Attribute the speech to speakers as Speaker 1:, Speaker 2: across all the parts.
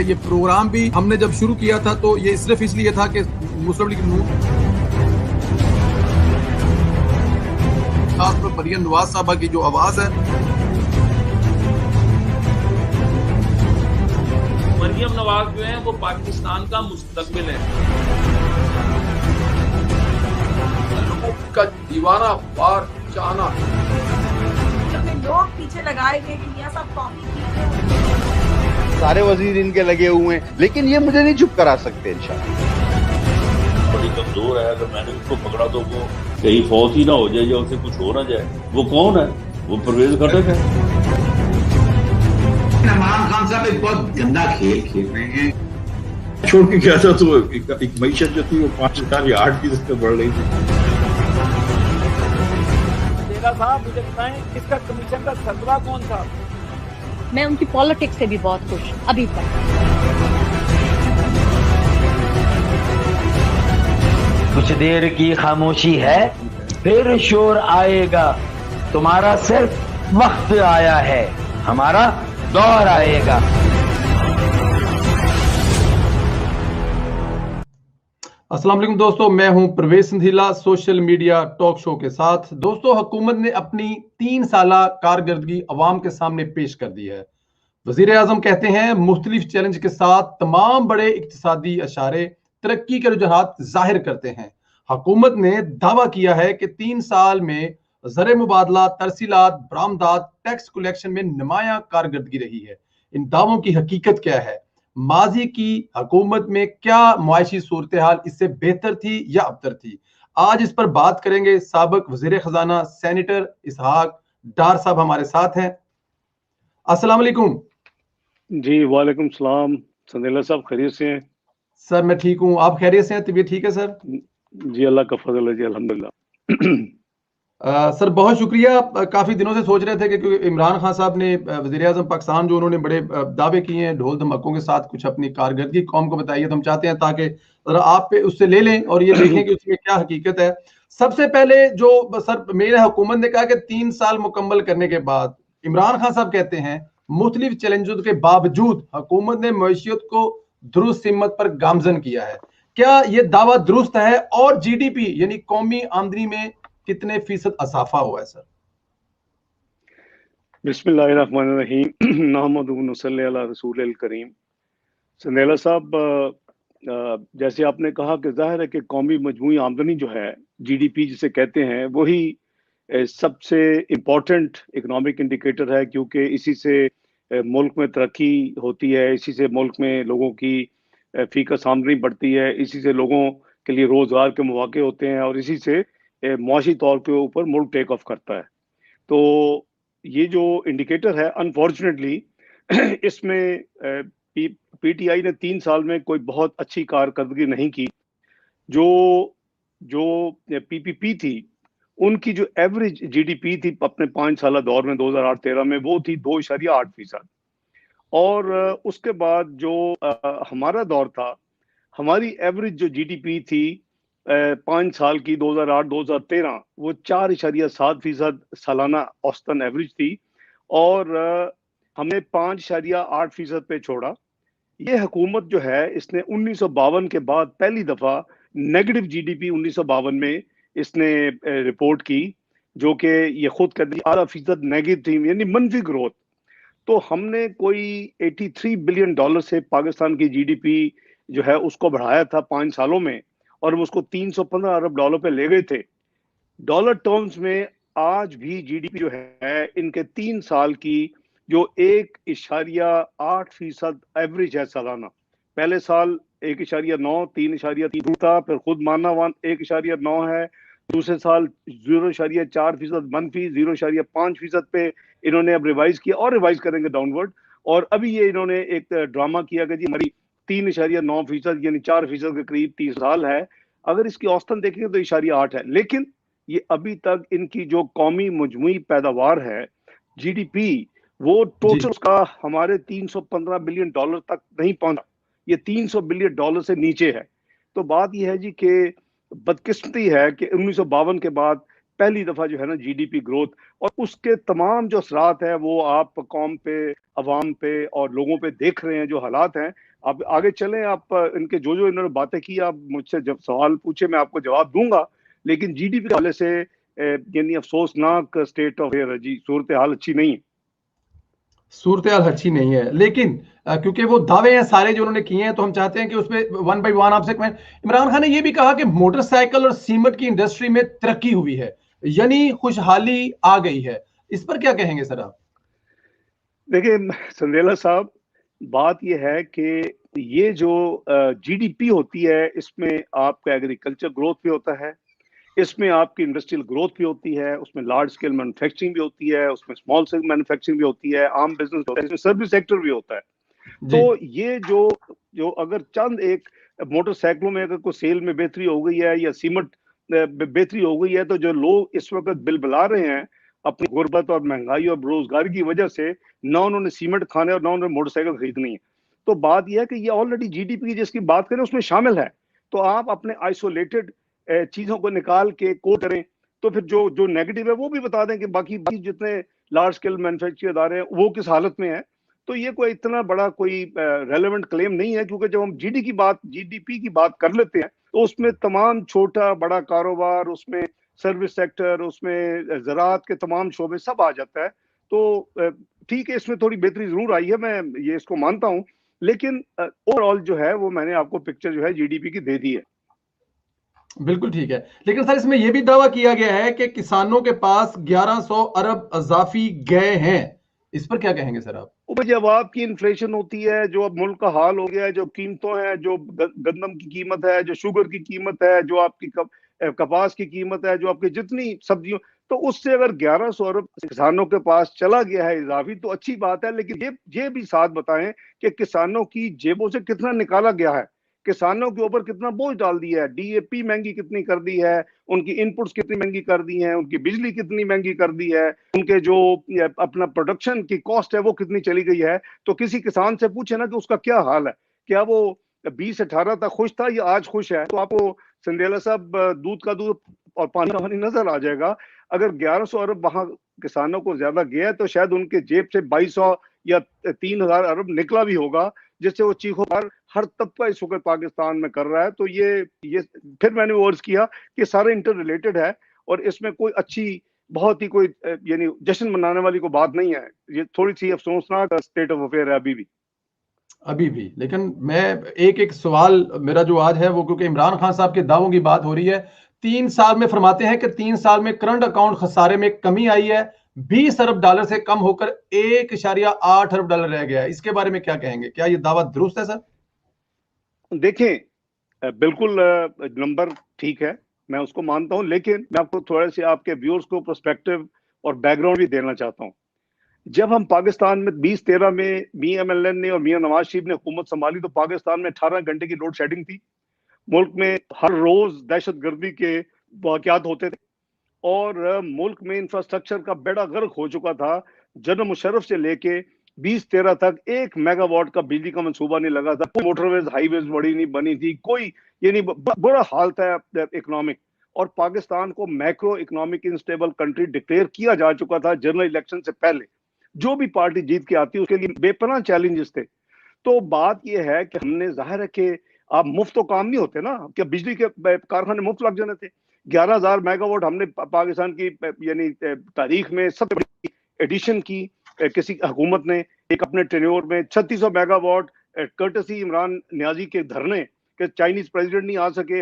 Speaker 1: ये प्रोग्राम भी हमने जब शुरू किया था तो ये सिर्फ इसलिए था कि मुस्लिम लीग नून खासतौर पर मरियम नवाज साहबा की जो आवाज है,
Speaker 2: मरियम नवाज जो है वो पाकिस्तान का मुस्तकबिल है।
Speaker 1: लोगों का दीवाना वार चाहना,
Speaker 3: लोग पीछे लगाए गए कि मियां साहब कौमी
Speaker 4: सारे वजीर इनके लगे हुए हैं, लेकिन ये मुझे नहीं चुप करा सकते इंशाल्लाह।
Speaker 5: बड़ी कमजोर है, अगर मैंने उसको पकड़ा तो वो कहीं फौत ही ना हो जाए या उसे कुछ हो ना जाए। वो कौन है? वो परवेज खटक है।
Speaker 6: इमरान खान साहब एक बहुत गंदा खेल खेल रहे हैं।
Speaker 7: छोड़ के गया था तो एक मईशत जो थी वो 5,000 या 8% पे बढ़ रही थी।
Speaker 8: साहब मुझे बताएं, इसका कमीशन का सरबराह कौन था?
Speaker 9: मैं उनकी पॉलिटिक्स से भी बहुत खुश अभी तक।
Speaker 10: कुछ देर की खामोशी है, फिर शोर आएगा। तुम्हारा सिर्फ वक्त आया है, हमारा दौर आएगा।
Speaker 1: अस्सलाम वालेकुम दोस्तों, मैं हूं Parvez Sandhila social media talk show के साथ। दोस्तों, हुकूमत ने अपनी 3 साला कारकर्दगी अवाम के सामने पेश कर दी है। वजीर आजम कहते हैं मुख्तलिफ चैलेंज के साथ तमाम बड़े इक्तिसादी इशारे तरक्की के रुझानात जाहिर करते हैं। हुकूमत ने दावा किया है कि 3 साल में ज़र मुबादला, तरसीलात, बरामदात, टैक्स कलेक्शन में नुमायां कारकर्दगी रही है। इन दावों की हकीकत क्या है? माजी की हुकूमत में क्या मुआशी सूरत हाल इससे बेहतर थी या अबतर थी? आज इस पर बात करेंगे। साबिक वजीर खजाना सेनेटर इसहाक डार साहब हमारे साथ हैं। अस्सलाम वालेकुम।
Speaker 11: जी वालेकुम सलाम। संदेला साहब खैरियत से हैं?
Speaker 1: सर मैं ठीक हूँ, आप खैरियत से हैं? तबीयत ठीक है सर?
Speaker 11: जी अल्लाह का फजल है जी, अल्हम्दुलिल्लाह।
Speaker 1: सर बहुत शुक्रिया। काफी दिनों से सोच रहे थे कि इमरान खान साहब ने वजीर आजम पाकिस्तान जो उन्होंने बड़े दावे किए हैं ढोल धमाकों के साथ, कुछ अपनी कारकर्दगी कौम को बताइए, तो हम चाहते हैं ताकि जरा आप पे उससे ले लें और ये देखें कि उसमें क्या हकीकत है। सबसे पहले जो सर मेरे हुकूमत ने कहा कि 3 साल मुकम्मल करने के बाद इमरान खान साहब कहते हैं मुख्तलिफ चैलेंजों के बावजूद हुकूमत ने मईशत को दुरुस्त सिमत पर गामजन किया है। क्या ये दावा दुरुस्त है? और GDP यानी कौमी आमदनी में कितने फीसद असाफा हुआ है सर?
Speaker 11: बिस्मिल्लाहिर्रहमानिर्रहीम। नहमदुहु व नसल्ली अला रसूलिल करीम। संदेला साहब, जैसे आपने कहा कि जाहिर है कि कौमी मजमूई आमदनी जो है, GDP जिसे कहते हैं, वही सबसे इम्पोर्टेंट इकोनॉमिक इंडिकेटर है, क्योंकि इसी से मुल्क में तरक्की होती है, इसी से मुल्क में लोगों की फीकस आमदनी बढ़ती है, इसी से लोगों के लिए रोजगार के मौके होते हैं और इसी से मुआशी तौर के ऊपर मुल्क टेक ऑफ करता है। तो ये जो इंडिकेटर है, अनफॉर्चुनेटली इसमें PTI ने 3 साल में कोई बहुत अच्छी कारकर्दगी नहीं की। जो PPP थी, उनकी जो एवरेज GDP थी अपने 5 साल दौर में 2008-13 में, वो थी 2.8%। और उसके बाद जो हमारा दौर था, हमारी एवरेज जो GDP थी 5 साल की 2008-2013, वो 4.7% सालाना औसतन एवरेज थी और हमने 5.8% पे छोड़ा। ये हुकूमत जो है, इसने 1952 के बाद पहली दफा नेगेटिव GDP 1952 में इसने रिपोर्ट की, जो कि ये खुद कहती 8% नेगेटिव यानी मनफी ग्रोथ। तो हमने कोई $83 बिलियन से पाकिस्तान की GDP जो है उसको बढ़ाया था 5 सालों में, और हम उसको $315 अरब पे ले गए थे। डॉलर टर्म्स में आज भी GDP जो है इनके 3 साल की जो 1.8% एवरेज है सालाना। पहले साल 1.9, 3.3 था, फिर खुद मानना 1.9 है। दूसरे साल 0.4% मनफी, 0.5% पे इन्होंने अब रिवाइज किया और रिवाइज करेंगे डाउनवर्ड। और अभी ये इन्होंने एक ड्रामा किया कि जी हमारी 3.9% यानी 4% के करीब 30 साल है। अगर इसकी औसतन देखेंगे तो 0.8 है, लेकिन ये अभी तक इनकी जो कौमी मजमूई पैदावार है GDP, वो टोटल का हमारे $315 बिलियन तक नहीं पहुंचा। ये $300 बिलियन से नीचे है। तो बात यह है जी कि बदकिस्मती है कि 1952 के बाद पहली दफा जो है ना जीडीपी ग्रोथ, और उसके तमाम जो असरात है वो आप कौम पे, अवाम पे और लोगों पे देख रहे हैं, जो हालात हैं। आप आगे चलें, आप इनके जो जो इन्होंने बातें की, आप मुझसे जब सवाल पूछे मैं आपको जवाब दूंगा, लेकिन जीडीपी के हवाले से यानी अफसोसनाक स्टेट ऑफ अफेयर है जी, सूरत हाल अच्छी नहीं है।
Speaker 1: सूरत हाल अच्छी नहीं है, लेकिन क्योंकि वो दावे हैं सारे जो उन्होंने किए हैं, तो हम चाहते हैं कि उसमें वन बाय वन आपसे इमरान खान ने यह भी कहा कि मोटरसाइकिल और सीमेंट की इंडस्ट्री में तरक्की हुई है, यानी खुशहाली आ गई है। इस पर क्या कहेंगे सर आप?
Speaker 11: देखिए संदेला साहब, बात यह है कि ये जो जीडीपी होती है, इसमें आपका एग्रीकल्चर ग्रोथ भी होता है, इसमें आपकी इंडस्ट्रियल ग्रोथ भी होती है, उसमें लार्ज स्केल मैन्युफैक्चरिंग भी होती है, उसमें स्मॉल स्केल मैन्युफैक्चरिंग भी होती है, आम बिजनेस होता है, इसमें सर्विस सेक्टर भी होता है। तो ये जो अगर चंद एक मोटरसाइकिलों में अगर कोई सेल में बेहतरी हो गई है या सीमेंट बेहतरी हो गई है, तो जो लोग इस वक्त बिलबिला रहे हैं अपनी गुर्बत और महंगाई और बेरोजगारी की वजह से, ना उन्होंने सीमेंट खाने और ना उन्होंने मोटरसाइकिल खरीदनी है। तो बात यह है कि ये ऑलरेडी जीडीपी की जिसकी बात करें उसमें शामिल है। तो आप अपने आइसोलेटेड चीजों को निकाल के कोट करें, तो फिर जो जो नेगेटिव है वो भी बता दें कि बाकी जितने लार्ज स्केल मैन्युफैक्चरिंग अदारे हैं वो किस हालत में है। तो ये कोई इतना बड़ा कोई रेलेवेंट क्लेम नहीं है, क्योंकि जब हम जीडीपी की बात कर लेते हैं तो उसमें तमाम छोटा बड़ा कारोबार, उसमें सर्विस सेक्टर, उसमें ज़राअत के तमाम शोबे सब आ जाता है। तो ठीक है, इसमें थोड़ी बेहतरी जरूर आई है, मैं ये इसको मानता हूँ, लेकिन ओवरऑल जो है वो मैंने आपको पिक्चर जो है जीडीपी की दे दी है।
Speaker 1: बिल्कुल ठीक है, लेकिन सर इसमें यह भी दावा किया गया है कि किसानों के पास 1100 अरब अजाफी गए हैं। इस पर क्या कहेंगे सर आप?
Speaker 11: जब आपकी इन्फ्लेशन होती है, जो अब मुल्क का हाल हो गया है, जो कीमतों है, जो गंदम की कीमत है, जो शुगर की कीमत है, जो आपकी कपास की कीमत है, जो आपकी जितनी सब्जियों, तो उससे अगर 1100 अरब किसानों के पास चला गया है इजाफी, तो अच्छी बात है। लेकिन ये भी साथ बताएं कि किसानों की जेबों से कितना निकाला गया है, किसानों के ऊपर कितना बोझ डाल दिया है, डीएपी महंगी कितनी कर दी है, उनकी इनपुट्स कितनी महंगी कर दी हैं, उनकी बिजली कितनी महंगी कर दी है, उनके जो अपना प्रोडक्शन की कॉस्ट है वो कितनी चली गई है। तो किसी किसान से पूछे ना कि उसका क्या हाल है, क्या वो 2018 तक खुश था या आज खुश है, तो आपको संदेला साहब दूध का दूध और पानी का पानी नजर आ जाएगा। अगर 1100 अरब वहां किसानों को ज्यादा गया है, तो शायद उनके जेब से 2200 या 3000 अरब निकला भी होगा, जिससे वो चीखों पर हर तबका इस वक्त पाकिस्तान में कर रहा है। तो ये फिर मैंने वो अर्ज किया कि सारे इंटर रिलेटेड है, और इसमें कोई अच्छी बहुत ही कोई यानी जश्न मनाने वाली कोई बात नहीं है। ये थोड़ी सी अफसोसनाक स्टेट ऑफ अफेयर है अभी भी।
Speaker 1: लेकिन मैं एक सवाल मेरा जो आज है वो, क्योंकि इमरान खान साहब के दावों की बात हो रही है, 3 साल में फरमाते हैं कि 3 साल में करंट अकाउंट खसारे में कमी आई है, 20 अरब डॉलर से कम होकर 1.8 अरब डॉलर रह गया है। इसके बारे में क्या कहेंगे, क्या ये दावा दुरुस्त है सर?
Speaker 11: देखें, बिल्कुल नंबर ठीक है, मैं उसको मानता हूं, लेकिन मैं आपको थोड़े से आपके व्यूअर्स को पर्सपेक्टिव और बैकग्राउंड भी देना चाहता हूं। जब हम पाकिस्तान में 2013 में मियां एमएलएन ने और मियां नवाज शरीफ ने हुकूमत संभाली, तो पाकिस्तान में 18 घंटे की लोड शेडिंग थी, मुल्क में हर रोज दहशतगर्दी के वाकयात होते थे, और मुल्क में इंफ्रास्ट्रक्चर का बेड़ा गर्क हो चुका था। जनरल मुशर्रफ से लेके 2013 तक 1 मेगावाट का बिजली का मंसूबा नहीं लगा था, मोटरवेज हाईवेज बड़ी नहीं बनी थी, कोई यानी बुरा हाल था इकोनॉमिक, और पाकिस्तान को macro economic instable country declare किया जा चुका था जनरल इलेक्शन से पहले। जो भी पार्टी जीत के आती उसके लिए बेपनाह चैलेंजेस थे। तो बात यह है कि हमने, जाहिर है कि आप मुफ्त तो काम नहीं होते ना, क्या बिजली के कारखाने मुफ्त लग जाने थे। 11,000 मेगावाट हमने पाकिस्तान की यानी तारीख में सबसे बड़ी एडिशन की किसी हुकूमत ने, एक अपने टेन्योर में 3600 मेगावाट कर्टसी इमरान नियाजी के धरने के चाइनीज प्रेसिडेंट नहीं आ सके।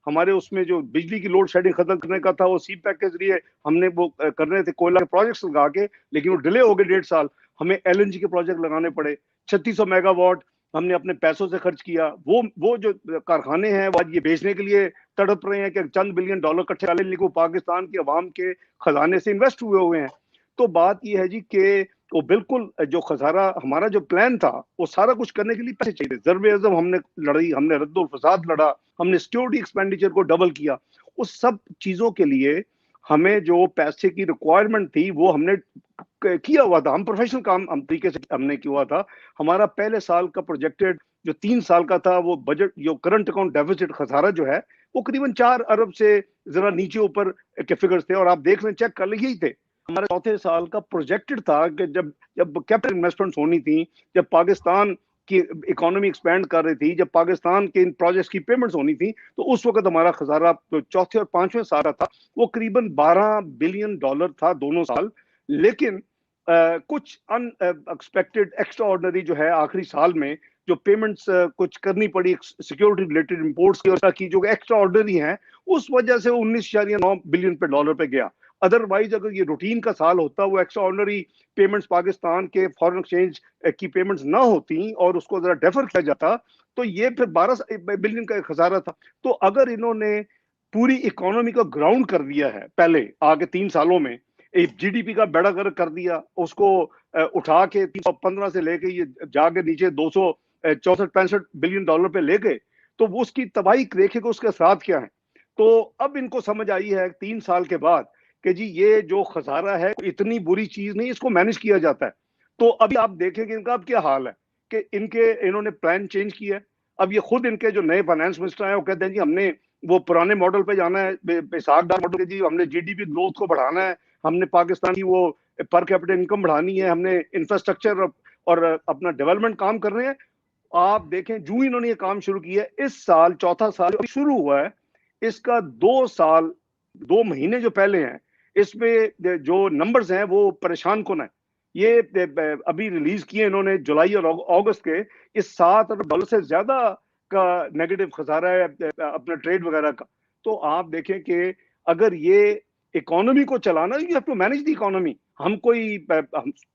Speaker 11: हमारे उसमें जो बिजली की लोड शेडिंग खत्म करने का था वो सीपैक के जरिए हमने वो करने थे, कोयला के प्रोजेक्ट्स लगा के, लेकिन वो डिले हो गए 1.5 साल। हमें एलएनजी के प्रोजेक्ट लगाने पड़े, 3600 मेगावाट हमने अपने पैसों से खर्च किया। वो जो कारखाने हैं वो आज ये बेचने के लिए तड़प रहे हैं कि चंद बिलियन डॉलर इकट्ठे डालें, लेकिन पाकिस्तान के अवाम के खजाने से इन्वेस्ट हुए हैं। तो बात यह है जी कि वो बिल्कुल जो खसारा, हमारा जो प्लान था वो सारा कुछ करने के लिए पैसे चाहिए। ज़र्ब-ए-आज़म हमने लड़ी, हमने रद्दुल फसाद लड़ा, हमने सिक्योरिटी एक्सपेंडिचर को डबल किया। उस सब चीजों के लिए हमें जो पैसे की रिक्वायरमेंट थी वो हमने किया हुआ था। हम प्रोफेशनल काम हम तरीके से हमने किया हुआ था। हमारा पहले साल का प्रोजेक्टेड जो 3 साल का था वो बजट, जो करंट अकाउंट डेफिसिट खसारा जो है वो करीबन 4 अरब से जरा नीचे ऊपर के फिगर्स थे। और आप देख लें, चेक कर लें, यही थे। हमारे चौथे साल का प्रोजेक्टेड था कि जब कैपिटल इन्वेस्टमेंट्स होनी थी, जब पाकिस्तान की इकोनॉमी एक्सपैंड कर रही थी, जब पाकिस्तान के इन प्रोजेक्ट्स की पेमेंट्स होनी थी, तो उस वक्त हमारा खजाना जो चौथे और पांचवें साल था वो करीबन $12 बिलियन था दोनों साल। लेकिन कुछ अनएक्सपेक्टेड एक्स्ट्रा ऑर्डिनरी जो है आखिरी साल में जो पेमेंट्स कुछ करनी पड़ी सिक्योरिटी रिलेटेड इंपोर्ट्स की और की जो एक्स्ट्रा ऑर्डिनरी है, उस वजह से 19.9 बिलियन डॉलर पे गया। अदरवाइज अगर ये रूटीन का साल होता, वो एक्स्ट्रा ऑर्डिनरी पेमेंट्स पाकिस्तान के फॉरेन एक्सचेंज की पेमेंट्स ना होती और उसको जरा डेफर किया जाता, तो ये फिर 12 बिलियन का खसारा था। तो अगर इन्होंने पूरी इकोनॉमी का ग्राउंड कर दिया है पहले आगे 3 सालों में, एक जीडीपी का बेड़ा गर्क कर दिया, उसको उठा के 315 से लेके ये जाके नीचे 264-65 बिलियन डॉलर पे ले गए, तो वो उसकी तबाही देखेगा उसके साथ क्या है। तो अब इनको समझ आई है 3 साल के बाद कि जी ये जो खसारा है इतनी बुरी चीज नहीं, इसको मैनेज किया जाता है। तो अभी आप देखेंगे इनका अब क्या हाल है कि इन्होंने प्लान चेंज किया है। अब ये खुद इनके जो नए फाइनेंस मिनिस्टर हैं वो कहते हैं जी हमने वो पुराने मॉडल पे जाना है, बेसाखदार मॉडल के, जी हमने जीडीपी ग्रोथ को बढ़ाना है, हमने पाकिस्तान की वो पर कैपिटल इनकम बढ़ानी है, हमने इंफ्रास्ट्रक्चर और अपना डेवलपमेंट काम कर रहे हैं। आप देखें जो इन्होंने ये काम शुरू किया है, इस साल चौथा साल शुरू हुआ है, इसका 2 महीने जो पहले हैं इसमें जो नंबर्स हैं वो परेशान कुन है। ये अभी रिलीज किए इन्होंने जुलाई और अगस्त के, इस $7 अरब से ज्यादा का नेगेटिव खसारा है अपना ट्रेड वगैरह का। तो आप देखें कि अगर ये इकोनॉमी को चलाना, you have to manage the economy. हम कोई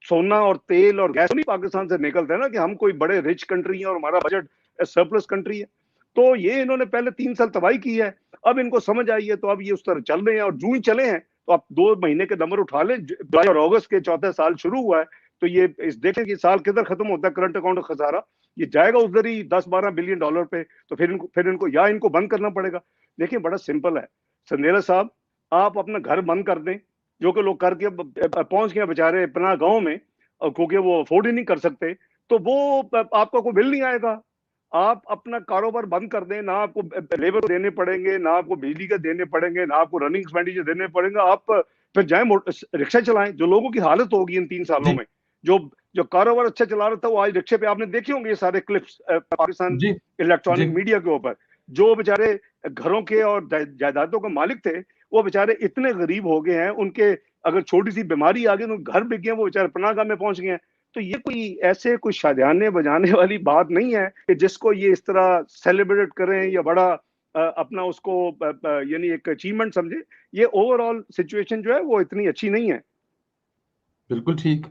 Speaker 11: सोना और तेल और गैस नहीं पाकिस्तान से निकलते हैं ना कि हम कोई बड़े रिच कंट्री हैं और हमारा बजट सरप्लस कंट्री है। तो ये इन्होंने पहले 3 साल तबाही की है, अब इनको समझ आई है, तो अब ये उस तरह चल रहे हैं। और जो ही चले हैं तो आप 2 महीने के नंबर उठा लें, जुलाई और अगस्त के चौथे साल शुरू हुआ है, तो ये देखें कि साल किधर खत्म होता है करंट अकाउंट का खसारा, ये जाएगा उधर ही 10-12 बिलियन डॉलर पे। तो फिर इनको या इनको बंद करना पड़ेगा। देखिए बड़ा सिंपल है संदेला साहब, आप अपना घर बंद कर दें, जो कि लोग करके पहुंच गए बेचारे अपना गांव में, क्योंकि वो अफोर्ड ही नहीं कर सकते, तो वो आपका कोई बिल नहीं आएगा। आप अपना कारोबार बंद कर दें, ना आपको लेबर देने पड़ेंगे, ना आपको बिजली का देने पड़ेंगे, ना आपको रनिंग एक्सपेंडिचर देने पड़ेंगे। आप फिर जाएं रिक्शा चलाएं। जो लोगों की हालत होगी इन 3 सालों में, जो कारोबार अच्छा चला रहा था वो आज रिक्शे पे, आपने देखे होंगे ये सारे क्लिप्स पाकिस्तान इलेक्ट्रॉनिक मीडिया के ऊपर, जो बेचारे घरों के और जायदादों के मालिक थे वो बेचारे इतने गरीब हो गए हैं, उनके अगर छोटी सी बीमारी आ गई तो घर बिक गए, वो बेचारे पनाहगाह में पहुंच गए हैं। तो ये कोई ऐसे कोई शादियाने बजाने वाली बात नहीं है कि जिसको ये इस तरह सेलिब्रेट करें या बड़ा अपना उसको यानी एक अचीवमेंट समझे। ये ओवरऑल सिचुएशन जो है वो इतनी अच्छी नहीं है।
Speaker 1: बिल्कुल ठीक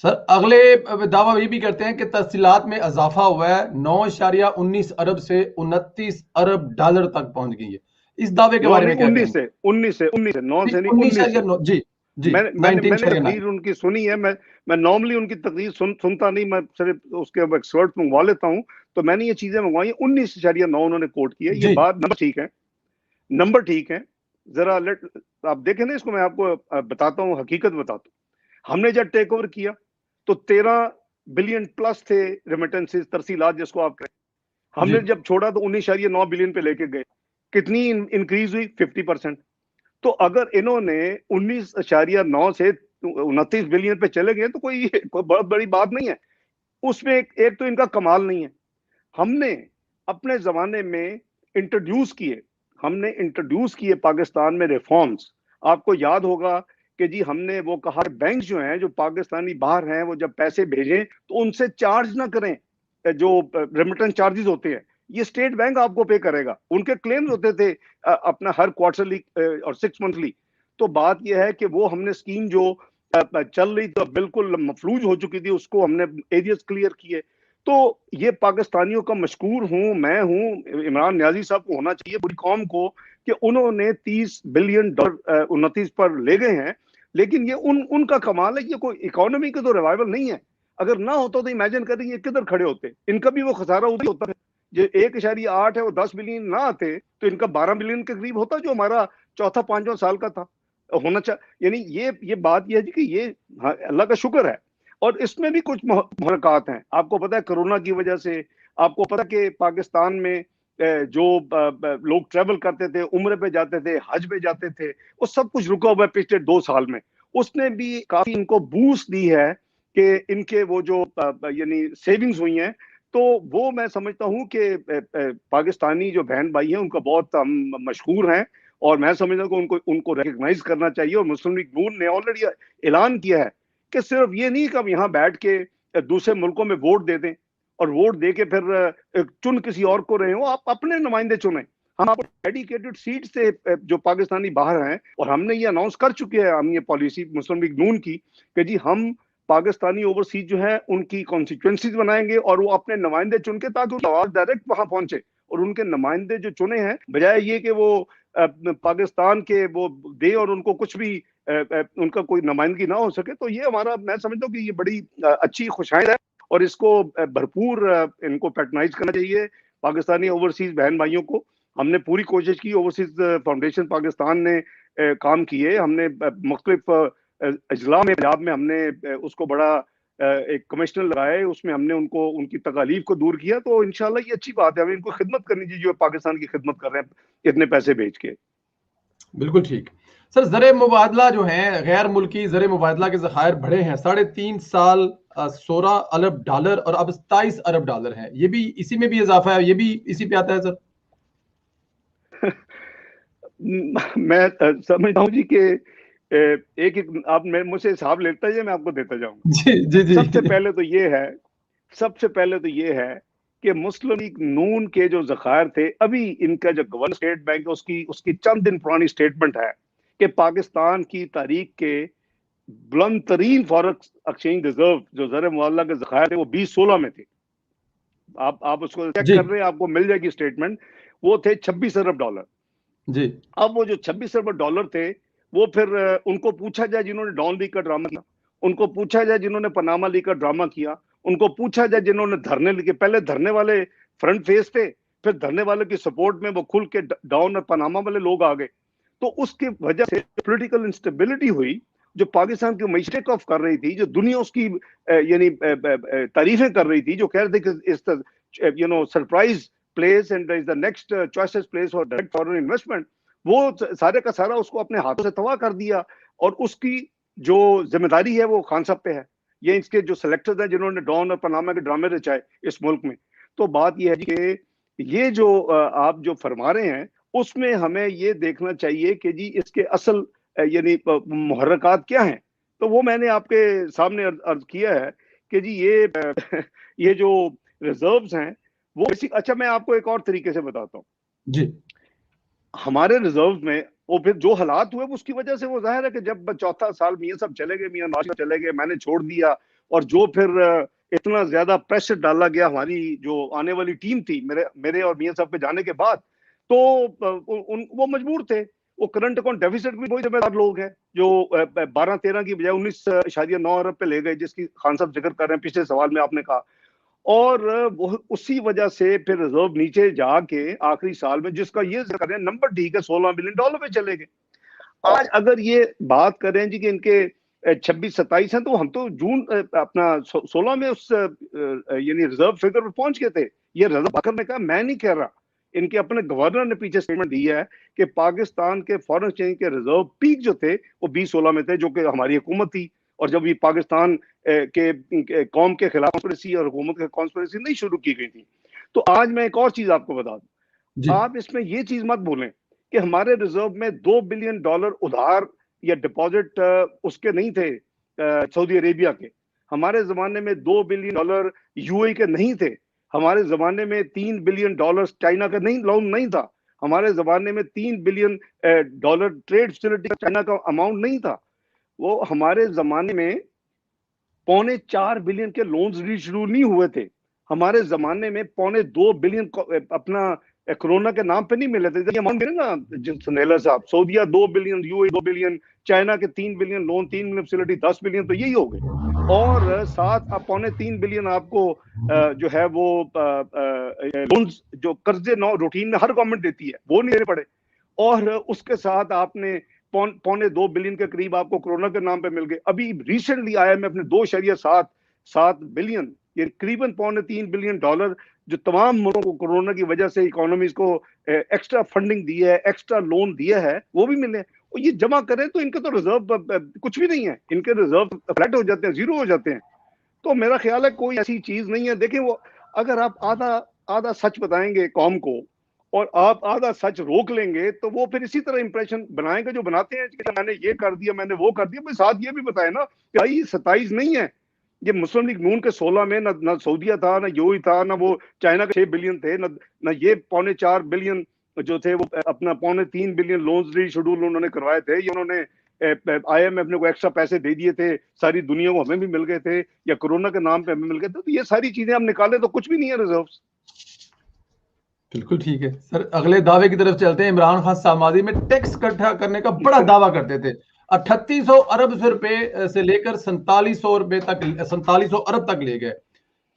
Speaker 1: सर। अगले दावा ये भी करते हैं कि तहसीलात में इजाफा हुआ है, 9.19 अरब से 29 अरब डॉलर तक पहुंच गई है। इस दावे के बारे में क्या
Speaker 11: 19 से 9 से नहीं,
Speaker 1: जी जी
Speaker 11: मैंने तकरीर उनकी सुनी है। मैं नॉर्मली उनकी तकरीर सुनता नहीं, मैं सिर्फ उसके एक्सपर्ट मंगवा लेता हूं। तो मैंने ये चीजें मंगवाई, 19.9 उन्होंने कोट किया। ये बात नंबर ठीक है। जरा आप देखें ना इसको, मैं आपको बताता हूँ, हकीकत बताता हूँ। हमने जब टेक ओवर किया तो 13 बिलियन प्लस थे रेमिटेंसेस, तरसीलात जिसको आप कहें। हमने जब छोड़ा तो 19.9 बिलियन पे लेके गए। कितनी इंक्रीज हुई? 50%। तो अगर इन्होंने 19.9 से 29 बिलियन पे चले गए तो कोई बहुत बड़ी बात नहीं है। उसमें एक तो इनका कमाल नहीं है। हमने अपने जमाने में इंट्रोड्यूस किए पाकिस्तान में रिफॉर्म्स। आपको याद होगा कि जी हमने वो कहा बैंक जो हैं, जो पाकिस्तानी बाहर हैं, वो जब पैसे भेजें तो उनसे चार्ज ना करें, जो रेमिटेंस चार्जेस होते हैं ये स्टेट बैंक आपको पे करेगा। उनके क्लेम्स होते थे अपना हर क्वार्टरली और 6 मंथली। तो बात यह है कि वो हमने स्कीम जो चल रही थी बिल्कुल मफलूज हो चुकी थी, उसको हमने एरियाज क्लियर किए। तो ये पाकिस्तानियों का मशकूर हूं, मैं हूं, इमरान न्याजी साहब को होना चाहिए, पूरी कौम को, कि उन्होंने 30 बिलियन डॉलर 29 पर ले गए हैं। लेकिन ये उनका कमाल है, ये कोई इकोनॉमी का तो रिवाइवल नहीं है। अगर ना होता तो इमेजिन करें ये किधर खड़े होते। इनका भी वो खसारा उधर होता है। जो 1.8 है वो 10 बिलियन ना आते तो इनका 12 बिलियन के करीब होता, जो हमारा चौथा 5वां साल का था होना चाहिए। यानी ये बात ये है कि ये अल्लाह का शुक्र है। और इसमें भी कुछ मुहरकात हैं। आपको पता है कोरोना की वजह से, आपको पता है कि पाकिस्तान में जो लोग ट्रेवल करते थे, उम्र पे जाते थे, हज पे जाते थे, वो सब कुछ रुका हुआ है पिछले 2 साल में। उसने भी काफी इनको बूस्ट दी है कि इनके वो जो यानी सेविंग्स हुई हैं, तो वो मैं समझता हूं कि पाकिस्तानी जो बहन भाई हैं उनका बहुत हम मशहूर हैं, और मैं समझता हूं कि उनको रिकग्नाइज करना चाहिए। और मुस्लिम लीग नून ने ऑलरेडी ऐलान किया है कि सिर्फ ये नहीं कि हम यहाँ बैठ के दूसरे मुल्कों में वोट दे दें और वोट दे के फिर चुन किसी और को रहे हो, आप अपने नुमाइंदे चुने। हम आपको डेडिकेटेड सीट से जो पाकिस्तानी बाहर हैं, और हमने ये अनाउंस कर चुके हैं, हम ये पॉलिसी मुस्लिम लीग नून की कि जी हम पाकिस्तानी ओवरसीज जो है उनकी कॉन्स्टिट्यूएंसीज बनाएंगे और वो अपने नुमाइंदे चुन के, ताकि उनकी आवाज डायरेक्ट वहां पहुंचे। और उनके नुमाइंदे जो चुने हैं, बजाय ये कि वो पाकिस्तान के वो दे और उनको कुछ भी उनका कोई नुमाइंदगी ना हो सके, तो ये हमारा, मैं समझता हूँ कि ये बड़ी अच्छी खुशाइंद है और इसको भरपूर इनको पैटर्नाइज करना चाहिए पाकिस्तानी ओवरसीज बहन भाइयों को। हमने पूरी कोशिश की, ओवरसीज फाउंडेशन पाकिस्तान ने काम किए, हमने मुख्तलिफ अजला में पंजाब में हमने उसको बड़ा एक कमिश्नर लगाए, उसमें हमने उनको उनकी तकालीफ को दूर किया। तो इंशाल्लाह ये अच्छी बात है, हमें इनको खिदमत करनी चाहिए जो पाकिस्तान की खिदमत कर रहे हैं इतने पैसे भेज के।
Speaker 1: बिल्कुल ठीक सर। ज़र मुबादला जो है, गैर मुल्की ज़र मुबादला के ज़खायर बढ़े हैं 3.5 साल, 16 अरब डॉलर और अब 27 अरब डॉलर है। ये भी इसी में भी इजाफा है, ये भी इसी पे आता है सर?
Speaker 11: मैं समझता हूँ जी कि एक आप मुझसे हिसाब लेता है, मैं आपको देता जाऊंगा।
Speaker 1: जी जी जी।
Speaker 11: सबसे पहले तो ये है कि मुस्लिम लीग नून के जो ज़खायर थे, अभी इनका जो गवर्नर स्टेट बैंक है उसकी चंद दिन पुरानी स्टेटमेंट है कि पाकिस्तान की तारीख के बुलंद तरीन फॉरेक्स एक्सचेंज रिजर्व जो ज़र मुबादला के ज़खायर थे वो 2016 में थे। आप उसको चेक कर रहे हैं, आपको मिल जाएगी स्टेटमेंट। वो थे 26 अरब डॉलर
Speaker 1: जी।
Speaker 11: अब वो जो 26 अरब डॉलर थे, वो फिर उनको पूछा जाए जिन्होंने डॉन लीग का ड्रामा किया, उनको पूछा जाए जिन्होंने पनामा लीग का ड्रामा किया, उनको पूछा जाए जिन्होंने धरने लिखे। पहले धरने वाले फ्रंट फेस थे, फिर धरने वाले की सपोर्ट में वो खुल के डाउन और पनामा वाले लोग आ गए। तो उसकी वजह से पॉलिटिकल इंस्टेबिलिटी हुई, जो पाकिस्तान की मईशत टेक ऑफ कर रही थी, जो दुनिया उसकी यानी तारीफें कर रही थी, जो कह रहे थे कि इस surprise place and is the next choices place for direct foreign investment, वो सारे का सारा उसको अपने हाथों से तबाह कर दिया। और उसकी जो जिम्मेदारी है वो खान साहब पे है, ये इसके जो सेलेक्टर्स हैं जिन्होंने डॉन और पनामा के ड्रामे रचाए इस मुल्क में। तो बात यह है कि ये जो आप जो फरमा रहे हैं, उसमें हमें ये देखना चाहिए कि जी इसके असल यानी मुहर्रकात क्या हैं। तो वो मैंने आपके सामने अर्ज किया है कि जी ये जो रिजर्व्स हैं वो अच्छा, मैं आपको एक और तरीके से बताता हूँ
Speaker 1: जी।
Speaker 11: हमारे रिजर्व में वो फिर जो हालात हुए उसकी वजह से वो जाहिर है कि जब चौथा साल मियां सब चले गए, मियां नवाज चले गए, मैंने छोड़ दिया, और जो फिर इतना ज्यादा प्रेशर डाला गया हमारी जो आने वाली टीम थी मेरे और मियां साहब के जाने के बाद, तो वो मजबूर थे। वो करंट अकाउंट डेफिसिट भी वही जिम्मेदार लोग हैं जो 12-13 की बजाय 19.9 अरब पे ले गए, जिसकी खान साहब जिक्र कर रहे हैं पिछले सवाल में आपने कहा। और वो उसी वजह से फिर रिजर्व नीचे जाके आखिरी साल में, जिसका ये जिक्र है नंबर ठीक है, $16 बिलियन पे चले गए। आज अगर ये बात करें जी कि इनके 26-27 हैं, तो हम तो जून अपना 16 में उस यानी रिजर्व फिगर पर पहुंच गए थे। ये रिजर्व करने का मैं नहीं कह रहा, इनके अपने गवर्नर ने पीछे स्टेटमेंट दी है कि पाकिस्तान के फॉरेन एक्सचेंज के रिजर्व पीक जो थे वो 2016 में थे, जो कि हमारी हुकूमत थी, और जब ये पाकिस्तान के कौम के खिलाफ कॉन्स्पिरेसी और हुकूमत के कॉन्स्पिरेसी नहीं शुरू की गई थी। तो आज मैं एक और चीज आपको बता दूं, आप इसमें ये चीज मत भूलें कि हमारे रिजर्व में $2 बिलियन उधार या डिपॉजिट उसके नहीं थे सऊदी अरेबिया के। हमारे जमाने में $2 बिलियन यूएई के नहीं थे। हमारे जमाने में $3 बिलियन चाइना का लोन नहीं था। हमारे जमाने में $3 बिलियन ट्रेड फैसिलिटी का चाइना का अमाउंट नहीं था। वो हमारे जमाने में 4.25 बिलियन के लोन्स शुरू नहीं हुए थे। हमारे जमाने में 2.25 बिलियन अपना कोरोना के नाम पे नहीं मिले थे। ये अमाउंट मिले ना संदेला साहब, सऊदिया 2 बिलियन, यूएई 2 बिलियन, चाइना के 3 billion loan, 3 billion facility, 10 billion, तो यही हो गए। और साथ 3.25 बिलियन आपको जो है वो लोन्स जो कर्जे रूटीन में हर गवर्नमेंट देती है वो नहीं देने पड़े। और उसके साथ आपने 2.25 बिलियन के करीब आपको कोरोना के नाम पे मिल गए। अभी रिसेंटली आया मैं अपने 2.7 बिलियन ये करीबन $3.25 जो तमाम मुल्कों को कोरोना की वजह से इकोनॉमीज को एक्स्ट्रा फंडिंग दी है, एक्स्ट्रा लोन दिया है, वो भी मिले। और ये जमा करें तो इनके तो रिजर्व कुछ भी नहीं है, इनके रिजर्व फ्लैट हो जाते हैं, जीरो हो जाते हैं। तो मेरा ख्याल है कोई ऐसी चीज नहीं है। देखिए, वो अगर आप आधा सच बताएंगे कौम को और आप आधा सच रोक लेंगे तो वो फिर इसी तरह इंप्रेशन बनाएंगे जो बनाते हैं कि मैंने ये कर दिया, मैंने वो कर दिया। भाई साथ ये भी बताए ना कि भाई 27 नहीं है, ये मुस्लिम लीग नून के 16 में ना सऊदीया था, ना यूएई था, ना वो चाइना के 6 बिलियन थे, ना ये 4.25 बिलियन जो थे वो अपना 3.25 बिलियन लोन्स रीशेड्यूल उन्होंने करवाए थे। ये उन्होंने IMF ने को एक्स्ट्रा पैसे दे दिए थे, सारी दुनिया को हमें भी मिल गए थे, या कोरोना के नाम पे हमें मिल गए थे। तो ये सारी चीजें हम निकाले तो कुछ भी नहीं है रिजर्व्स।
Speaker 1: बिल्कुल ठीक है सर, अगले दावे की तरफ चलते हैं। इमरान खान सामादी में टैक्स इकट्ठा करने का बड़ा दावा करते थे। 3800 अरब रुपए से लेकर 4700 अरब तक ले गए।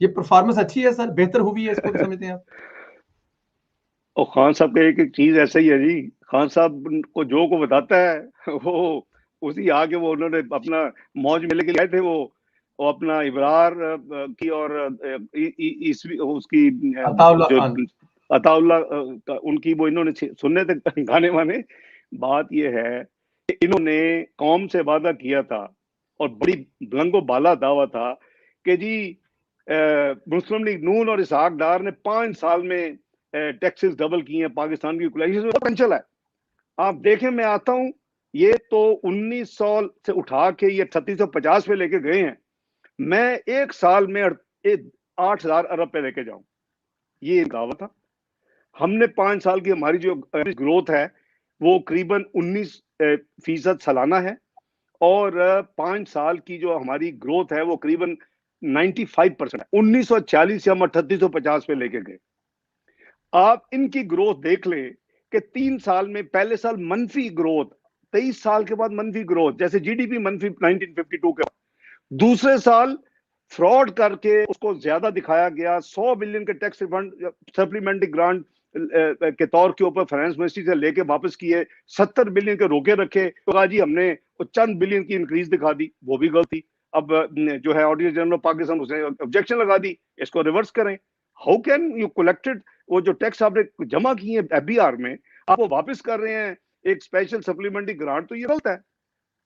Speaker 1: ये परफॉर्मेंस अच्छी है सर, बेहतर हुई है, इसको समझते हैं आप?
Speaker 11: और खान साहब का एक चीज ऐसा ही है जी, खान साहब को जो को बताता है वो उसी आगे वो उन्होंने अपना मौज मेले के लिए आए थे, वो अपना इबरार की और उसकी अताउल्ला उनकी वो इन्होंने सुनने थे गाने वाने। बात ये है कि इन्होंने कौम से वादा किया था और बड़ी बुलंदो बाला दावा था कि जी मुस्लिम लीग नून और इसहाक डार ने 5 साल में टैक्सेस डबल किए हैं, पाकिस्तान की इक्वलाइजेशन पोटेंशियल है। आप देखें, मैं आता हूं, ये तो 1900 से उठा के ये 3650 पे लेके गए हैं। मैं एक साल में 8000 अरब पे लेके जाऊं, ये दावा था। हमने 5 साल की हमारी जो ग्रोथ है वो करीबन 19% सालाना है, और 5 साल की जो हमारी ग्रोथ है वो करीबन 95% है। 1940 से हम 3850 पे लेके गए। आप इनकी ग्रोथ देख ले कि 3 साल में पहले साल मनफी ग्रोथ, 23 साल के बाद मनफी ग्रोथ, जैसे जीडीपी मनफी 1952 के बाद, दूसरे साल फ्रॉड करके उसको ज्यादा दिखाया गया। 100 बिलियन के टैक्स रिफंड सप्लीमेंट्री ग्रांट के तौर के ऊपर फाइनेंस मिनिस्ट्री से लेके वापस किए, 70 बिलियन के रोके रखे, तो कहा जी हमने चंद बिलियन की इंक्रीज दिखा दी, वो भी गलती। अब जो है ऑडिटर जनरल ऑफ पाकिस्तान उसने ऑब्जेक्शन लगा दी, इसको रिवर्स करें। हाउ कैन यू कलेक्टेड वो जो टैक्स आपने जमा किए FBR में आप वो वापस कर रहे हैं एक स्पेशल सप्लीमेंट्री ग्रांट, तो ये गलत है।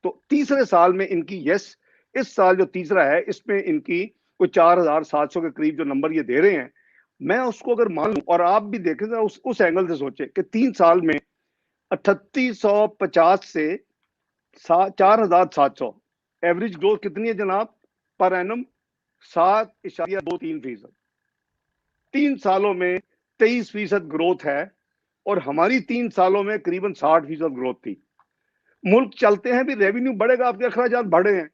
Speaker 11: तो तीसरे साल में इनकी यस, इस साल जो तीसरा है इसमें इनकी कोई 4700 के करीब जो नंबर ये दे रहे हैं, मैं उसको अगर मान लूं और आप भी देखें तो उस एंगल से सोचे कि 3 साल में 3850 से 4700 एवरेज ग्रोथ कितनी है जनाब पर एनम? 7.23%। 3 सालों में 23% ग्रोथ है, और हमारी 3 सालों में करीबन 60% ग्रोथ थी। मुल्क चलते हैं भी, रेवेन्यू बढ़ेगा, आपके अखराजात बढ़े हैं,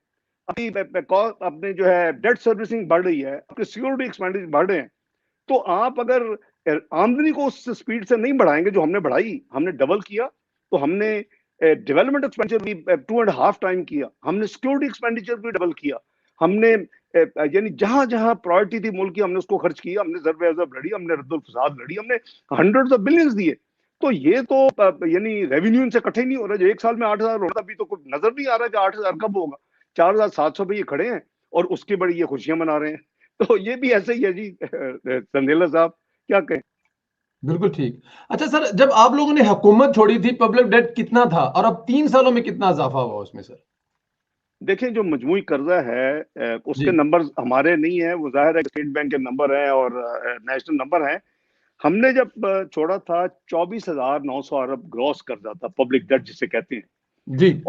Speaker 11: अपने जो है डेट सर्विसिंग बढ़ रही है, आपके सिक्योरिटी एक्सपेंडिचर बढ़ रहे हैं। तो आप अगर आमदनी को उस स्पीड से नहीं बढ़ाएंगे जो हमने बढ़ाई, हमने डबल किया, तो हमने डेवलपमेंट एक्सपेंडिचर भी 2.5 टाइम किया, हमने सिक्योरिटी एक्सपेंडिचर भी डबल किया, हमने यानी जहां जहां प्रायोरिटी थी मुल्क की हमने उसको खर्च किया, हमने ज़र्ब लड़ी, हमने रद्दुल फसाद लड़ी, हमने हंड्रेड्स ऑफ बिलियंस दिए। तो ये तो यानी रेवेन्यू इनसे इकट्ठे नहीं हो रहा। जो एक साल में 8000 होता, अभी तो कुछ नजर नहीं आ रहा कि 8000 कब होगा। 4700 पे ये खड़े हैं और उसकी बड़ी ये खुशियां मना रहे हैं। तो ये भी ऐसे ही है जी। संधेला साहब क्या कहें?
Speaker 1: बिल्कुल ठीक। अच्छा सर, जब आप लोगों ने हुकूमत छोड़ी थी, पब्लिक डेट कितना था और अब 3 सालों में कितना इजाफा हुआ उसमें सर?
Speaker 11: देखें, जो मजमूई कर्जा है उसके नंबर हमारे नहीं है, वो जाहिर है स्टेट बैंक के नंबर हैं और नेशनल नंबर हैं। हमने जब छोड़ा था 24,900 अरब ग्रॉस कर्जा था, पब्लिक डेट जिसे कहते हैं
Speaker 1: जी।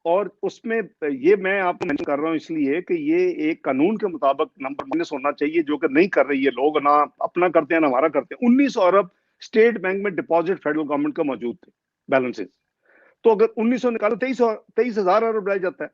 Speaker 11: और उसमें ये मैं आपको मेंशन कर रहा हूँ इसलिए कि ये एक कानून के मुताबिक नंबर माइनस होना चाहिए, जो कि नहीं कर रही है। लोग ना अपना करते हैं ना हमारा करते हैं। 1900 अरब स्टेट बैंक में डिपॉजिट फेडरल गवर्नमेंट का मौजूद थे, बैलेंसेस। तो अगर 1900 निकालो 23,000 अरब रह जाता है।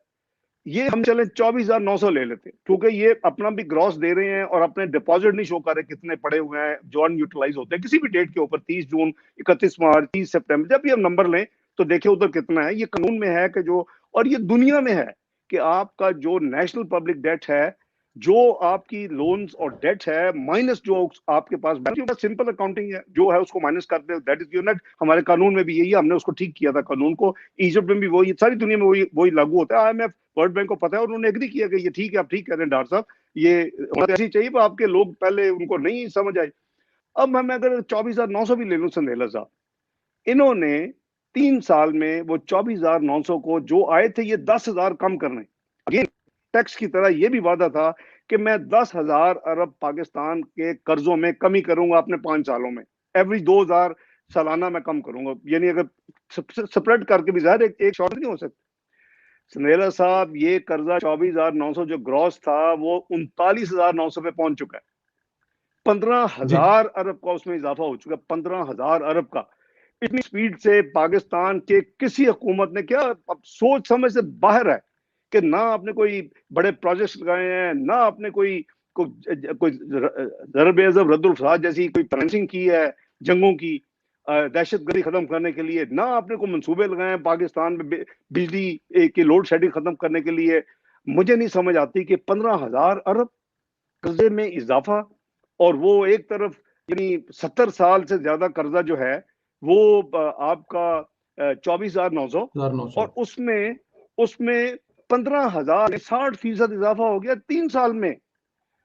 Speaker 11: ये हम चले 24,900 ले लेते, क्योंकि ये अपना भी ग्रॉस दे रहे हैं और अपने डिपॉजिट नहीं शो कर रहे कितने पड़े हुए हैं जो अनयूटिलाइज होते हैं किसी भी डेट के ऊपर। 30 जून, 31 मार्च, 30 सितंबर, जब भी हम नंबर लें तो देखिए उधर कितना है। ये कानून में है कि जो, और ये दुनिया में है कि आपका जो नेशनल पब्लिक डेट है, जो आपकी लोन्स और डेट है, माइनस जो आपके पास सिंपल अकाउंटिंग है, जो है उसको माइनस करते हैं, दैट इज योर नेट। हमारे कानून में भी यही है, हमने उसको ठीक किया था कानून को। इजिप्ट में भी वही, सारी दुनिया में वही लागू होता है। IMF, वर्ल्ड बैंक को पता है और उन्होंने एग्री किया कि ये ठीक है, आप ठीक कह रहे हैं डॉक्टर साहब ये ऐसी चाहिए, पर आपके लोग पहले उनको नहीं समझ आई। अब मैं अगर 24,900 भी ले लूं संदेला साहब, इन्होंने 3 साल में वो 24,900 को जो आए थे ये 10,000 कम करने। अगेन टैक्स की तरह ये भी वादा था कि मैं 10,000 अरब पाकिस्तान के कर्जों में कमी करूंगा अपने 5 सालों में, एवरेज 2,000 सालाना मैं कम करूंगा। यानी अगर स्प्रेड करके भी ज़ाहिर एक शॉर्ट नहीं हो सकता। संदेला साहब, ये कर्जा 24,900 जो ग्रॉस था वो 39,900 पे पहुंच चुका है। 15,000 अरब का उसमें इजाफा हो चुका है, 15,000 अरब का। इतनी स्पीड से पाकिस्तान के किसी हुकूमत ने, क्या अब सोच समझ से बाहर है कि ना आपने कोई बड़े प्रोजेक्ट्स लगाए हैं, ना आपने कोई ज़रब-ए-अज़ब रद्दुल फसाद जैसी कोई फाइनेंसिंग की है जंगों की, दहशतगर्दी खत्म करने के लिए, ना आपने कोई मंसूबे लगाए हैं पाकिस्तान में बिजली की लोड शेडिंग खत्म करने के लिए। मुझे नहीं समझ आती कि 15,000 अरब कर्जे में इजाफा, और वो एक तरफ यानी 70 साल से ज्यादा कर्जा जो है वो आपका 24,900, और उसमें 15,000 60% इजाफा हो गया 3 साल में।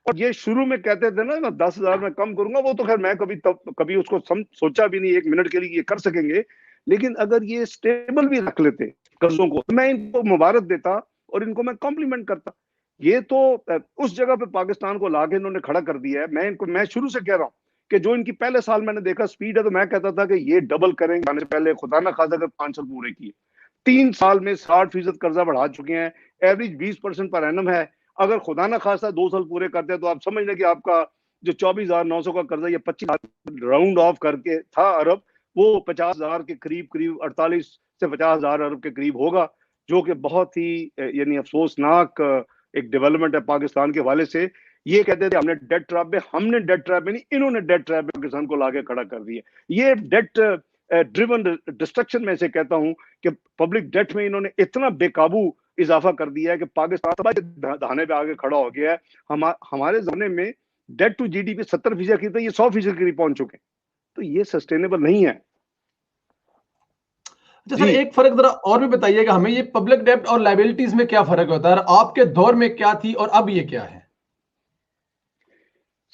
Speaker 11: और ये शुरू में कहते थे ना 10,000 में कम करूंगा, वो तो खैर मैं कभी उसको सोचा भी नहीं एक मिनट के लिए ये कर सकेंगे। लेकिन अगर ये स्टेबल भी रख लेते कर्जों को, मैं इनको मुबारक देता और इनको मैं कॉम्प्लीमेंट करता। ये तो उस जगह पे पाकिस्तान को लाके इन्होंने खड़ा कर दिया है। मैं शुरू से कह रहा हूँ कि जो इनकी पहले साल मैंने देखा स्पीड है, तो मैं कहता था कि ये डबल करेंगे आने से पहले, खुदा ना खासा अगर 5 साल पूरे किए। 3 साल में 60% कर्जा बढ़ा चुके हैं, एवरेज 20% पर एनम है। अगर खुदा ना खासा 2 साल पूरे करते हैं तो आप समझ लें कि आपका जो 24,900 का कर्जा ये 25 राउंड ऑफ करके था अरब, वो 50,000 के करीब 48 से 50,000 अरब के करीब होगा, जो कि बहुत ही यानी अफसोसनाक एक डेवलपमेंट है पाकिस्तान के हवाले से। ये कहते थे हमने डेट ट्रैप में नहीं, इन्होंने डेट ट्रैप में पाकिस्तान को लाके खड़ा कर दिया। ये डेट ड्रिवन डिस्ट्रक्शन में से कहता हूं कि पब्लिक डेट में इन्होंने इतना बेकाबू इजाफा कर दिया है कि पाकिस्तान धाने पे आगे खड़ा हो गया है। हमारे जमाने में डेट टू जीडीपी 70% की थी, ये 100% करीब पहुंच चुके हैं। तो ये सस्टेनेबल नहीं है।
Speaker 1: अच्छा सर, एक फर्क जरा और भी बताइएगा हमें, ये पब्लिक डेब्ट और लायबिलिटीज में क्या फर्क होता है, आपके दौर में क्या थी और अब ये क्या है?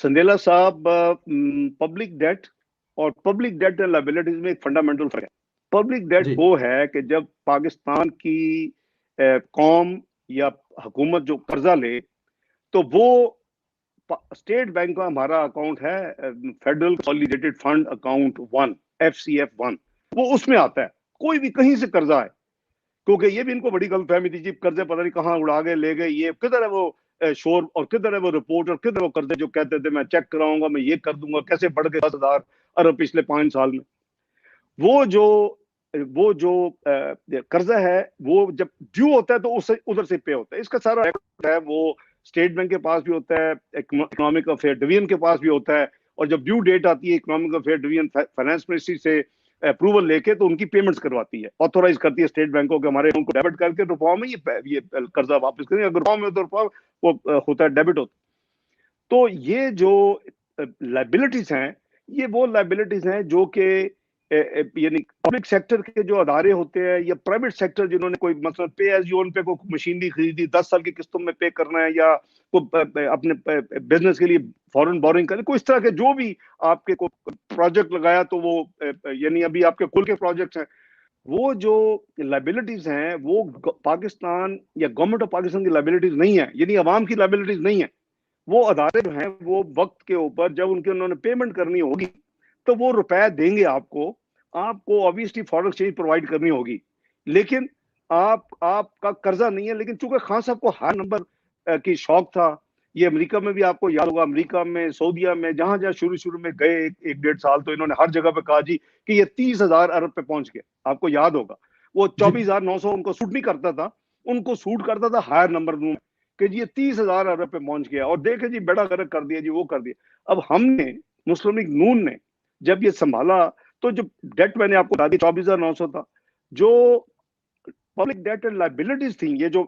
Speaker 11: संदेला साहब, पब्लिक डेट एंड लायबिलिटीज में एक फंडामेंटल फर्क है। पब्लिक डेट वो है कि जब पाकिस्तान की कौम या हुकूमत जो कर्जा ले, तो वो स्टेट बैंक का हमारा अकाउंट है federal consolidated fund account 1 FCF1, वो उसमें आता है। कोई भी कहीं से कर्जा है, क्योंकि ये भी इनको बड़ी गलतफहमी थी जी, कर्जे पता नहीं कहाँ उड़ा गए, ले गए, ये किधर है वो शोर और किधर है वो रिपोर्ट और किधर है वो कर्जे जो कहते थे मैं चेक कराऊंगा, मैं ये कर दूंगा, कैसे बढ़ गए 10,000 अरब पिछले 5 साल में। वो जो कर्जा है वो जब ड्यू होता है तो उससे उधर से पे होता है। इसका सारा रेकॉर्ड है, वो स्टेट बैंक के पास भी होता है, इकोनॉमिक अफेयर डिवीजन के पास भी होता है, और जब ड्यू डेट आती है economic affair division finance ministry से अप्रूवल लेके तो उनकी पेमेंट्स करवाती है, ऑथोराइज करती है स्टेट बैंकों के हमारे उनको डेबिट करके रुपयों में ये कर्जा वापस करेंगे, अगर रुपयों में तो रुपया वो होता है डेबिट होता है। तो ये जो लायबिलिटीज हैं, ये वो लायबिलिटीज हैं जो कि यानी पब्लिक सेक्टर के जो अदारे होते हैं या प्राइवेट सेक्टर जिन्होंने कोई मतलब पे एज यू अर्न पे कोई मशीनरी खरीदी 10 साल की किस्तों में पे करना है, या अपने बिजनेस के लिए फॉरेन बोरिंग करना, कोई इस तरह के जो भी आपके को प्रोजेक्ट लगाया तो वो यानी अभी आपके कुल के प्रोजेक्ट्स हैं, वो जो लायबिलिटीज हैं वो पाकिस्तान या गवर्नमेंट ऑफ पाकिस्तान की लायबिलिटीज नहीं है, यानी अवाम की लायबिलिटीज नहीं है। वो अदारे जो हैं वो वक्त के ऊपर जब उन्होंने पेमेंट करनी होगी तो वो रुपए देंगे आपको ऑब्वियसली फॉरेन एक्सचेंज प्रोवाइड करनी होगी, लेकिन आपका कर्जा नहीं है। लेकिन चूंकि खान साहब को हाई नंबर की शौक था, ये अमेरिका में भी आपको याद होगा, अमेरिका में सऊदीया में जहां शुरू में गए 1-1.5 साल, तो इन्होंने हर जगह पे कहा जी कि ये 30,000 अरब पे पहुंच गया। आपको याद होगा वो 24,900 उनको सूट नहीं करता था, उनको सूट करता था हायर नंबर कि जी ये 30,000 अरब पे पहुंच गया, और देखे जी बेड़ा गर्क कर दिया जी, वो कर दिया। अब हमने मुस्लिम लीग नून ने जब ये संभाला तो जो डेट मैंने आपको बता दी 24,900 था, जो पब्लिक डेट एंड लायबिलिटीज थी, ये जो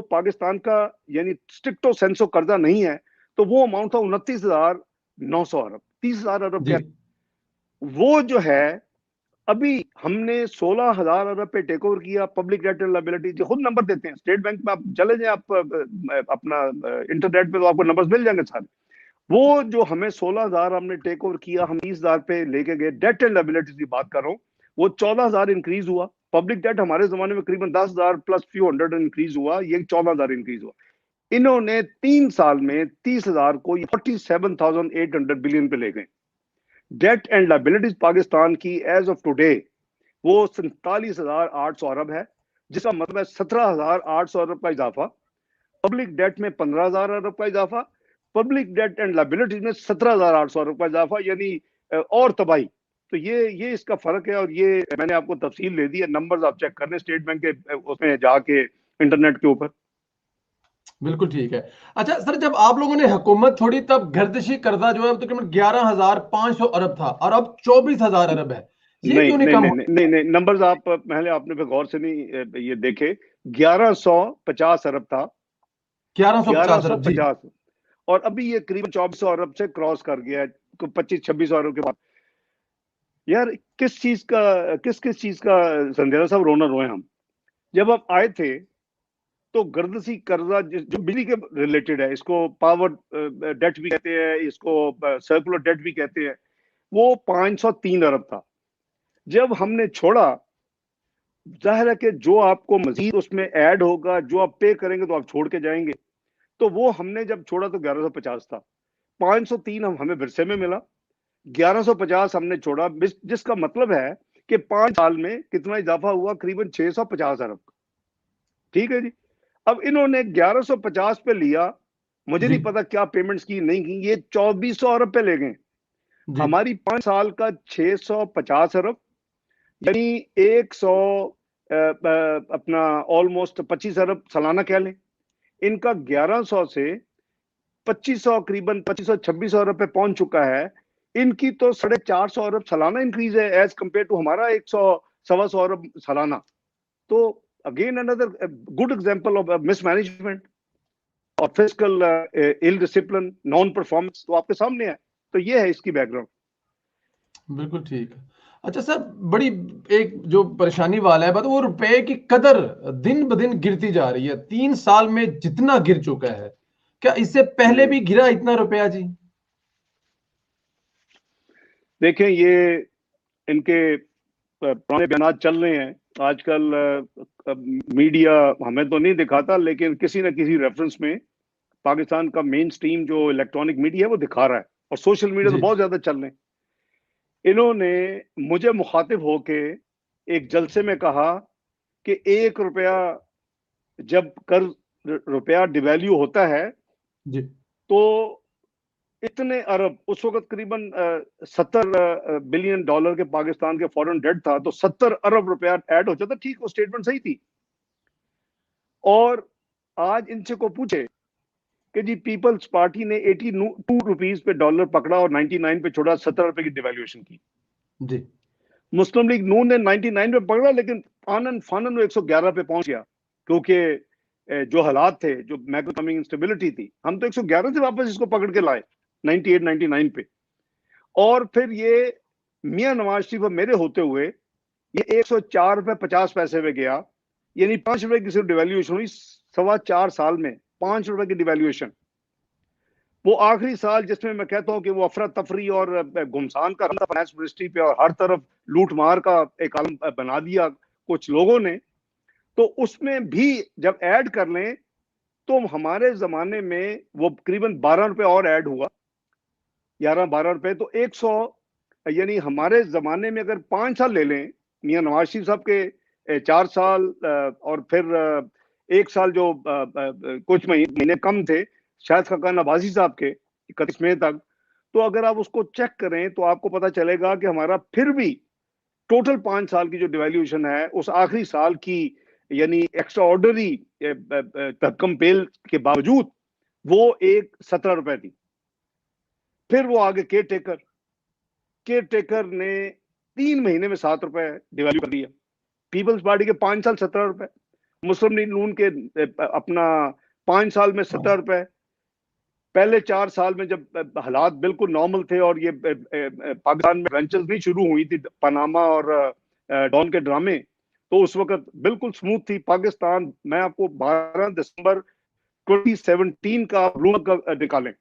Speaker 11: पाकिस्तान का यानी स्ट्रिक्टो सेंसो कर्जा नहीं है, तो वो अमाउंट था 29,900 अरब, 30,000 अरब। वो जो है अभी हमने 16,000 अरब पे टेक ओवर किया पब्लिक डेट एंड लायबिलिटी, जो खुद नंबर देते हैं स्टेट बैंक में, आप चले जाए आप अपना इंटरनेट पे तो आपको नंबर्स मिल जाएंगे सारे। वो जो हमें 16,000 हमने टेक ओवर किया, हम 30,000 पे लेके गए, डेट एंड लायबिलिटी की बात कर रहा हूँ, वो 14,000 इंक्रीज हुआ। पब्लिक डेट हमारे जमाने में करीबन 10,000 प्लस फ्यू हंड्रेड इंक्रीज हुआ, ये 14,000 इंक्रीज हुआ। इन्होंने 3 साल में 30,000 को 47,800 बिलियन पे ले गए। डेट एंड लायबिलिटीज पाकिस्तान की एज ऑफ टुडे वो 47,800 अरब है, जिसका मतलब है 17,800 अरब का इजाफा। पब्लिक डेट में 15,000 अरब का इजाफा, पब्लिक डेट एंड लायबिलिटीज में 17,800 अरब का इजाफा, यानी और तबाही। तो ये इसका फर्क है, और ये मैंने आपको तफसील दे दी है, नंबर्स आप चेक कर लें स्टेट बैंक के उसमें जाके इंटरनेट के ऊपर।
Speaker 1: बिल्कुल ठीक है। अच्छा सर, जब आप लोगों ने हुकूमत छोड़ी तब गर्दिशी कर्जा जो है तो तकरीबन 11,500 अरब था और अब 24,000 अरब है। ये क्यों नहीं कम?
Speaker 11: नहीं, नंबर्स आप पहले आपने पे गौर से नहीं ये देखे। 1150 अरब था, 1150, और अभी ये करीब 2400 अरब से क्रॉस कर गया है, 25-26 अरब के बाद। यार किस चीज का संदेहा साहब रोना रोए हम। जब आप आए थे तो गर्दशी कर्जा जो बिजली के रिलेटेड है, इसको पावर डेट भी कहते हैं, इसको सर्कुलर डेट भी कहते हैं, वो 503 अरब था। जब हमने छोड़ा, जाहिर है कि जो आपको मजीद उसमें ऐड होगा, जो आप पे करेंगे तो आप छोड़ के जाएंगे, तो वो हमने जब छोड़ा तो 1150 था। 503 हमें विरसे में मिला, 1150 हमने छोड़ा, जिसका मतलब है कि 5 साल में कितना इजाफा हुआ, करीबन 650 अरब। ठीक है जी। अब इन्होंने 1150 पे लिया, मुझे नहीं पता क्या पेमेंट्स की नहीं की, ये 2400 अरब पे ले गए। हमारी 5 साल का 650 अरब, यानी 100 अपना ऑलमोस्ट 25 अरब सालाना कह लें। इनका 1100 से 2500 करीबन 2500-2600 अरब पे पहुंच चुका है। इनकी तो 450 अरब सालाना इंक्रीज है एज कंपेयर टू हमारा 100-125 अरब सालाना। तो again another good example of mismanagement और फिस्कल इल डिसिप्लिन, नॉन परफॉर्मेंस तो आपके सामने है। तो ये है इसकी बैकग्राउंड।
Speaker 1: बिल्कुल ठीक है। अच्छा सर, बड़ी एक जो परेशानी वाला है बात, वो रुपए की कदर दिन ब दिन गिरती जा रही है। 3 साल में जितना गिर चुका है, क्या इससे पहले भी गिरा इतना रुपया जी?
Speaker 11: देखें, ये इनके पुराने बयान चल रहे हैं आजकल। मीडिया हमें तो नहीं दिखाता, लेकिन किसी न किसी रेफरेंस में पाकिस्तान का मेन स्ट्रीम जो इलेक्ट्रॉनिक मीडिया है वो दिखा रहा है, और सोशल मीडिया तो बहुत ज्यादा चल रहे हैं। इन्होंने मुझे मुखातिब होके एक जलसे में कहा कि 1 रुपया जब रुपया डिवैल्यू होता है
Speaker 1: जी, तो
Speaker 11: इतने अरब, उस वक्त करीबन 70 बिलियन डॉलर के पाकिस्तान के फॉरेन डेट था, तो 70 अरब रुपया ऐड हो जाता। ठीक, वो स्टेटमेंट सही थी। और आज इनसे को पूछे कि जी पीपल्स पार्टी ने 82 रुपीस पे डॉलर पकड़ा और 99 पे छोड़ा, 70 रुपए की डिवैल्यूएशन की
Speaker 1: जी।
Speaker 11: मुस्लिम लीग नून ने 99 पे पकड़ा, लेकिन आनन फानन 111 पे पहुंच गया, क्योंकि जो हालात थे, जो मैक्रो इकोनॉमिक इंस्टेबिलिटी थी, हम तो 111 से वापस इसको पकड़ के लाए 98-99 पे। और फिर ये मियां नवाज शरीफ मेरे होते हुए ये 104 रुपए 50 पैसे पे गया, यानी 5 रुपए की सिर्फ डिवैल्यूएशन हुई 4.25 साल में, 5 रुपए की डिवैल्यूएशन। वो आखिरी साल जिसमें मैं कहता हूं कि वो अफरा तफरी और घुमसान का रंगा फाइनेंस मिनिस्ट्री पे और हर तरफ लूट मार का एक आलम बना दिया कुछ लोगों ने, तो उसमें भी जब ऐड कर लें तो हमारे जमाने में वो करीबन 12 रुपए और ऐड हुआ, 11-12 रुपए, तो 100, यानी हमारे जमाने में अगर 5 साल ले लें, मियां नवाज शरीफ साहब के 4 साल और फिर 1 साल जो कुछ महीने कम थे शायद खाकान नवाजी साहब के 31 मई तक, तो अगर आप उसको चेक करें तो आपको पता चलेगा कि हमारा फिर भी टोटल 5 साल की जो डिवैल्यूएशन है उस आखिरी साल की, यानी एक्स्ट्रा ऑर्डनरी तहकम पेल के बावजूद वो 17 रुपए थी। फिर वो आगे केयर टेकर ने 3 महीने में 7 रुपए डिवैल्यू कर दिया। पीपल्स पार्टी के 5 साल 17 रुपए, मुस्लिम लीग नून के अपना 5 साल में 17 रुपए, पहले 4 साल में जब हालात बिल्कुल नॉर्मल थे और ये पाकिस्तान में वेंचर्स नहीं शुरू हुई थी, पनामा और डॉन के ड्रामे, तो उस वक्त बिल्कुल स्मूथ थी पाकिस्तान। मैं आपको 12 दिसंबर 2017 का ब्लूमबर्ग निकालें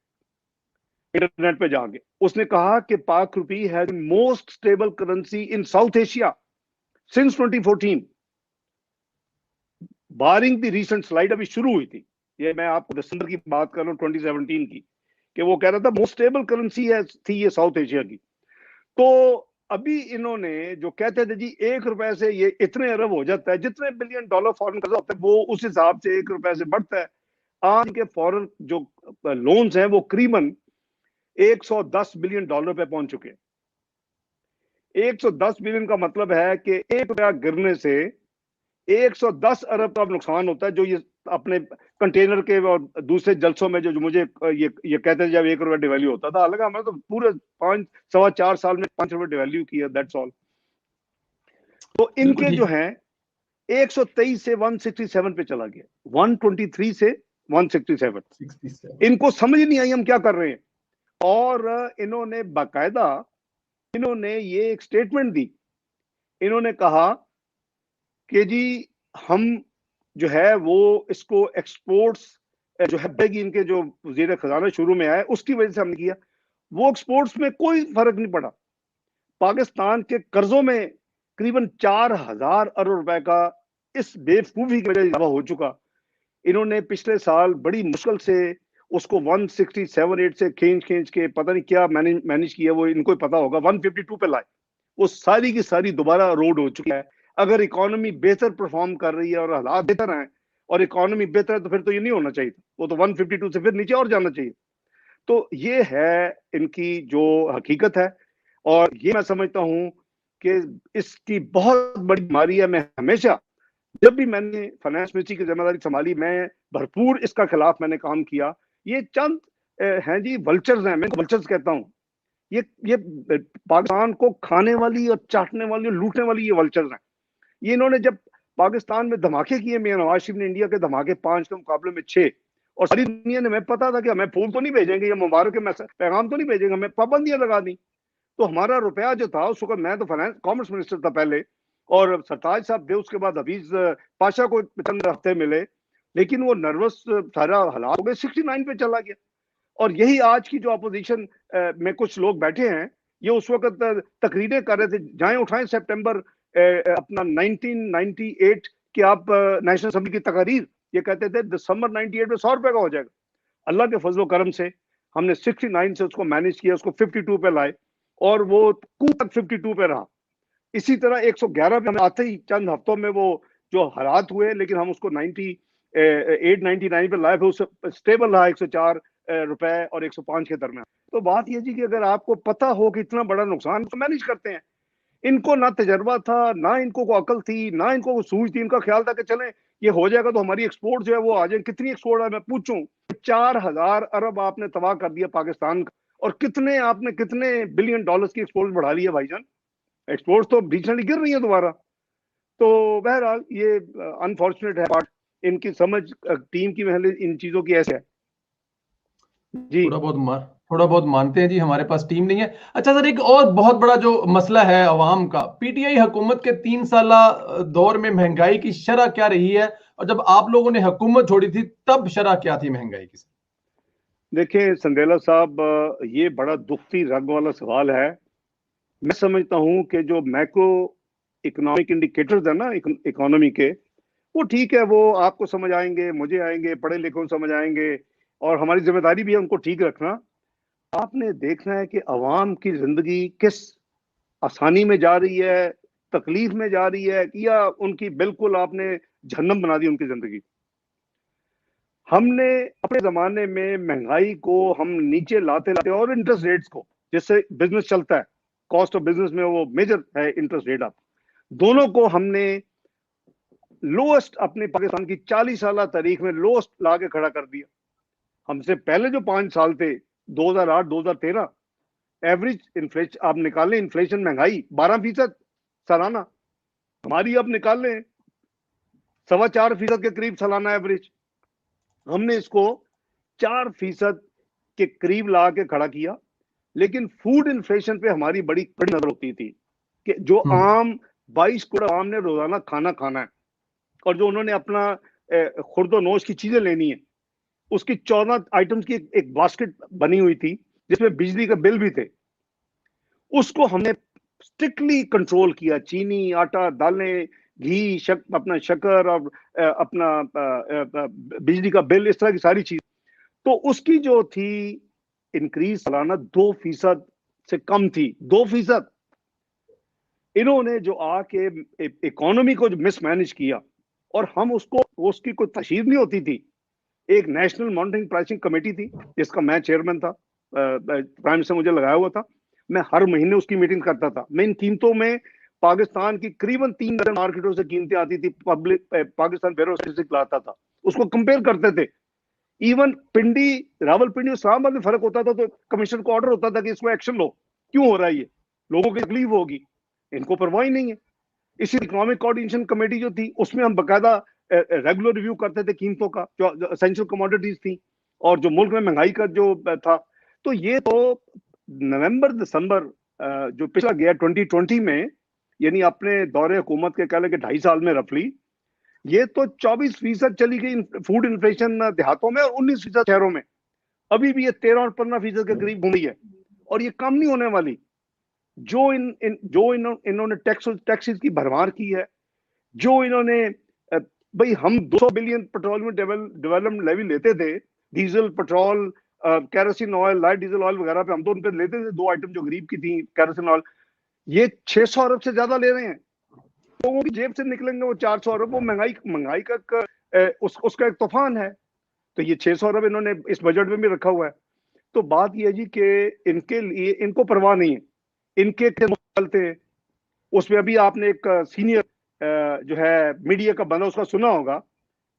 Speaker 11: इंटरनेट पे जाके, उसने कहा कि पाक रुपी है most stable currency in south Asia since 2014, barring the recent slide अभी शुरू हुई थी। ये मैं आपको दिसंबर की बात कर रहा हूँ 2017 की, कि वो कह रहा था मोस्ट स्टेबल करेंसी है थी ये साउथ एशिया की। तो अभी इन्होंने जो कहते थे जी 1 रुपए से ये इतने अरब हो जाता है, जितने बिलियन डॉलर फॉरेन कर्जा होता है वो उस हिसाब से 1 रुपए से बढ़ता है। आज के फॉरेन जो लोन्स हैं वो करीबन 110 बिलियन डॉलर पे पहुंच चुके हैं। 110 बिलियन का मतलब है कि 1 रुपया गिरने से 110 अरब का नुकसान होता है, जो ये अपने कंटेनर के और दूसरे जलसों में जो मुझे ये कहते थे जब 1 रुपया डिवैल्यू होता था, हालांकि हमने तो पूरे 4 साल में 5 रुपये डिवैल्यू किया, दैट्स ऑल। तो इनके जो हैं 123 से 167 पे चला गया, 123 से 167। इनको समझ नहीं आई हम क्या कर रहे हैं, और इन्होंने बाकायदा इन्होंने ये एक स्टेटमेंट दी। इन्होंने कहा कि जी हम जो है वो इसको एक्सपोर्ट्स जो है इनके जो वजीर खजाना शुरू में आए उसकी वजह से हमने किया, वो एक्सपोर्ट्स में कोई फर्क नहीं पड़ा। पाकिस्तान के कर्जों में करीबन 4000 अरब रुपए का इस बेवकूफी की वजह इजाफा हो चुका। इन्होंने पिछले साल बड़ी मुश्किल से उसको 167-8 से खींच के पता नहीं क्या मैनेज किया, वो इनको ही पता होगा, 152 पे लाए। वो सारी की सारी दोबारा रोड हो चुकी है। अगर इकोनॉमी बेहतर परफॉर्म कर रही है और हालात बेहतर हैं और इकोनॉमी बेहतर है तो फिर तो ये नहीं होना चाहिए, वो तो 152 से फिर नीचे और जाना चाहिए। तो ये है इनकी जो हकीकत है, और ये मैं समझता हूं कि इसकी बहुत बड़ी बीमारी है। मैं हमेशा जब भी मैंने फाइनेंस मिनिस्ट्री की जिम्मेदारी संभाली, मैं भरपूर इसका खिलाफ मैंने काम किया। ये चंद हैं जी वल्चर्स हैं, मैं वल्चर्स कहता हूं। ये पाकिस्तान को खाने वाली और चाटने वाली और लूटने वाली ये वल्चर्स हैं। ये इन्होंने जब पाकिस्तान में धमाके किए, मियां नवाज शरीफ ने इंडिया के धमाके 5 के मुकाबले में 6, और सारी दुनिया ने, मैं पता था कि हमें फूल तो नहीं भेजेंगे, ये मुबारक पैगाम तो नहीं भेजेंगे, हमें पाबंदियां लगा दी। तो हमारा रुपया जो था उस वक्त, मैं तो फाइनेंस कॉमर्स मिनिस्टर था पहले, और सरताज साहब थे, उसके बाद हफीज पाशा को चंद हफ्ते मिले, लेकिन वो नर्वस सारा हालात हो गए, 69 पे चला गया। और यही आज की जो अपोजिशन में कुछ लोग बैठे हैं, ये उस वक्त तकरीरें कर रहे थे, जाएं उठाएं सितंबर अपना 1998 की आप नेशनल असेंबली की तकारीर, ये कहते थे दिसंबर 98 में 100 रुपए का हो जाएगा। अल्लाह के फजलो करम से हमने 69 से उसको मैनेज किया, उसको 52 पे लाए, और वो तक 52 पे रहा। इसी तरह 111 पे आते ही चंद हफ्तों में वो जो हालात हुए, लेकिन हम उसको 98-99 पे लाए, फिर उससे स्टेबल रहा 104 रुपए और 105 के दरमियान। तो बात यह जी कि अगर आपको पता हो कि इतना बड़ा नुकसान, तो मैनेज करते हैं। इनको ना तजर्बा था, ना इनको को अकल थी, ना इनको सूझ थी। इनका ख्याल था कि चलें ये हो जाएगा तो हमारी एक्सपोर्ट जो है वो आ जाए। कितनी एक्सपोर्ट है मैं पूछूं? 4000 अरब आपने तबाह कर दिया पाकिस्तान का, और कितने बिलियन डॉलर्स की एक्सपोर्ट बढ़ा ली है भाईजान। एक्सपोर्ट तो रिसेंटली गिर रही है दोबारा। तो बहरहाल ये अनफॉर्चुनेट है पार्ट, इनकी समझ टीम की महल इन चीजों की ऐसे है जी।
Speaker 1: थोड़ा बहुत मानते हैं जी, हमारे पास टीम नहीं है। अच्छा सर, एक और बहुत बड़ा जो मसला है अवाम का, पीटीआई हुकूमत के 3 साला दौर में महंगाई की शरह क्या रही है, और जब आप लोगों ने हुकूमत छोड़ी थी तब शरह क्या थी महंगाई की?
Speaker 11: देखिए संदेला साहब, ये बड़ा दुखती रंग वाला सवाल है। मैं समझता हूं कि जो मैक्रो इकोनॉमिक इंडिकेटर्स है ना इकोनॉमी के, वो ठीक है, वो आपको समझ आएंगे, मुझे आएंगे, पढ़े लिखे को समझ आएंगे, और हमारी जिम्मेदारी भी है उनको ठीक रखना। आपने देखना है कि अवाम की जिंदगी किस आसानी में जा रही है, तकलीफ में जा रही है, या उनकी बिल्कुल आपने जहन्नम बना दी उनकी जिंदगी। हमने अपने जमाने में महंगाई को हम नीचे लाते और इंटरेस्ट रेट्स को, जिससे बिजनेस चलता है, कॉस्ट ऑफ बिजनेस में वो मेजर है इंटरेस्ट रेट, आप दोनों को हमने लोएस्ट अपनी पाकिस्तान की 40 साल तारीख में लोएस्ट ला के खड़ा कर दिया। हमसे पहले जो 5 साल थे 2008-2013, एवरेज इन्फ्लेशन आप निकाल लें, इन्फ्लेशन महंगाई 12% सालाना, हमारी आप निकाल लें 4.25% के करीब सालाना एवरेज। हमने इसको 4% के करीब ला के खड़ा किया, लेकिन फूड इन्फ्लेशन पे हमारी बड़ी बड़ी नजर होती थी कि जो आम 22 करोड़ आम ने रोजाना खाना खाना है और जो उन्होंने अपना खुर्दोनोश की चीजें लेनी है, उसकी 14 आइटम्स की एक बास्केट बनी हुई थी जिसमें बिजली का बिल भी थे। उसको हमने स्ट्रिक्टली कंट्रोल किया। चीनी, आटा, दालें, घी, अपना शक्कर और अपना बिजली का बिल, इस तरह की सारी चीज, तो उसकी जो थी इंक्रीज सालाना 2% से कम थी। 2%। इन्होंने जो आके इकोनॉमी को जो मिसमैनेज किया, और हम उसकी कोई तशहीर नहीं होती थी। एक नेशनल मॉनिटरिंग प्राइसिंग कमेटी थी जिसका मैं चेयरमैन था, प्राइम मिनिस्टर मुझे लगाया हुआ था, मैं हर महीने उसकी मीटिंग करता था। मैं इन कीमतों में पाकिस्तान की करीबन 3 दर्जन मार्केटों से कीमतें आती थी, पाकिस्तान ब्यूरो स्टैटिस्टिक्स लाता था, उसको कंपेयर करते थे। इवन पिंडी, रावलपिंडी, इस्लामाबाद में फर्क होता था तो कमीशन को ऑर्डर होता था कि इसको एक्शन लो, क्यों हो रहा है ये, लोगों की तकलीफ होगी, इनको परवाह ही नहीं है। इसी इकोनॉमिक कोऑर्डिनेशन कमेटी जो थी उसमें हम बकायदा रेगुलर रिव्यू करते थे कीमतों का, जो एसेंशियल कमोडिटीज थी और जो मुल्क में महंगाई का जो था। तो ये तो नवंबर दिसंबर जो पिछला गया 2020 में, यानी अपने दौरे हुकूमत के कह लें कि 2.5 साल में रफली, ये तो 24% चली गई फूड इन्फ्लेशन देहातों में और 19% शहरों में। अभी भी ये 13 और 15% के करीब घूमी है और ये कम नहीं होने वाली। जो इन्होंने टैक्सेस की भरमार की है, जो इन्होंने भाई, हम 200 बिलियन पेट्रोलियम डेवलपमेंट लेवी लेते थे, diesel, petrol, kerosene oil, light diesel oil वगैरह पे, हम तो उन पे लेते थे 2 आइटम जो गरीब की थी, कैरोसिन ऑयल। ये 600 अरब से ज्यादा ले रहे हैं, लोगों की जेब से निकलेंगे वो 400 अरब। वो महंगाई का उसका एक तूफान है। तो ये 600 अरब इन्होंने इस बजट में भी रखा हुआ है। तो बात यह है जी कि इनके लिए, इनको परवाह नहीं है, इनके चलते हैं। उसमें अभी आपने एक सीनियर जो है मीडिया का बंदा, उसका सुना होगा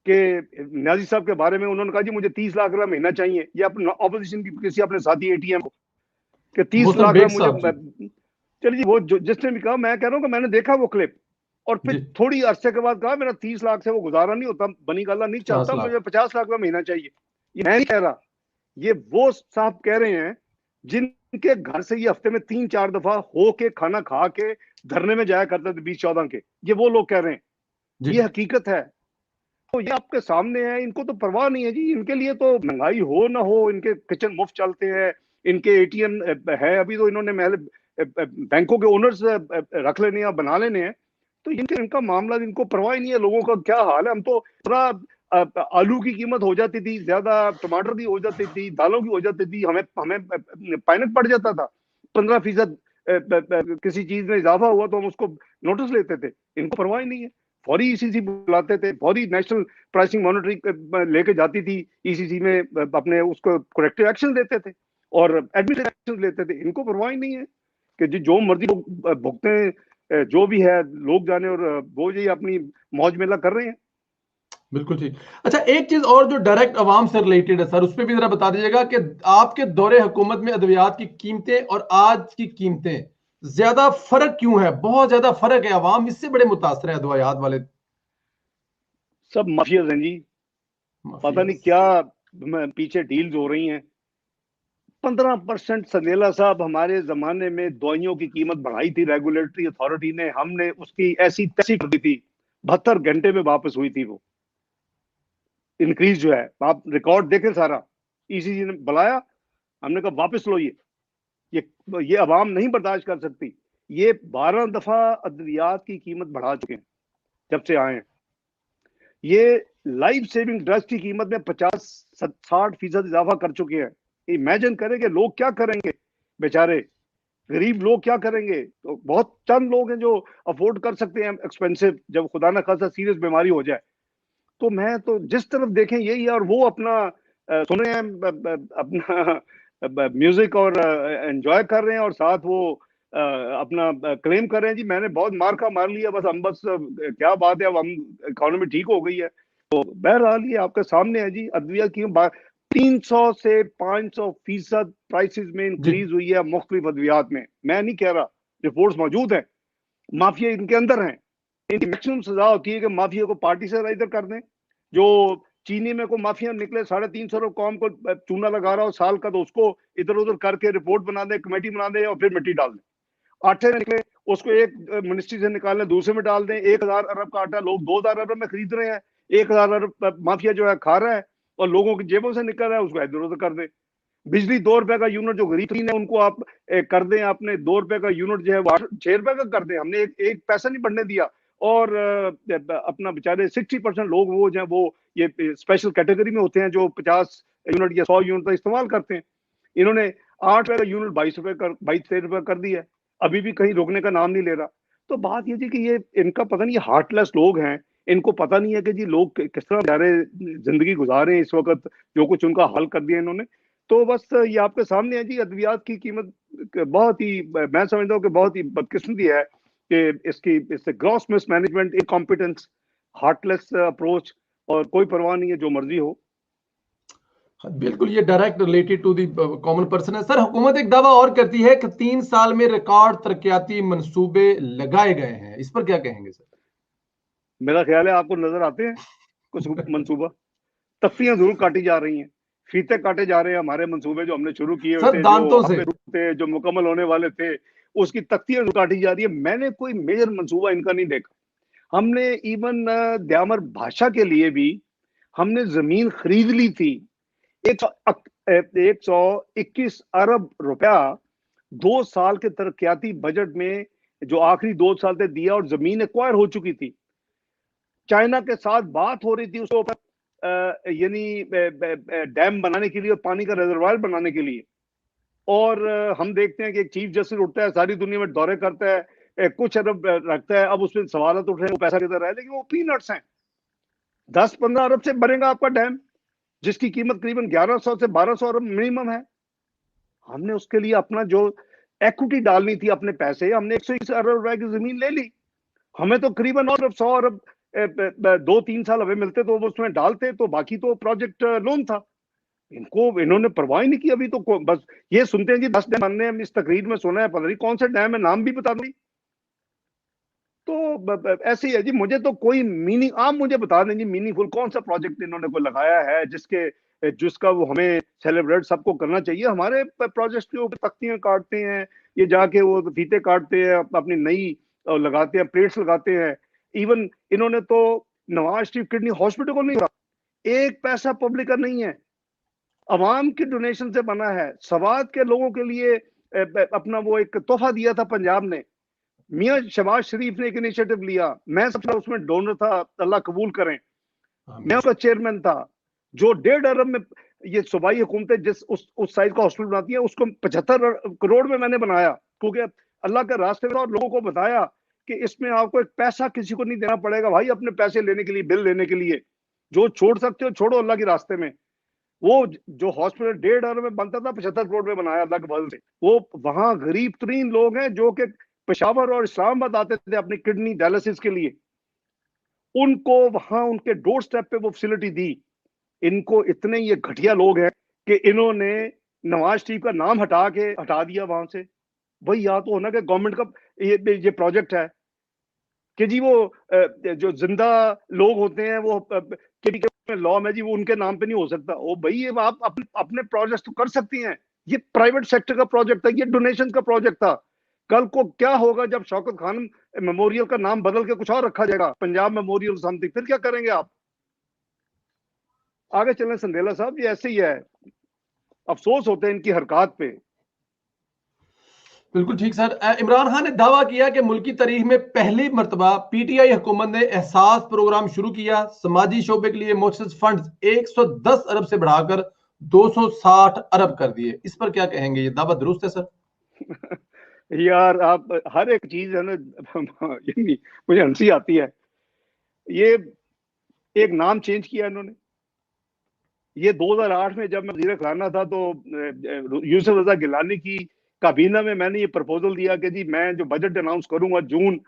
Speaker 11: कि न्याजी साहब के बारे में उन्होंने कहा जी मुझे 30 लाख रुपया महीना चाहिए, या अपने ऑपोजिशन की किसी अपने साथी एटीएम को कि 30 लाख मुझे। चलिए, वो जिसने भी कहा, मैं कह रहा हूँ कि मैंने देखा वो क्लिप, और फिर थोड़ी अरसे के बाद कहा मेरा 30 लाख से वो गुजारा नहीं होता, बनी गाला नहीं चलता, मुझे 50 लाख रुपया महीना चाहिए। ये मैं नहीं कह रहा, ये वो साहब कह रहे हैं जिनके घर से ये हफ्ते में 3-4 दफा हो के खाना खा के धरने में जाया करते थे 2014 के। ये वो लोग कह रहे हैं, ये हकीकत है। तो ये आपके सामने है। इनको तो परवाह नहीं है जी, इनके लिए तो महंगाई हो ना हो, इनके किचन मुफ्त चलते हैं, इनके एटीएम है। अभी तो इन्होंने बैंकों के ओनर्स रख लेने हैं, बना लेने हैं। तो इनका मामला, इनको परवाह नहीं है लोगों का क्या हाल है। हम तो पूरा आलू की कीमत हो जाती थी ज्यादा, टमाटर की हो जाती थी, दालों की हो जाती थी, हमें पैनिक पड़ जाता था। 15% किसी चीज में इजाफा हुआ तो हम उसको नोटिस लेते थे। इनको परवाह नहीं है। फौरी ईसीसी बुलाते थे, फौरी नेशनल प्राइसिंग मॉनिटरिंग लेके जाती थी ईसीसी में, अपने उसको करेक्टिव एक्शन लेते थे और एडमिनिस्ट्रेटिव एक्शन लेते थे। इनको परवाह नहीं है कि जो मर्जी लोग भुगते, जो भी है लोग जाने, और वो जी अपनी मौज मेला कर रहे हैं।
Speaker 1: बिल्कुल ठीक। अच्छा, एक चीज और जो डायरेक्ट अवाम से रिलेटेड है सर, उस पर भी जरा बता दीजिएगा कि आपके दौरे हुकूमत में अद्वियात की कीमतें और आज की कीमतें ज्यादा फर्क क्यों है? बहुत ज्यादा फर्क है, अवाम इससे बड़े मुतासर है अद्वियात वाले।
Speaker 11: सब माफियाज हैं जी, पता नहीं क्या पीछे डील्स हो रही हैं। 15% संदेला साहब, हमारे जमाने में दवाइयों की कीमत बढ़ाई थी रेगुलेटरी अथॉरिटी ने, हमने उसकी ऐसी तैसी कर दी थी, 72 घंटे में वापस हुई थी वो इंक्रीज जो है। आप रिकॉर्ड देखें सारा, ईसीसी ने बुलाया, हमने कहा वापस लो, ये अवाम नहीं बर्दाश्त कर सकती। ये 12 दफा अद्वियात की कीमत बढ़ा चुके हैं जब से आए हैं। ये लाइफ सेविंग ड्रग्स की कीमत में 50-60% इजाफा कर चुके हैं। इमेजिन करें कि लोग क्या करेंगे, बेचारे गरीब लोग क्या करेंगे। तो बहुत चंद लोग हैं जो अफोर्ड कर सकते हैं एक्सपेंसिव, जब खुदा ना खासा सीरियस बीमारी हो जाए। तो मैं तो जिस तरफ देखें यही है, और वो अपना सुन रहे हैं, अपना म्यूजिक और एंजॉय कर रहे हैं, और साथ वो अपना क्लेम कर रहे हैं जी मैंने बहुत मार्का मार लिया, बस क्या बात है, अब हम इकोनॉमी ठीक हो गई है। तो बहरहाल ये आपके सामने है जी, अद्विया की 300 से 500% प्राइसेस में इंक्रीज हुई है मुख्तलिफ अद्वियात में। मैं नहीं कह रहा, रिपोर्ट्स मौजूद हैं, माफिया इनके अंदर हैं। इनकी मैक्सिमम सजा होती है कि माफिया को पार्टी से इधर कर दें, जो चीनी में को माफिया निकले 350 अरब कौम को चूना लगा रहा हो साल का, तो उसको इधर उधर करके रिपोर्ट बना दे, कमेटी बना दे और फिर मिट्टी डाल दें। आटे निकले उसको एक मिनिस्ट्री से निकालने दूसरे में डाल दें। 1000 अरब का आटा लोग 2000 अरब में खरीद रहे हैं, 1000 अरब माफिया जो है खा रहा है और लोगों की जेबों से निकल रहा है, उसको इधर उधर कर दे। बिजली 2 रुपए का यूनिट जो गरीब है उनको आप कर दें, आपने 2 रुपए का यूनिट जो है वो 6 रुपए का कर दें। हमने एक पैसा नहीं बढ़ने दिया। और अपना बेचारे 60% लोग वो जो है वो ये स्पेशल कैटेगरी में होते हैं जो 50 यूनिट या 100 यूनिट का इस्तेमाल करते हैं। इन्होंने 8 रुपए का यूनिट 22 रुपए कर दिया है, अभी भी कहीं रोकने का नाम नहीं ले रहा। तो बात ये थी कि ये इनका पता नहीं, हार्टलेस लोग हैं, इनको पता नहीं है कि जी लोग किस तरह बेचारे जिंदगी गुजारे इस वक्त, जो कुछ उनका हल कर दिया इन्होंने। तो बस ये आपके सामने है जी, अद्वियात की कीमत बहुत ही, मैं समझता हूँ कि बहुत ही बदकिस्मती है कि इससे gross mismanagement, incompetence, heartless approach और कोई परवाह नहीं है, जो मर्जी हो।
Speaker 1: बिल्कुल, ये direct related to the common person है। सर, हुकूमत एक दावा और करती है कि 3 साल में रिकॉर्ड तरक्याती मंसूबे लगाए गए हैं, इस पर क्या कहेंगे सर?
Speaker 11: मेरा ख्याल है आपको नजर आते हैं कुछ मंसूबा, तख्तियां जरूर काटी जा रही हैं, फीते काटे जा रहे हैं। हमारे मंसूबे जो हमने शुरू किए थे, जो मुकम्मल होने वाले थे, उसकी तख्तियां काटी जा रही है। मैंने कोई मेजर मंसूबा इनका नहीं देखा। हमने इवन द्यामर भाषा के लिए भी हमने जमीन खरीद ली थी, 121 अरब रुपया 2 साल के तरक्याती बजट में जो आखिरी 2 साल से दिया, और जमीन एक्वायर हो चुकी थी। चाइना के साथ बात हो रही थी उसके ऊपर, यानी डैम बनाने के लिए और पानी का रिजर्वायर बनाने के लिए। और हम देखते हैं कि एक चीफ जस्टिस उठता है, सारी दुनिया में दौरे करता है, कुछ अरब रखता है। अब उसमें सवाल उठ रहे हैं वो पैसा किधर है, लेकिन वो पीनट्स हैं। 10-15 अरब से बनेगा आपका डैम, जिसकी कीमत करीबन 1100 से 1200 अरब मिनिमम है। हमने उसके लिए अपना जो इक्विटी डालनी थी अपने पैसे, हमने 120 अरब रुपए की जमीन ले ली। हमें तो करीबन 100 अरब 2-3 साल हमें मिलते तो वो उसमें डालते, तो बाकी तो प्रोजेक्ट लोन था। इन्होंने परवाह नहीं की। अभी तो बस ये सुनते हैं जी 10 डैम बनने हैं। इस तकरीर में सुना है, पता नहीं कौन सा डैम है, नाम भी बता दी। तो ऐसे ही है जी, मुझे तो कोई मीनिंग, आप मुझे बता दें जी मीनिंगफुल कौन सा प्रोजेक्ट इन्होंने कोई लगाया है जिसका वो हमें सेलिब्रेट सबको करना चाहिए। हमारे प्रोजेक्ट के ऊपर तख्तियां काटते हैं, ये जाके वो फीते काटते हैं, अपनी नई लगाते हैं, प्लेट्स लगाते हैं। इवन इन्होंने तो नवाज शरीफ किडनी हॉस्पिटल को नहीं, 1 पैसा पब्लिक का नहीं है, अवाम की डोनेशन से बना है। सवात के लोगों के लिए अपना वो एक तोहफा दिया था पंजाब ने, मियां शहबाज शरीफ ने एक इनिशिएटिव लिया, मैं सबसे उसमें डोनर था, अल्लाह कबूल करें। मैं उसका चेयरमैन था। जो 1.5 अरब में ये सूबाई हुकूमतें जिस उस साइज का हॉस्पिटल बनाती है, उसको 75 करोड़ में मैंने बनाया, क्योंकि अल्लाह के रास्ते में, और लोगों को बताया कि इसमें आपको एक पैसा किसी को नहीं देना पड़ेगा भाई, अपने पैसे लेने के लिए, बिल लेने के लिए जो छोड़ सकते हो छोड़ो अल्लाह के रास्ते में। वो जो हॉस्पिटल 1.5 अरब में बनता था 75 करोड़ में बनाया अल्लाह के फजल से। वो वहां गरीब तरीन लोग हैं जो कि पेशावर और इस्लामाबाद आते थे अपनी किडनी डायलिसिस के लिए, उनको वहां उनके डोर स्टेप पे वो फैसिलिटी दी। इनको इतने ये घटिया लोग हैं कि इन्होंने नवाज शरीफ का नाम हटा दिया वहां से। भाई या तो होना कि गवर्नमेंट का ये प्रोजेक्ट है कि जी वो जो जिंदा लोग होते हैं वो लॉ में जी वो उनके नाम पे नहीं हो सकता। ओ भाई ये आप अपने प्रोजेक्ट तो कर सकती हैं, ये प्राइवेट सेक्टर का प्रोजेक्ट था, ये डोनेशन का प्रोजेक्ट था। कल को क्या होगा जब शौकत खान मेमोरियल का नाम बदल के कुछ और रखा जाएगा, पंजाब मेमोरियल समथिंग, फिर क्या करेंगे आप? आगे चलें संदेला साहब, ये ऐसे ही है, अफसोस होते हैं इनकी हरकत पे।
Speaker 1: बिल्कुल ठीक सर। इमरान खान ने दावा किया कि मुल्की तारीख में पहली मर्तबा पीटीआई हुकूमत ने एहसास प्रोग्राम शुरू किया, समाजी शोबे के लिए मुख्तस फंड 110 अरब से बढ़ाकर 260 अरब कर दिए। इस पर क्या कहेंगे, ये दावा दुरुस्त है सर?
Speaker 11: यार आप हर एक चीज है ना, मुझे हंसी आती है। ये एक नाम चेंज किया इन्होंने। ये 2008 में जब मैं वज़ीर ख़ज़ाना था तो यूसुफ रज़ा गिलानी की काबीना में मैंने ये प्रपोजल दिया कि जी मैं जो बजट अनाउंस करूंगा जून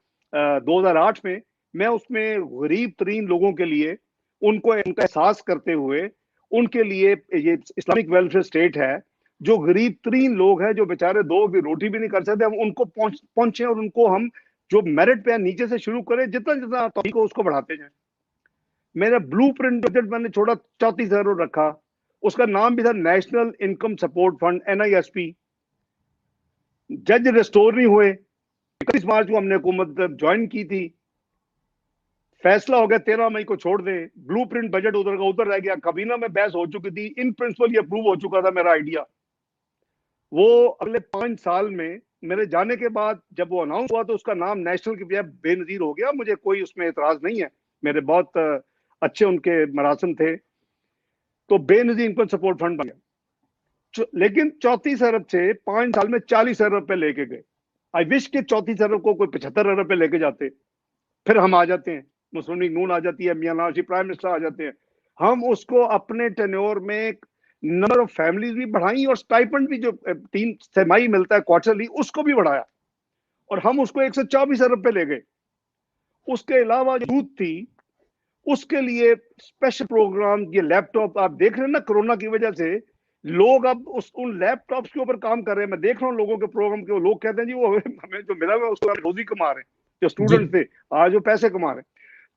Speaker 11: 2008 में, मैं उसमें गरीब तरीन लोगों के लिए, उनको इनका एहसास करते हुए, उनके लिए ये इस्लामिक वेलफेयर स्टेट है, जो गरीब तरीन लोग हैं, जो बेचारे दो भी रोटी भी नहीं कर सकते, हम उनको पहुंचे और उनको हम जो मेरिट पे नीचे से शुरू करें, जितना जितना तौफीक हो उसको बढ़ाते जाएं। मेरा ब्लूप्रिंट बजट मैंने छोड़ा 34 अरब रखा, उसका नाम भी था national income support fund NISP। जज रिस्टोर नहीं हुए, 31 मार्च को हमने हुकूमत ज्वाइन की थी, फैसला हो गया 13 मई को छोड़ दे, ब्लूप्रिंट बजट उधर का उधर रह गया। काबीना में बहस हो चुकी थी, इन प्रिंसिपल ये अप्रूव हो चुका था मेरा आइडिया। वो अगले 5 साल में मेरे जाने के बाद जब वो अनाउंस हुआ तो उसका नाम नेशनल की बजाय बेनजीर हो गया। मुझे कोई उसमें एतराज नहीं है, मेरे बहुत अच्छे उनके मरासम थे, तो बेनजीर इनकम सपोर्ट फंड बन गया। लेकिन 34 अरब से 5 साल में 40 अरब पे लेके गए। आई विश के 34 अरब को कोई 75 अरब पे लेके जाते, फिर हम आ जाते हैं, मुस्लिम लीग नून आ जाती है, मियां नवाज शरीफ प्राइम मिनिस्टर आ जाते हैं, हम उसको अपने टेन्योर में नंबर ऑफ फैमिलीज भी बढ़ाई और स्टाइपेंड भी जो 3 तिमाही मिलता है क्वार्टरली उसको भी बढ़ाया और हम उसको 124 अरब पे ले गए। उसके अलावा जो यूथ थी उसके लिए स्पेशल प्रोग्राम, ये लैपटॉप आप देख रहे हैं ना, कोरोना की वजह से लोग अब उन लैपटॉप्स के ऊपर काम कर रहे हैं। मैं देख रहा हूँ लोगों के प्रोग्राम के, वो लोग कहते हैं जी वो हमें जो मिला हुआ उसको रोजी कमा रहे हैं, जो स्टूडेंट थे आज वो पैसे कमा रहे हैं।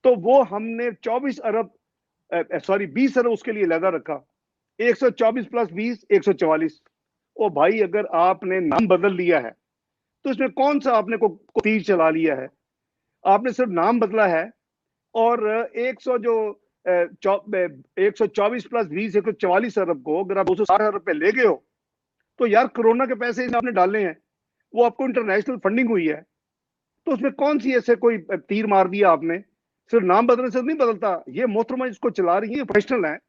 Speaker 11: तो वो हमने 20 अरब उसके लिए लगा रखा, 124 प्लस 20 144। ओ भाई, अगर आपने नाम बदल लिया है तो इसमें कौन सा आपने को तीर चला लिया है? आपने सिर्फ नाम बदला है और 124 प्लस 20 144 अरब को अगर आप 260 अरब पे ले गए हो तो यार कोरोना के पैसे आपने डाले हैं, वो आपको इंटरनेशनल फंडिंग हुई है, तो उसमें कौन सी ऐसे कोई तीर मार दिया आपने? सिर्फ नाम बदलने से नहीं बदलता। ये मोहतरमा इसको चला रही है, प्रोफेशनल है,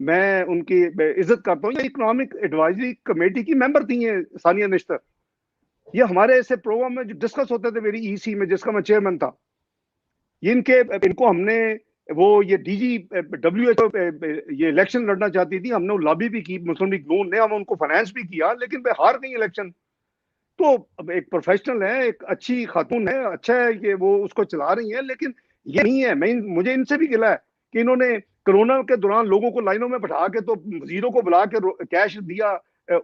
Speaker 11: मैं उनकी इज्जत करता हूँ। ये इकोनॉमिक एडवाइजरी कमेटी की मेंबर थी ये सानिया निश्तर। ये हमारे ऐसे प्रोग्राम में जो डिस्कस होते थे मेरी EC में, जिसका मैं चेयरमैन था, इनको हमने वो ये WHO ये इलेक्शन लड़ना चाहती थी, हमने लॉबी भी की, मुस्लिम लीग नून ने, हम उनको फाइनेंस भी किया, लेकिन वे हार गई इलेक्शन। तो अब एक प्रोफेशनल है, एक अच्छी खातून है, अच्छा है कि वो उसको चला रही है, लेकिन ये नहीं है। मुझे इनसे भी गिला है कि इन्होंने कोरोना के दौरान लोगों को लाइनों में बैठा के तो वजीरों को बुला के कैश दिया,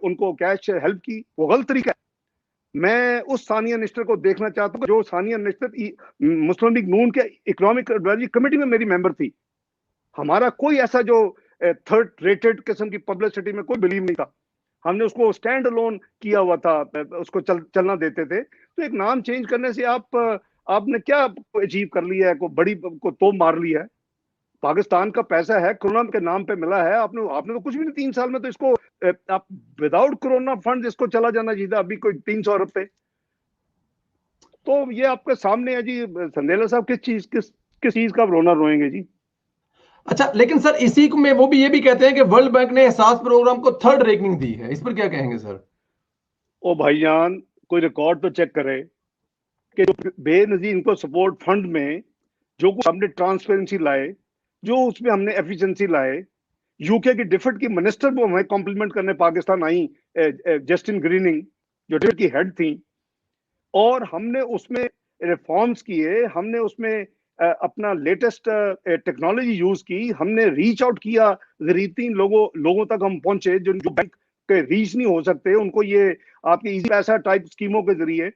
Speaker 11: उनको कैश हेल्प की, वो गलत तरीका है। मैं उस सानिया निश्तर को देखना चाहता हूँ जो सानिया निश्तर मुस्लिम लीग नून के इकोनॉमिक एडवाइजरी कमेटी में मेरी मेंबर थी। हमारा कोई ऐसा जो थर्ड रेटेड किस्म की पब्लिसिटी में कोई बिलीव नहीं था, हमने उसको स्टैंड अलोन किया हुआ था, उसको चलना देते थे। तो एक नाम चेंज करने से आपने क्या अचीव कर लिया है? को बड़ी को तो मार लिया है। पाकिस्तान का पैसा है, कोरोना के नाम पे मिला है, आपने तो कुछ भी नहीं। 3 साल में तो इसको आप विदाउट कोरोना फंड इसको चला जाना चाहिए था, अभी कोई 300 अरब पे। तो ये आपके सामने है जी। संदेला साहब किस चीज का रोना रोएंगे जी?
Speaker 1: अच्छा, लेकिन सर इसी में वो भी ये भी कहते हैं कि वर्ल्ड बैंक ने एहसास प्रोग्राम को 3rd रैंकिंग दी है, इस पर क्या कहेंगे सर?
Speaker 11: ओ भाईजान, कोई रिकॉर्ड तो चेक करे कि जो बेनजीर इनको सपोर्ट फंड में जो कुछ हमने ट्रांसपेरेंसी लाए, जो उसमें हमने एफिशिएंसी लाए, यूके की डिफेंस की मिनिस्टर को हमें कॉम्प्लीमेंट करने पाकिस्तान आई, जस्टिन ग्रीनिंग जो डिफेंस की हेड थी, और हमने उसमें रिफॉर्म्स किए, हमने उसमें अपना लेटेस्ट टेक्नोलॉजी यूज की, हमने रीच आउट किया, गरीब लोगों तक हम पहुंचे जो बैंक के रीच नहीं हो सकते, उनको ये आपके इजी पैसा टाइप स्कीमों के जरिए।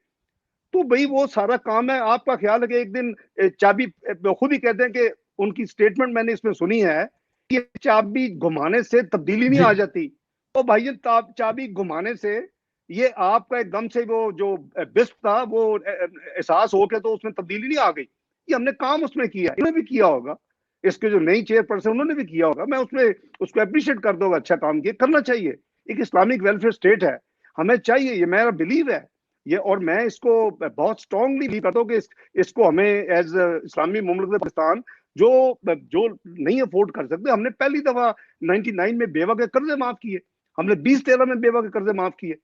Speaker 11: तो भाई वो सारा काम है। आपका ख्याल है कि एक दिन चाबी, खुद ही कहते हैं कि उनकी स्टेटमेंट मैंने इसमें सुनी है कि चाबी घुमाने से तब्दीली नहीं आ जाती। तो भाई चाबी घुमाने से ये आपका एकदम से वो जो बिस्प था वो एहसास हो के तो उसमें तब्दीली नहीं आ गई। ये हमने काम उसमें किया, इन्होंने भी किया होगा, इसके जो नई चेयरपर्सन उन्होंने भी किया होगा। मैं उसको अप्रिशिएट कर दूंगा, अच्छा काम किया, करना चाहिए। एक इस्लामिक वेलफेयर स्टेट है, हमें चाहिए, ये मेरा बिलीव है ये, और मैं इसको बहुत स्ट्रांगली बिलीव करता हूँ कि इसको हमें एज इस्लामी मुल्क पाकिस्तान जो नहीं अफोर्ड कर सकते। हमने पहली दफा 99 में बेवा के कर्जे माफ किए, हमने 2013 में बेवा के कर्जे माफ किए।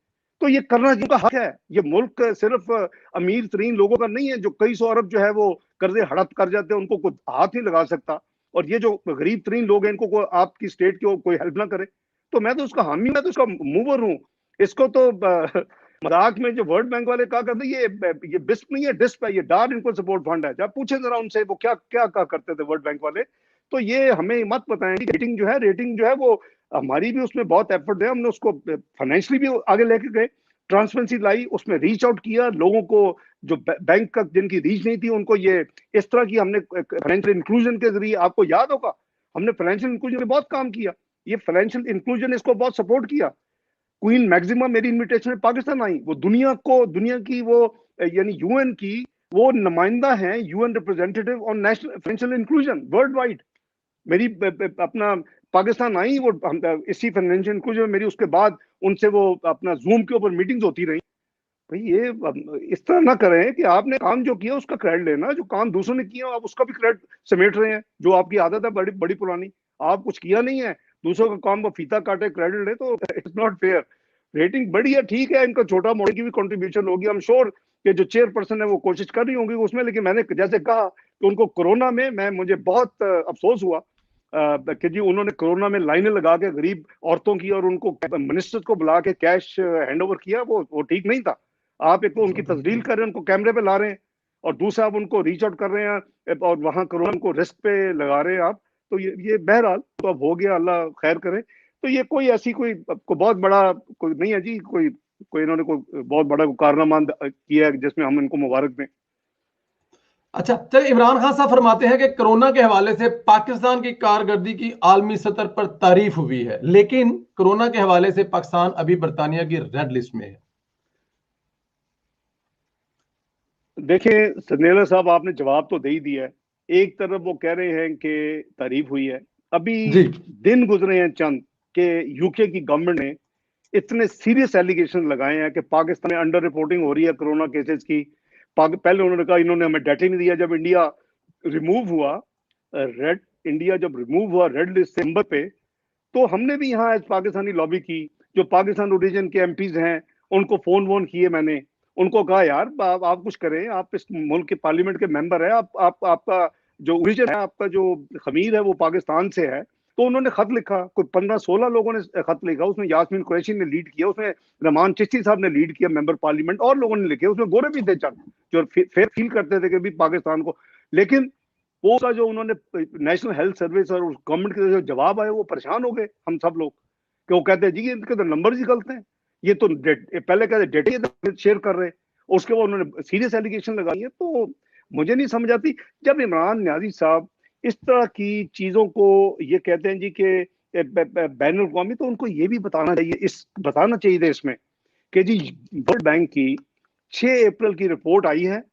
Speaker 11: तो ये करना जिनका हक है। ये मुल्क सिर्फ अमीर तरीन लोगों का नहीं है जो कई सौ अरब जो है वो कर्जे हड़प कर जाते हैं, उनको कोई हाथ नहीं लगा सकता। और ये जो गरीब तरीन लोग हैं इनको आपकी स्टेट की कोई हेल्प ना करे, तो मैं तो उसका हामी, मैं तो उसका मूवर हूँ। इसको तो मजाक में जो वर्ल्ड बैंक वाले कहा करते ये बिस्प नहीं है, डिस्प है, ये डार इनको सपोर्ट फंड है। जब पूछे जरा उनसे वो क्या क्या कहा करते थे वर्ल्ड बैंक वाले, तो ये हमें मत बताएं। रेटिंग जो है वो हमारी भी उसमें बहुत एफर्ट है, हमने उसको फाइनेंशियली भी आगे लेके गए। ट्रांसपेरेंसी लाई, उसमें रीच आउट किया लोगों को जो बैंक का जिनकी रीच नहीं थी उनको। ये इस तरह की हमने फाइनेंशियल इंक्लूजन के जरिए, आपको याद होगा हमने फाइनेंशियल इंक्लूजन में बहुत काम किया, ये फाइनेंशियल इंक्लूजन इसको बहुत सपोर्ट किया। क्वीन मैक्सिमा मेरी इनविटेशन में पाकिस्तान आई, वो दुनिया की वो यानी यूएन की वो नुमाइंदा है, UN representative on national financial inclusion world wide. मेरी अपना पाकिस्तान आई, वो इसी फाइनेंशियल इंक्लूजन में मेरी, उसके बाद उनसे वो अपना जूम के ऊपर मीटिंग्स होती रही। भाई ये इस तरह ना करें कि आपने काम जो किया उसका क्रेडिट लेना, जो काम दूसरों ने किया आप उसका भी क्रेडिट समेट रहे हैं, जो आपकी आदत है बड़ी बड़ी पुरानी। आप कुछ किया नहीं है, दूसरों का काम को फीता काटे क्रेडिट ले, तो इट्स नॉट फेयर। रेटिंग बड़ी है, ठीक है, इनका छोटा मोटा की भी कंट्रीब्यूशन होगी, आई एम श्योर कि जो चेयरपर्सन है वो कोशिश कर रही होंगी उसमें। लेकिन मैंने जैसे कहा कि उनको कोरोना में मुझे बहुत अफसोस हुआ कि जी उन्होंने कोरोना में लाइनें लगा के गरीब औरतों की और उनको मिनिस्टर्स को बुला के कैश हैंड ओवर किया, वो ठीक नहीं था। आप एक तो उनकी तस्दील कर रहे हैं, उनको कैमरे पे ला रहे हैं, और दूसरा आप उनको रीच आउट कर रहे हैं और वहां कोरोना को रिस्क पे लगा रहे हैं आप। तो ये बहरहाल तो अब हो गया, अल्लाह खैर करे। तो ये कोई ऐसी कोई बहुत बड़ा कोई नहीं है जी, कोई इन्होंने कोई बहुत बड़ा कारनामा किया है जिसमें हम इनको मुबारक दें।
Speaker 1: अच्छा चलिए, इमरान खान साहब फरमाते हैं कि कोरोना के हवाले से पाकिस्तान की कारकर्दगी की आलमी सतह पर तारीफ हुई है, लेकिन कोरोना के हवाले से पाकिस्तान अभी बरतानिया की रेड लिस्ट में है।
Speaker 11: देखिए सनेला साहब, आपने जवाब तो दे ही दिया है। एक तरफ वो कह रहे हैं कि तारीफ हुई है, अभी दिन गुजरे हैं चंद के यूके की गवर्नमेंट ने इतने सीरियस एलिगेशन लगाए हैं कि पाकिस्तान में अंडर रिपोर्टिंग हो रही है कोरोना केसेस की। पहले उन्होंने कहा इन्होंने हमें डाटा ही नहीं दिया। जब इंडिया रिमूव हुआ रेड लिस्ट से नंबर पे, तो हमने भी यहाँ पाकिस्तानी लॉबी की। जो पाकिस्तान ओरिजिन के एमपीज हैं उनको फोन किए मैंने, उनको कहा यार आप कुछ करें, आप इस मुल्क के पार्लियामेंट के मेंबर है, आपका जो ओरिजिन है, आपका जो खमीर है वो पाकिस्तान से है। तो उन्होंने खत लिखा, कोई 15-16 लोगों ने खत लिखा, उसमें यास्मीन कुरैशी ने लीड किया, उसमें रहमान चिश्ती साहब ने लीड किया मेंबर पार्लियामेंट, और लोगों ने लिखे, उसमें गोरे भी थे चंद जो फेयर फील करते थे कि भी पाकिस्तान को। लेकिन वो का जो उन्होंने नेशनल हेल्थ सर्विस और गवर्नमेंट के जो जवाब आए वो परेशान हो गए हम सब लोग, कि वो कहते हैं जी इनके तो नंबर ही गलत हैं, ये तो पहले कहते डेटा शेयर कर रहे, उसके बाद उन्होंने सीरियस एलिगेशन लगाई है। तो मुझे नहीं समझ आती जब इमरान न्याजी साहब इस तरह की चीजों को ये कहते हैं जी कि बैन अवी, तो उनको ये भी बताना चाहिए था इसमें कि जी वर्ल्ड बैंक की 6 अप्रैल की रिपोर्ट आई है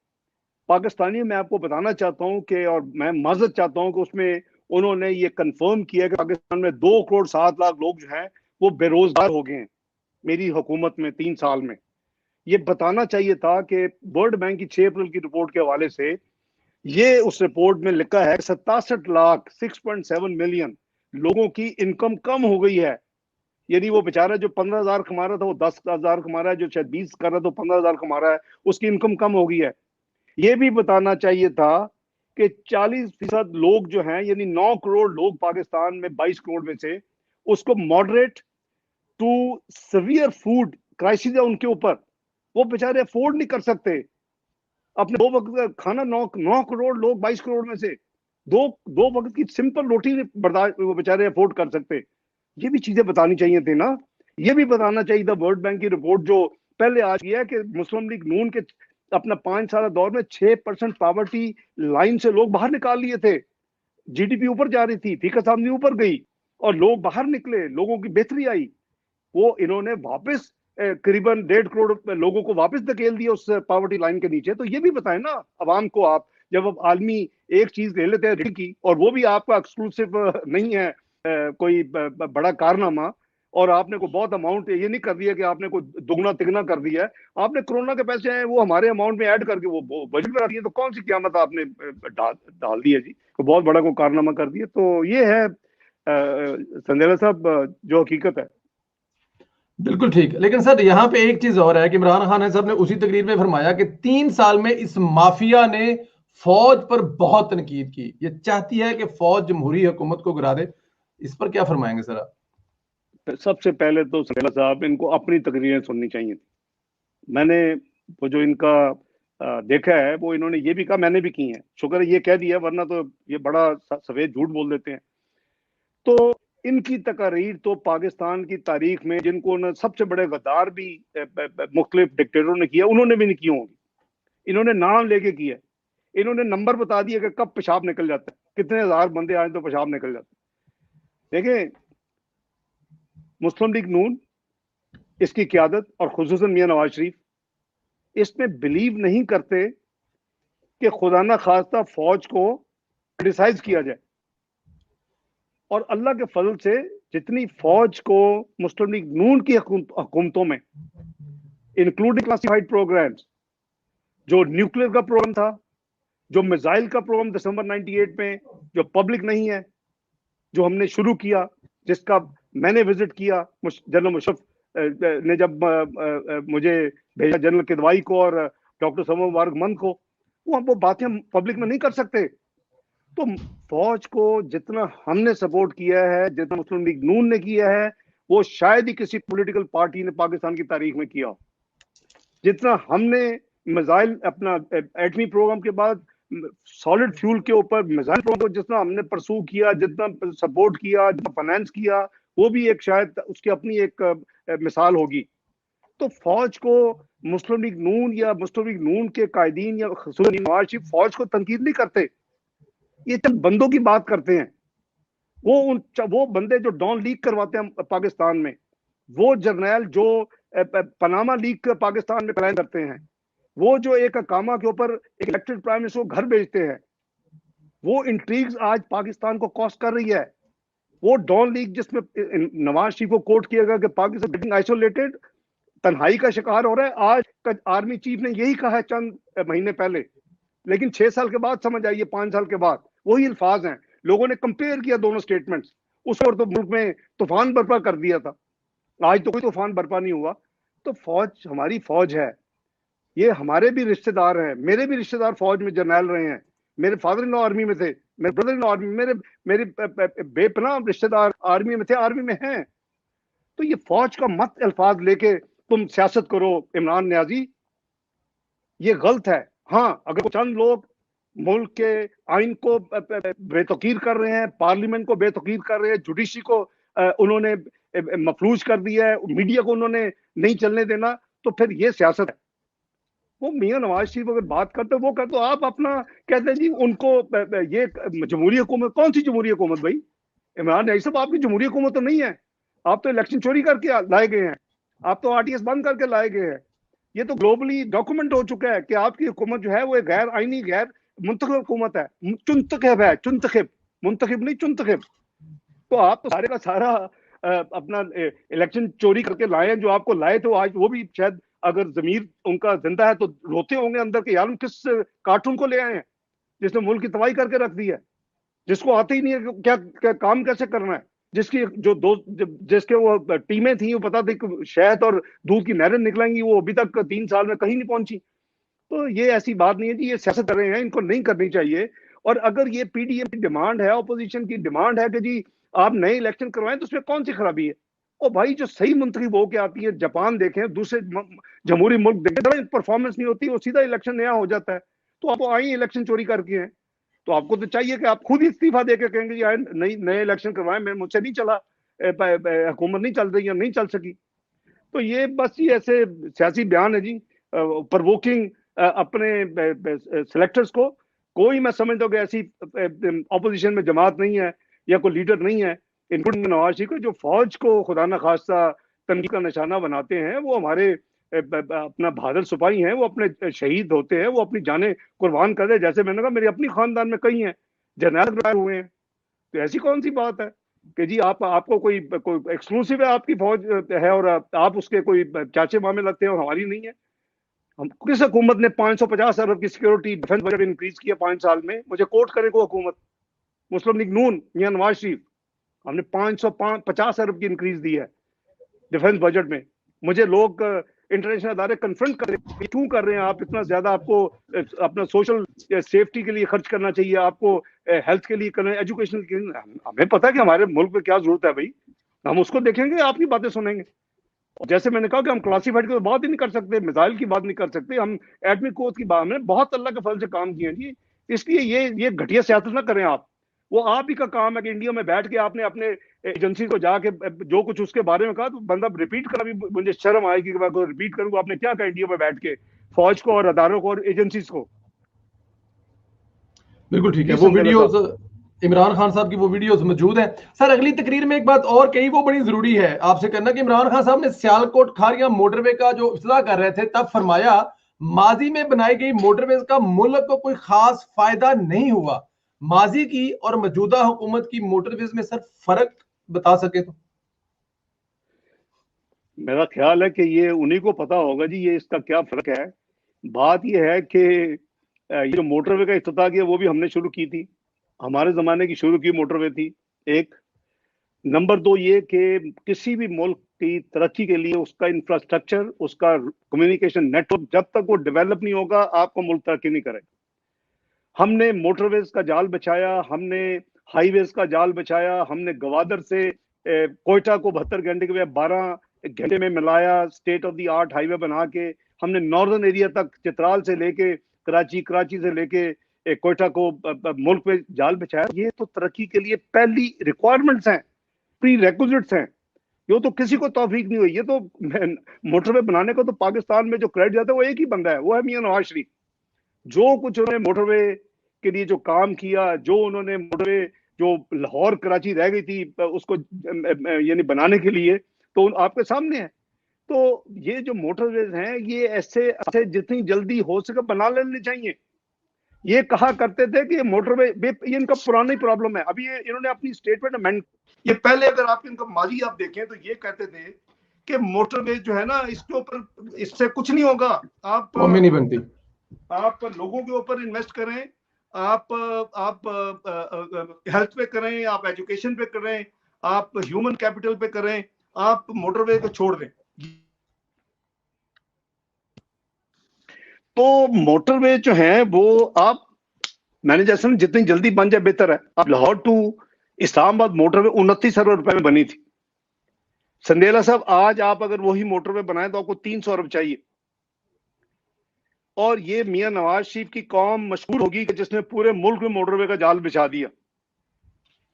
Speaker 11: पाकिस्तानी। मैं आपको बताना चाहता हूं कि, और मैं माजरत चाहता हूं कि उसमें उन्होंने ये कंफर्म किया कि पाकिस्तान में 2 करोड़ 7 लाख लोग जो हैं वो बेरोजगार हो गए हैं मेरी हुकूमत में 3 साल में। ये बताना चाहिए था कि वर्ल्ड बैंक की 6 अप्रैल की रिपोर्ट के हवाले से ये उस रिपोर्ट में लिखा है 67 लाख 6.7 मिलियन लोगों की इनकम कम हो गई है। यानी वो बेचारा जो 15,000 कमा रहा था वो 10,000 कमा रहा है, जो शायद 20 कर रहा था 15,000 कमा रहा है, उसकी इनकम कम हो गई है। ये भी बताना चाहिए था कि 40% लोग जो हैं, यानी 9 करोड़ लोग पाकिस्तान में 22 करोड़ में से, उसको moderate to severe food crisis है उनके ऊपर, वो बेचारे अफोर्ड नहीं कर सकते अपने 2 वक्त का खाना। 9 करोड़ लोग 22 करोड़ में से दो वक्त की सिंपल रोटी बर्दाश्त वो बेचारे अफोर्ड कर सकते। ये भी चीजें बतानी चाहिए थी ना। ये भी बताना चाहिए था वर्ल्ड बैंक की रिपोर्ट जो पहले आ गया है कि मुस्लिम लीग नून के अपना 5 साल दौर में 6% पॉवर्टी लाइन से लोग बाहर निकाल लिए थे। जीडीपी ऊपर जा रही थी, फीका सामने ऊपर गई और लोग बाहर निकले, लोगों की बेहतरी आई। वो इन्होंने वापस करीबन 1.5 करोड़ लोगों को वापस धकेल दिया उस पॉवर्टी लाइन के नीचे। तो ये भी बताएं ना अवाम को, आप जब अब आलमी एक चीज ले लेते हैं ऋण की, और वो भी आपका एक्सक्लूसिव नहीं है कोई बड़ा कारनामा, और आपने को बहुत अमाउंट ये नहीं कर दिया कि आपने को दुगना तिगना कर दिया है, आपने कोरोना के पैसे हैं वो हमारे अमाउंट में ऐड करके वो बजट में रखी है। तो कौन सी क़यामत आपने डाल दी है जी, तो बहुत बड़ा को कारनामा कर दिया। तो ये है संदेला साहब जो हकीकत है।
Speaker 1: बिल्कुल ठीक। लेकिन सर यहाँ पे एक चीज और है कि इमरान खान साहब ने उसी तकरीर में फरमाया कि 3 साल में इस माफिया ने फौज पर बहुत तनकीद की, ये चाहती है कि फौज जमहूरी हुकूमत को गिरा दे। इस पर क्या फरमाएंगे सर आप?
Speaker 11: सबसे पहले तो सरेला साहब इनको अपनी तकरीरें सुननी चाहिए। मैंने वो जो इनका देखा है वो इन्होंने ये भी कहा, मैंने भी की है, शुक्र है ये कह दिया, वरना तो ये बड़ा सफेद झूठ बोल देते हैं। तो इनकी तकारीर तो पाकिस्तान की तारीख में, जिनको न सबसे बड़े गद्दार भी मुख्तलिफ डिक्टेटरों ने किया, उन्होंने भी नहीं की होंगी। इन्होंने नाम लेके किया, इन्होंने नंबर बता दिया कि कब पेशाब निकल जाता है, कितने हजार बंदे आए तो पेशाब निकल जाता है। देखें, मुस्लिम लीग नून, इसकी क़यादत और खुसूसन मियां नवाज शरीफ इसमें बिलीव नहीं करते कि खुदा ना खास्ता फौज को क्रिटिसाइज किया जाए। और अल्लाह के फजल से जितनी फौज को मुस्लिम लीग नून की हुकूमतों में, इंक्लूडिंग क्लासिफाइड प्रोग्राम्स, जो न्यूक्लियर का प्रोग्राम था, जो मिसाइल का प्रोग्राम दिसंबर 98 में जो पब्लिक नहीं है, जो हमने शुरू किया, जिसका मैंने विजिट किया, जनरल मुशर्रफ ने जब मुझे भेजा, जनरल किदवाई को और डॉक्टर समो मुबारक मंद को, वो बातें हम पब्लिक में नहीं कर सकते। तो फौज को जितना हमने सपोर्ट किया है, जितना मुस्लिम लीग नून ने किया है, वो शायद ही किसी पॉलिटिकल पार्टी ने पाकिस्तान की तारीख में किया। जितना हमने मिसाइल, अपना एटमी प्रोग्राम के बाद सॉलिड फ्यूल के ऊपर मिसाइल प्रोग्राम को जितना हमने परसू किया, जितना सपोर्ट किया, जितना फाइनेंस किया, वो भी एक शायद उसकी अपनी एक मिसाल होगी। तो फौज को मुस्लिम लीग नून या मुस्लिम लीग नून के कायदीन या खुसूसन नवाज शरीफ फौज को तनकीद नहीं करते, ये चंद बंदों की बात करते हैं। वो बंदे जो डॉन लीक करवाते हैं पाकिस्तान में, वो जर्नैल जो पनामा लीक पाकिस्तान में प्लान करते हैं, वो जो एक अकामा के ऊपर एक इलेक्टेड प्राइम मिनिस्टर को घर भेजते हैं, वो इंट्रीग्स आज पाकिस्तान को कॉस्ट कर रही है। वो डॉन लीग जिसमें नवाज शरीफ को कोट किया गया कि पाकिस्तान गेटिंग आइसोलेटेड, तन्हाई का शिकार हो रहा है। आज का आर्मी चीफ ने यही कहा है चंद महीने पहले, लेकिन 6 साल के बाद समझ आई है, 5 साल के बाद वही अल्फाज हैं। लोगों ने कंपेयर किया दोनों स्टेटमेंट्स, उस पर तो मुल्क में तूफान बर्पा कर दिया था, आज तो कोई तूफान बर्पा नहीं हुआ। तो फौज हमारी फौज है, ये हमारे भी रिश्तेदार हैं, मेरे भी रिश्तेदार फौज में जर्नैल रहे हैं, मेरे फादर इन लॉ आर्मी में थे, मेरे ब्रदर इन लॉ आर्मी, मेरे बेपनाह रिश्तेदार आर्मी में थे, आर्मी में हैं। तो ये फौज का मत अल्फाज लेके तुम सियासत करो इमरान न्याजी, ये गलत है। हाँ, अगर चंद लोग मुल्क के आइन को बेतौकीर कर रहे हैं, पार्लियामेंट को बेतौकीर कर रहे हैं, जुडिशरी को उन्होंने मफलूज कर दिया है, मीडिया को उन्होंने नहीं चलने देना, तो फिर ये सियासत है। वो मियां नवाज शरीफ अगर बात करते वो कहते, आप अपना कहते हैं जी उनको ये जमहूरी हुकूमत, कौन सी जमहूरी हुकूमत भाई? इमरान ये सब आपकी जमहूरी हुकूमत तो नहीं है। आप तो इलेक्शन चोरी करके लाए गए हैं, आप तो आरटीएस बंद करके लाए गए हैं। ये तो ग्लोबली डॉक्यूमेंट हो चुका है कि आपकी हुकूमत जो है वो एक गैर आईनी, गैर मुंतखब हुकूमत है, चुनतखब है, चुनतखब, मुंतखब नहीं चुनतखब। तो आप तो सारे का सारा अपना इलेक्शन चोरी करके लाए हैं। जो आपको लाए थे आज वो भी शायद अगर जमीर उनका जिंदा है तो रोते होंगे अंदर के, यार किस कार्टून को ले आए हैं जिसने मुल्क की तबाही करके रख दी है, जिसको आते ही नहीं है क्या काम कैसे करना है, जिसकी जिसके वो टीमें थी वो पता थी कि शहद और दूध की नहरें निकलेंगी, वो अभी तक 3 साल में कहीं नहीं पहुंची। तो ये ऐसी बात नहीं है जी, ये सियासत कर रहे हैं, इनको नहीं करनी चाहिए। और अगर ये पीडीएम की डिमांड है, ऑपोजिशन की डिमांड है कि जी आप नए इलेक्शन करवाएं, तो उसमें कौन सी खराबी है? और भाई जो सही मुंतखब होके आती है, जापान देखें, दूसरे जमहूरी मुल्क देखें, परफॉर्मेंस नहीं होती, वो सीधा इलेक्शन नया हो जाता है। तो आप आई इलेक्शन चोरी करके हैं, तो आपको तो चाहिए कि आप खुद ही इस्तीफा देके कहेंगे यार नए इलेक्शन करवाएं, मैं मुझसे नहीं चला, हुकूमत नहीं चल रही या नहीं चल सकी। तो ये बस ये ऐसे सियासी बयान है जी, प्रवोकिंग अपने सिलेक्टर्स को। कोई मैं समझता हूँ कि ऐसी ऑपोजिशन में जमात नहीं है या कोई लीडर नहीं है, इंक्लूडिंग नवाज शरीफ को, जो फौज को खुदा न खास्ता तनकीद का निशाना बनाते हैं। वो हमारे अपना बहादुर सिपाही हैं, वो अपने शहीद होते हैं, वो अपनी जानें कुर्बान कर दे। जैसे मैंने कहा मेरे अपनी खानदान में कई हैं जर्नैल रिटायर हुए हैं। तो ऐसी कौन सी बात है कि जी आपको कोई एक्सक्लूसिव है आपकी फौज है और आप उसके कोई चाचे मामे लगते हैं और हमारी नहीं है? हम किस हुकूमत ने 550 अरब की सिक्योरिटी डिफेंस बजट इंक्रीज किया 5 साल में? मुझे कोट करे को हुकूमत, मुस्लिम लीग नून मियां नवाज शरीफ, हमने 550 अरब की इंक्रीज दी है डिफेंस बजट में। मुझे लोग इंटरनेशनल अदारे कन्फ्रंट कर रहे हैं, क्यों कर रहे हैं आप इतना ज्यादा? आपको अपना सोशल सेफ्टी के लिए खर्च करना चाहिए, आपको हेल्थ के लिए करना, एजुकेशन के लिए। हमें पता है कि हमारे मुल्क में क्या जरूरत है भाई, हम उसको देखेंगे, आपकी बातें सुनेंगे। जैसे मैंने कहा कि हम क्लासिफाइड की बात ही नहीं कर सकते, मिसाइल की बात नहीं कर सकते, हम एटमी कोर्स की बात, हमने बहुत अल्लाह के फल से काम किए हैं जी। इसलिए ये घटिया सियासत ना करें आप। वो आप ही का काम है कि इंडिया में बैठ के आपने अपने एजेंसी को जाके जो कुछ उसके बारे में कहा, तो बंदा रिपीट करा भी मुझे शर्म आएगी कि मैं रिपीट करूंगा। आपने क्या कहा इंडिया में बैठ के फौज को और अदारों को और एजेंसीज को?
Speaker 1: बिल्कुल ठीक है, वो वीडियोस इमरान खान साहब की वो वीडियोस मौजूद हैं। सर अगली तकरीर में एक बात और कही, वो बड़ी जरूरी है आपसे करना, कि इमरान खान साहब ने सियालकोट खारियां मोटरवे का जो इफ्तिताह कर रहे थे तब फरमाया माजी में बनाई गई मोटरवेज का मुल्क को कोई खास फायदा नहीं हुआ। माजी की और मौजूदा हुकूमत की मोटरवेज में सर फर्क बता सके तो?
Speaker 11: मेरा ख्याल है कि ये उन्हीं को पता होगा जी, ये इसका क्या फर्क है। बात ये है कि ये जो मोटरवे का इफ्तिताह किया वो भी हमने शुरू की थी, हमारे जमाने की शुरू की मोटरवे थी। एक नंबर 2 ये कि किसी भी मुल्क की तरक्की के लिए उसका इंफ्रास्ट्रक्चर, उसका कम्युनिकेशन नेटवर्क जब तक वो डेवलप नहीं होगा, आपको मुल्क तरक्की नहीं करेगा। हमने मोटरवेज का जाल बिछाया, हमने हाईवेज का जाल बिछाया, हमने गवादर से कोयटा को 72 घंटे के बजाय 12 घंटे में मिलाया, state of the art highway बना के। हमने नॉर्दर्न एरिया तक चित्राल से लेके कराची से लेके कोयटा को मुल्क पे जाल बिछाया। ये तो तरक्की के लिए पहली रिक्वायरमेंट्स हैं, प्री रेक्विजिट्स हैं। ये तो किसी को तौफीक नहीं हुई। ये तो मोटरवे बनाने को तो पाकिस्तान में जो क्रेडिट जाता है वो एक ही बंदा है, वो है मियां नवाज शरीफ। जो कुछ उन्होंने मोटरवे के लिए जो काम किया, जो उन्होंने मोटरवे जो लाहौर कराची रह गई थी उसको यानी बनाने के लिए, तो आपके सामने है। तो ये जो मोटरवेज हैं ये ऐसे जितनी जल्दी हो सके बना लेने चाहिए। ये कहा करते थे कि मोटरवे ये इनका पुरानी प्रॉब्लम है। अभी ये इन्होंने अपनी स्टेटमेंट अमेंड, ये पहले अगर आप इनका माजी आप देखें तो ये कहते थे कि मोटरवे जो है ना इसके ऊपर इससे कुछ नहीं होगा, आप
Speaker 1: नहीं बनती,
Speaker 11: आप लोगों के ऊपर इन्वेस्ट करें, आप हेल्थ पे करें, आप एजुकेशन पे करें, आप ह्यूमन कैपिटल पे करें, आप मोटरवे को छोड़ दें। तो मोटरवे जो है वो आप मैंने जैसे जितनी जल्दी बन जाए बेहतर है। अब लाहौर टू इस्लामाबाद मोटरवे 29 अरब रुपए में बनी थी। संदेला साहब आज आप अगर वही मोटरवे बनाए तो आपको 300 अरब चाहिए। और ये मियां नवाज शरीफ की कौम मशहूर होगी कि जिसने पूरे मुल्क में मोटरवे का जाल बिछा दिया।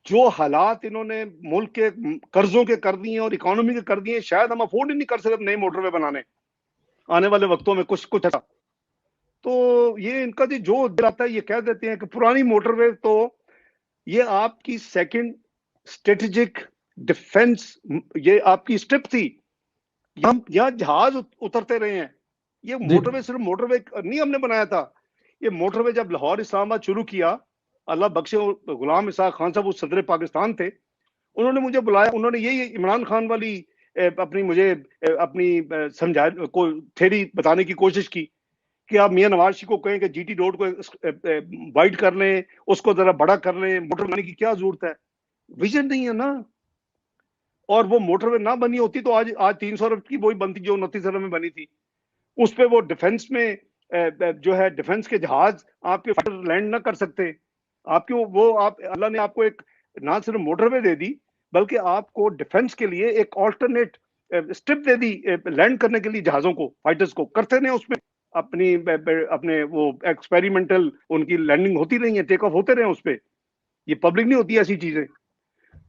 Speaker 11: जो हालात इन्होंने मुल्क के कर्जों के कर दिए और इकोनॉमी के कर दिए, शायद हम अफोर्ड ही नहीं कर सकते नए मोटरवे बनाने आने वाले वक्तों में कुछ ऐसा। तो ये इनका जो दिलाता है, ये कह देते हैं कि पुरानी मोटरवे तो ये आपकी सेकंड स्ट्रेटेजिक डिफेंस, ये आपकी स्ट्रिप थी, यहाँ जहाज उतरते रहे हैं। ये मोटरवे सिर्फ मोटरवे नहीं हमने बनाया था। ये मोटरवे जब लाहौर इस्लामाबाद शुरू किया, अल्लाह बख्शे गुलाम इसाक खान साहब वो सदर पाकिस्तान थे, उन्होंने मुझे बुलाया। उन्होंने यही इमरान खान वाली अपनी समझा को थ्योरी बताने की कोशिश की कि आप मियां नवाज शरीफ को कहें कि जीटी रोड को वाइड कर लें, उसको जरा बड़ा कर लें, मोटर बनाने की क्या जरूरत है? विजन नहीं है ना। और वो मोटरवे ना बनी होती तो आज 300 अरब की वही बनती जो 29 अरब में बनी थी। उस पे वो डिफेंस में जो है डिफेंस के जहाज आपके फाइटर लैंड ना कर सकते। आपके वो अल्लाह ने आपको एक ना सिर्फ मोटरवे दे दी, बल्कि आपको डिफेंस के लिए एक alternate strip they the land करने के लिए जहाजों को, फाइटर्स को करते रहे उसमें अपने वो एक्सपेरिमेंटल उनकी लैंडिंग होती रही है, टेक ऑफ होते रहे उस पे। ये पब्लिक नहीं होती ऐसी चीजें।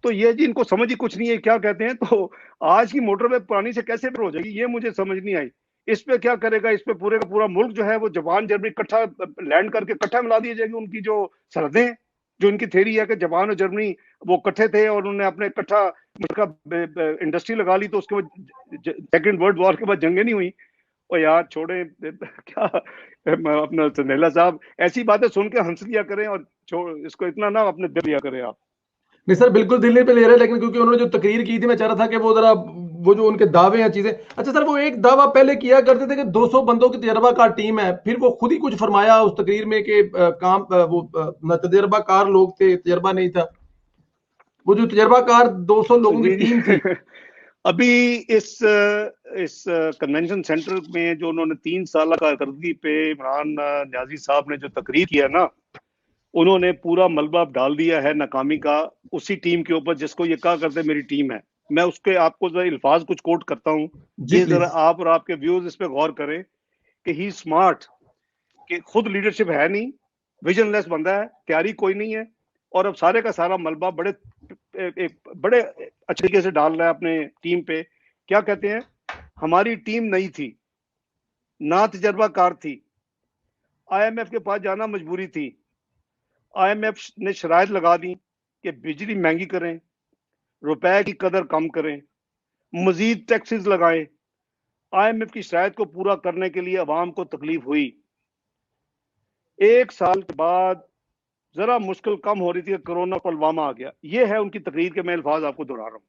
Speaker 11: तो ये जी इनको समझ ही कुछ नहीं है क्या कहते हैं। तो आज की मोटरवे पुरानी से कैसे हो जाएगी ये मुझे समझ नहीं आई। इस पे क्या करेगा? इस पे पूरे का पूरा मुल्क जो है वो जापान जर्मनी इकट्ठा लैंड करके इकट्ठा मिला दी जाएगी। उनकी जो सरहदें, जो इनकी थ्योरी है कि जापान और जर्मनी वो इकट्ठे थे और उन्होंने अपने इकट्ठा इंडस्ट्री लगा ली, तो उसके बाद सेकेंड वर्ल्ड वॉर के बाद जंगें नहीं हुई। और यार छोड़े क्या अपना संदेला साहब ऐसी बातें सुन के हंस लिया करें और इसको इतना ना अपने दिल लिया करें आप।
Speaker 1: नहीं सर बिल्कुल दिल पे ले रहे हैं, लेकिन क्योंकि उन्होंने जो तकरीर की थी मैं चाह रहा था कि वो जरा वो जो उनके दावे हैं चीजें। अच्छा सर, वो एक दावा पहले किया करते थे कि 200 बंदों की तजर्बाकार टीम है, फिर वो खुद ही कुछ फरमाया उस तकरीर में कि काम वो तजर्बाकार लोग थे, तजर्बा नहीं था। वो जो तजर्बाकार 200 लोगों की टीम थी
Speaker 11: अभी इस कन्वेंशन सेंटर में जो उन्होंने 3 साल कारकर्दगी पे इमरान न्याजी साहब ने जो तकरीर किया ना, उन्होंने पूरा मलबा डाल दिया है नाकामी का उसी टीम के ऊपर जिसको ये कहा करते मेरी टीम है। मैं उसके आपको जरा अल्फाज कुछ कोट करता हूँ, ये जरा आप और आपके व्यूअर्स इस पे गौर करें कि ही स्मार्ट, कि खुद लीडरशिप है नहीं, विजनलेस बंदा है, तैयारी कोई नहीं है, और अब सारे का सारा मलबा बड़े एक बड़े अच्छे तरीके से डाल रहा है अपने टीम पे। क्या कहते हैं, हमारी टीम नई थी, ना तजर्बाकार थी, IMF के पास जाना मजबूरी थी। IMF ने शराइत लगा दी कि बिजली महंगी करें, रुपए की कदर कम करें, मजीद टैक्सेस लगाएं। IMF की शराइत को पूरा करने के लिए अवाम को तकलीफ हुई। 1 साल के बाद जरा मुश्किल कम हो रही थी, कोरोना पुलवामा आ गया। ये है उनकी तकरीर के मैं अल्फाज आपको दोहरा रहा हूँ।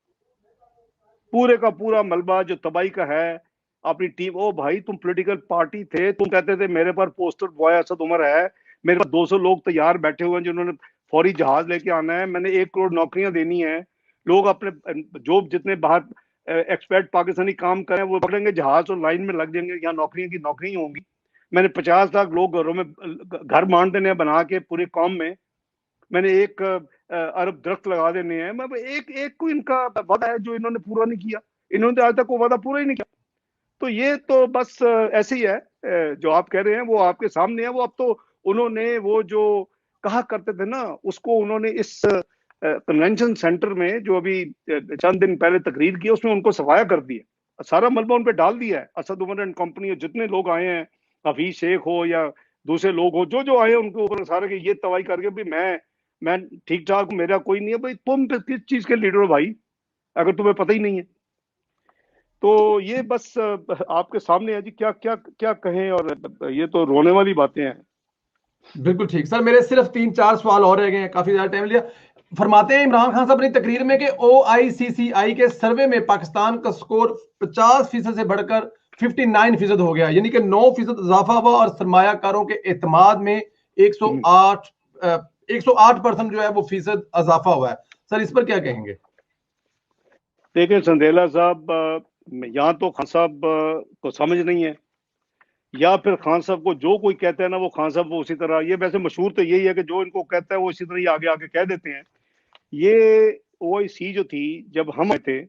Speaker 11: पूरे का पूरा मलबा जो तबाही का है, अपनी टीम, ओ भाई तुम पॉलिटिकल पार्टी थे, तुम कहते थे मेरे पर पोस्टर बॉय असद उमर है, मेरे पास 200 लोग तैयार बैठे हुए हैं जिन्होंने फौरी जहाज लेके आना है, मैंने 1 करोड़ नौकरियां देनी है। लोग अपने जो जितने बाहर एक्सपर्ट पाकिस्तानी काम करें वो पकड़ेंगे जहाज और लाइन में लग जाएंगे, यहाँ नौकरियों की नौकरी होंगी। मैंने 50 लाख लोग घरों में घर मान देने बना के पूरे कौम में, मैंने 1 अरब दरख्त लगा देने हैं। मैं एक को इनका वादा है जो इन्होंने पूरा नहीं किया, इन्होंने आज तक वो वादा पूरा ही नहीं किया। तो ये तो बस ऐसे ही है, जो आप कह रहे हैं वो आपके सामने है। वो अब तो उन्होंने वो जो कहा करते थे ना, उसको उन्होंने इस कन्वेंशन सेंटर में जो अभी चंद दिन पहले तकरीर की, उसमें उनको सफाया कर दिया, सारा मलबा उन पे डाल दिया है। असद उमर एंड कंपनी जितने लोग आए हैं, हफीज शेख हो या दूसरे लोग हो, जो आए उनके ऊपर सारे के ये तवाही करके भी मैं ठीक ठाक हूं, मेरा कोई नहीं है। भाई तुम किस चीज के लीडर हो भाई, अगर तुम्हें पता ही नहीं है? तो ये बस आपके सामने है जी, क्या क्या क्या कहें, और ये तो रोने वाली बातें हैं।
Speaker 1: बिल्कुल ठीक सर, मेरे सिर्फ 3-4 सवाल और रह गए हैं, काफी ज्यादा टाइम लिया। फरमाते हैं इमरान खान साहब अपनी तकरीर में कि OICCI के सर्वे में पाकिस्तान का स्कोर 50% से बढ़कर 59% हो गया, यानी कि 9% इजाफा हुआ और सरमायाकारों के एतमाद में 108% जो है वो फीसद इजाफा हुआ है। सर इस पर क्या कहेंगे?
Speaker 11: देखिए संदेला साहब, यहाँ तो खान साहब को समझ नहीं है, या फिर खान साहब को जो कोई कहता है ना, वो खान साहब वो उसी तरह, ये वैसे मशहूर तो यही है कि जो इनको कहता है वो इसी तरह ही आगे आगे कह देते हैं। ये OIC जो थी, जब हम आए थे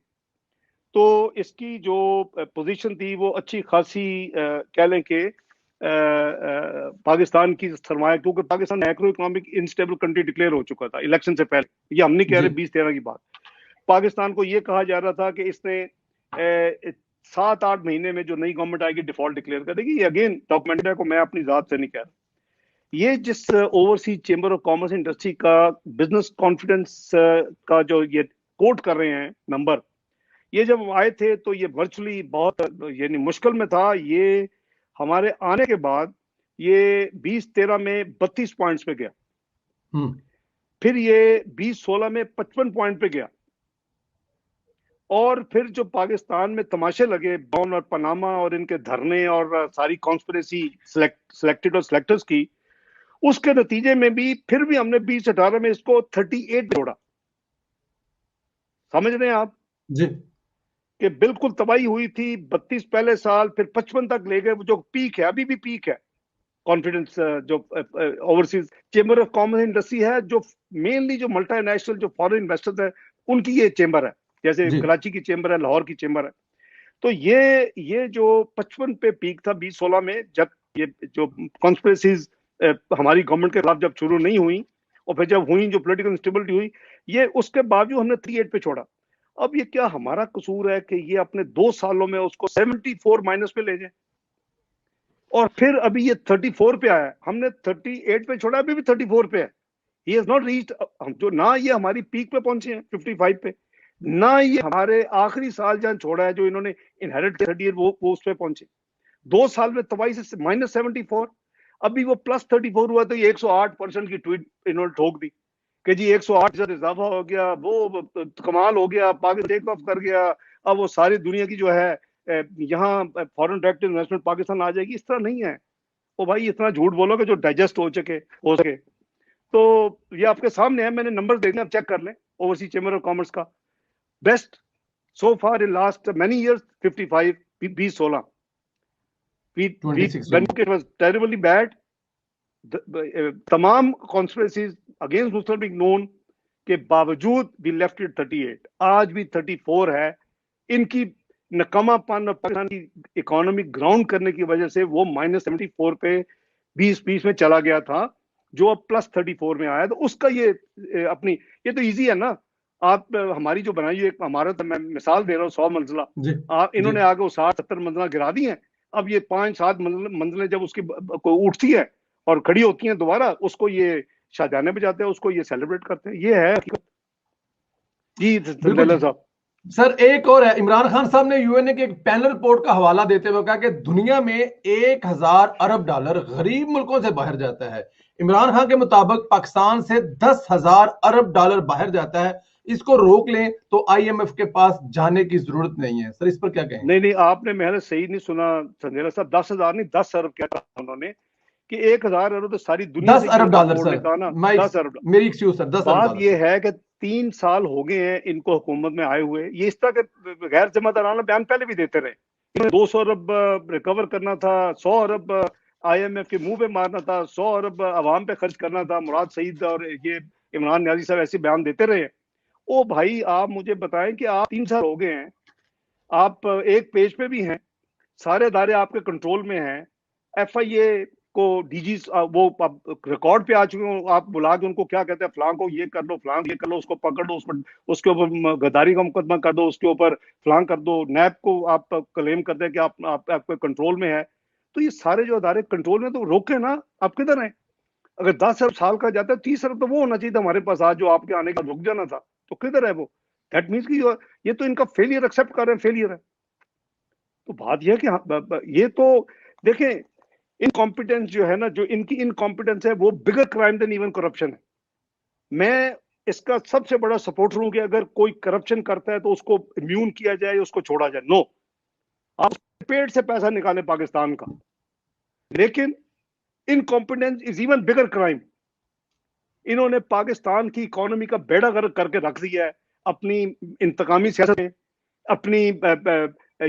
Speaker 11: तो इसकी जो पोजीशन थी वो अच्छी खासी कह लें कि पाकिस्तान की सरमाया, क्योंकि Pakistan macro economic instable country declare हो चुका था इलेक्शन से पहले। ये हम नहीं कह रहे 2013 की बात। पाकिस्तान को ये कहा जा रहा था कि इसने 7-8 महीने में जो नई गवर्नमेंट आएगी डिफॉल्ट डिक्लेयर कर देगी। ये अगेन डॉक्यूमेंटेड है, को मैं अपनी जात से नहीं कह रहा। ये जिस overseas chamber of commerce industry का बिजनेस कॉन्फिडेंस का जो ये कोट कर रहे हैं नंबर, ये जब आए थे तो ये वर्चुअली बहुत यानी मुश्किल में था। ये हमारे आने के बाद ये 2013 में 32 पॉइंट्स पे गया, फिर ये 2016 में 55 पॉइंट पे गया, और फिर जो पाकिस्तान में तमाशे लगे बॉन और पनामा और इनके धरने और सारी कॉन्स्पिरेसी सिलेक्टेड और सिलेक्टर्स की, उसके नतीजे में भी फिर भी हमने 2018 में इसको 38 जोड़ा। समझ रहे हैं आप
Speaker 1: जी
Speaker 11: कि बिल्कुल तबाही हुई थी। 32 पहले साल, फिर 55 तक ले गए, जो पीक है, अभी भी पीक है कॉन्फिडेंस। जो overseas chamber of commerce industry है, जो मेनली जो मल्टीनेशनल जो फॉरेन इन्वेस्टर्स है उनकी ये चेंबर है, जैसे कराची की चेंबर है, लाहौर की चेंबर है। तो ये जो 55 पे पीक था 2016 में, जब ये जो कॉन्स्पिरेसीज हमारी गवर्नमेंट के खिलाफ जब शुरू नहीं हुई, और फिर जब हुई जो पॉलिटिकल इंस्टेबिलिटी हुई, ये उसके बावजूद हमने 38 पे छोड़ा। अब ये क्या हमारा कसूर है कि ये अपने 2 सालों में उसको 74 माइनस पे ले जाए, और फिर अभी ये 34 पे आया है। हमने 38 पे छोड़ा, अभी भी 34 पे है। ही हैज नॉट रीच्ड, जो ना ये हमारी पीक पे पहुंचे हैं 55 पे, ना ये हमारे आखिरी साल जहां छोड़ा है जो इन्होंने इनहेरिट किया 38 वो उस पे पहुंचे। 2 साल में तबाही से -74, अभी वो +34 हुआ। तो ये 108% की ट्वीट इन्होंने ठोक दी कि जी 108% इजाफा हो गया, वो कमाल हो गया, पाकिस्तान टेक ऑफ कर गया, अब वो सारी दुनिया की जो है यहाँ फॉरेन डायरेक्ट इन्वेस्टमेंट पाकिस्तान आ जाएगी। इस तरह नहीं है। ओ भाई इतना झूठ बोलोगे जो डाइजेस्ट हो सके। तो ये आपके सामने है, मैंने नंबर देने, आप चेक कर लें। ओवरसीज चेंबर ऑफ कॉमर्स का best so far in last many years 55 2016, when it was terribly bad, तमाम कॉन्स्पिरेसीज अगेंस्ट मुस्लिम लीग नोन के बावजूद भी लेफ्ट इट 38, आज भी 34 है। इनकी नकामापन और पाकिस्तान की इकोनॉमी ग्राउंड करने की वजह से वो -74 पे 2020 में चला गया था, जो अब +34 में आया। तो उसका ये अपनी, ये तो इजी है ना, आप हमारी जो बनाई हुई एक इमारत, मैं मिसाल दे रहा हूँ 100 मंजिला, आप इन्होंने आगे 60-70 मंजिला गिरा दी हैं। अब ये 5-7 मंजिलें जब उसकी कोई उठती है और खड़ी होती हैं दोबारा, उसको ये शादियाने बजाते हैं, उसको ये सेलिब्रेट करते हैं। ये है जी संदेला साहब।
Speaker 1: सर एक और है, इमरान खान साहब ने यूएनए के एक पैनल रिपोर्ट का हवाला देते हुए कहा कि दुनिया में 1000 अरब डॉलर गरीब मुल्कों से बाहर जाता है। इमरान खान के मुताबिक पाकिस्तान से 10,000 अरब डॉलर बाहर जाता है। इसको रोक लें तो आईएमएफ के पास जाने की जरूरत नहीं है। सर इस पर क्या कहें?
Speaker 11: नहीं, आपने मैंने सही नहीं सुना संदेला साहब, 10,000 नहीं 10 अरब क्या कहा उन्होंने, कि 1000 अरब तो सारी दुनिया
Speaker 1: 10 अरब डॉलर सर,
Speaker 11: 10 अरब।
Speaker 1: मेरी एक्सक्यूज सर, 10
Speaker 11: बात ये है कि 3 साल हो गए हैं इनको हुकूमत में आए हुए। ये इस तरह के गैर जिम्मेदाराना बयान पहले भी देते रहे। 200 अरब रिकवर करना था, 100 अरब आईएमएफ के मुंह पे मारना था, 100 अरब अवाम पे खर्च करना था। मुराद सईद और ये इमरान न्याजी साहब ऐसे बयान देते रहे। ओ भाई, आप मुझे बताएं कि आप 3 साल हो गए हैं, आप एक पेज पे भी हैं, सारे अदारे आपके कंट्रोल में हैं, एफआईए को डीजी वो रिकॉर्ड पे आ चुके हो, आप बुला के उनको क्या कहते हैं, फलां को ये कर लो, फलां ये कर लो, उसको पकड़ लो, उसके ऊपर गद्दारी का मुकदमा कर दो, उसके ऊपर फलां कर दो, नैब को आप क्लेम करते हैं कि आप आपके कंट्रोल में है। तो ये सारे जो अदारे कंट्रोल में, तो रोके ना, आप किधर हैं? अगर 10 अरब साल का जाता है, 30 अरब तो वो होना चाहिए था हमारे पास आज, जो आपके आने का रुक जाना था। तो किधर है वो? दैट मीन्स कि ये तो इनका फेलियर एक्सेप्ट कर रहे हैं, फेलियर है। तो बात यह है कि ये तो देखें, इनकॉम्पिटेंस जो है ना, जो इनकी इनकॉम्पिटेंस है, वो बिगर क्राइम देन इवन करप्शन है। मैं इसका सबसे बड़ा सपोर्टर हूं कि अगर कोई करप्शन करता है तो उसको इम्यून किया जाए, उसको छोड़ा जाए। नो, आप पेट से पैसा निकालें पाकिस्तान का, लेकिन incompetence is even bigger crime. इन्होंने पाकिस्तान की इकोनॉमी का बेड़ा गर्क करके रख दिया है अपनी इंतकामी सियासत में, अपनी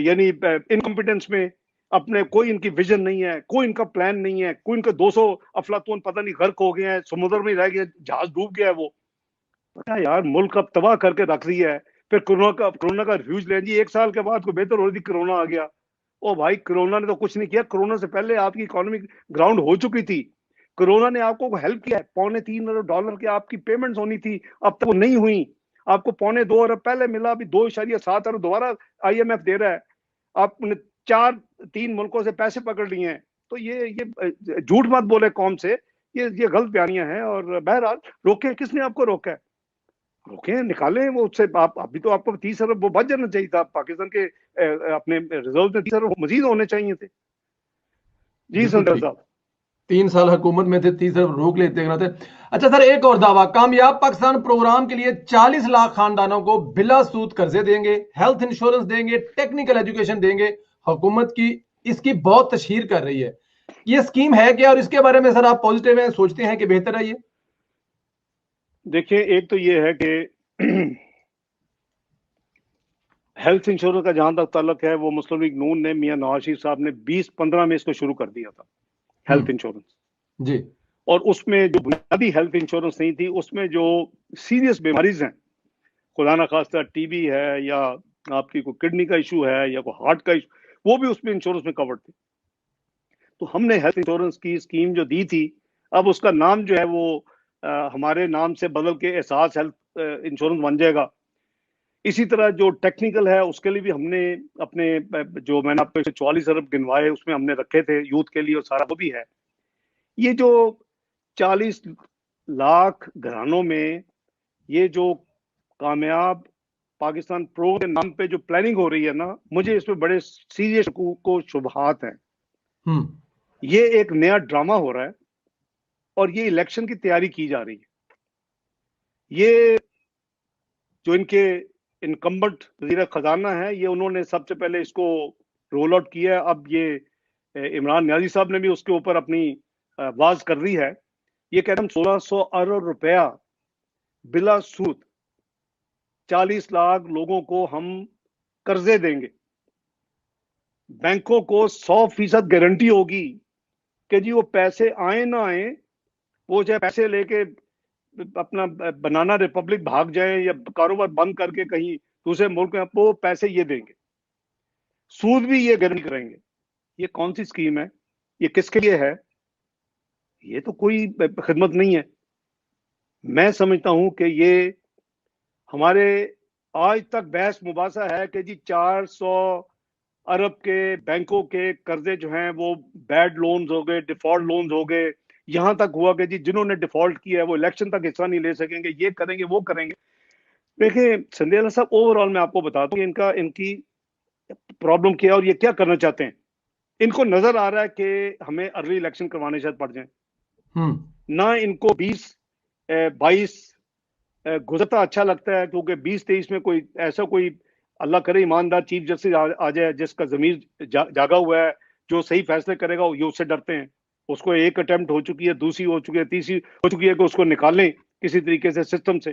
Speaker 11: यानी इनकॉम्पिटेंस में। अपने कोई इनकी विजन नहीं है, कोई इनका प्लान नहीं है, कोई इनका 200 अफलातून पता नहीं गर्क हो गए हैं, समुद्र में रह गए, जहाज डूब गया है। वो पता है यार, मुल्क अब तबाह करके रख दिया है। फिर कोरोना का रिफ्यूज ले जी, 1 साल के बाद को बेहतर हो रही थी, कोरोना आ गया। ओ भाई, कोरोना ने तो कुछ नहीं किया। कोरोना से पहले आपकी इकोनॉमी ग्राउंड हो चुकी थी। कोरोना ने आपको हेल्प किया है। $3.25 अरब की आपकी पेमेंट्स होनी थी, अब तक वो नहीं हुई। आपको $2.25 अरब पहले मिला, अभी 2.7 अरब दोबारा आईएमएफ दे रहा है। आपने 3 मुल्कों से पैसे पकड़ लिए हैं। तो ये झूठ मत बोले कौम से, ये गलत बयानियां हैं। और बहरहाल रोके, किसने आपको रोका है? रोके, निकालें वो उससे। आप अभी तो आपको 30 अरब वो बच जाना चाहिए था। पाकिस्तान के अपने रिजर्व में 30 अरब मजीद होने चाहिए थे। जी संदर साहब,
Speaker 1: 3 साल हुकूमत में थे, 30 अरब रोक लेते थे। अच्छा सर, एक और दावा, कामयाब पाकिस्तान प्रोग्राम के लिए 40 लाख खानदानों को बिला सूद कर्जे देंगे, हेल्थ इंश्योरेंस देंगे, टेक्निकल एजुकेशन देंगे। हुकूमत की इसकी बहुत तशहीर कर रही है। ये स्कीम है क्या, और इसके बारे में सर आप पॉजिटिव हैं, सोचते हैं कि बेहतर है ये?
Speaker 11: देखिए, एक तो ये है कि हेल्थ इंश्योरेंस का जहां तक ताल्लुक है, वो मुस्लिम लीग नून ने, मियां नवाज शरीफ साहब ने 2015 में इसको शुरू कर दिया था, हेल्थ इंश्योरेंस
Speaker 1: जी।
Speaker 11: और उसमें जो बुनियादी हेल्थ इंश्योरेंस नहीं थी, उसमें जो सीरियस बीमारीज हैं, खुदा ना खास्ता टीबी है, या आपकी कोई किडनी का इशू है, या कोई हार्ट का इशू, वो भी उसमें इंश्योरेंस में कवर्ड थे। तो हमने हेल्थ इंश्योरेंस की स्कीम जो दी थी, अब उसका नाम जो है वो हमारे नाम से बदल के एहसास हेल्थ इंश्योरेंस बन जाएगा। इसी तरह जो टेक्निकल है, उसके लिए भी हमने अपने जो मैंने आपको 44 अरब गिनवाए, उसमें हमने रखे थे यूथ के लिए, और सारा वो भी है। ये जो 40 लाख घरानों में ये जो कामयाब पाकिस्तान प्रो के नाम पे जो प्लानिंग हो रही है ना, मुझे इसमें बड़े सीरियस को शुबहात हैं। ये एक नया ड्रामा हो रहा है और ये इलेक्शन की तैयारी की जा रही है। ये जो इनके इनकम्बेंट वज़ीर खजाना है, ये उन्होंने सबसे पहले इसको रोल आउट किया है। अब ये इमरान न्याजी साहब ने भी उसके ऊपर अपनी आवाज कर दी है। ये कहते हैं 1600 अरब रुपया बिला सूद 40 लाख लोगों को हम कर्जे देंगे। बैंकों को 100% गारंटी होगी कि जी वो पैसे आए ना आए, वो चाहे पैसे लेके अपना बनाना रिपब्लिक भाग जाए या कारोबार बंद करके कहीं दूसरे मुल्क में, वो पैसे ये देंगे, सूद भी ये गारंटी करेंगे। ये कौन सी स्कीम है? ये किसके लिए है? ये तो कोई खिदमत नहीं है। मैं समझता हूं कि ये हमारे आज तक बहस मुबासा है कि जी 400 अरब के बैंकों के कर्जे जो हैं वो बैड लोन्स हो गए, डिफॉल्ट लोन्स हो गए। यहां तक हुआ कि जी जिन्होंने डिफॉल्ट किया है वो इलेक्शन तक हिस्सा नहीं ले सकेंगे, ये करेंगे वो करेंगे। देखिए संध्या साहब, ओवरऑल मैं आपको बताता हूँ इनकी प्रॉब्लम क्या है और ये क्या करना चाहते हैं। इनको नजर आ रहा है कि हमें अर्ली इलेक्शन करवाने शायद पड़ जाए, ना इनको 20-22 गुजरता अच्छा लगता है, क्योंकि 20-23 में कोई ऐसा कोई अल्लाह करे ईमानदार चीफ जस्टिस आ जाए जिसका जमीर जागा हुआ है, जो सही फैसले करेगा, ये उससे डरते हैं। उसको एक अटेम्प्ट हो चुकी है, दूसरी हो चुकी है, तीसरी हो चुकी है कि उसको निकालें किसी तरीके से सिस्टम से,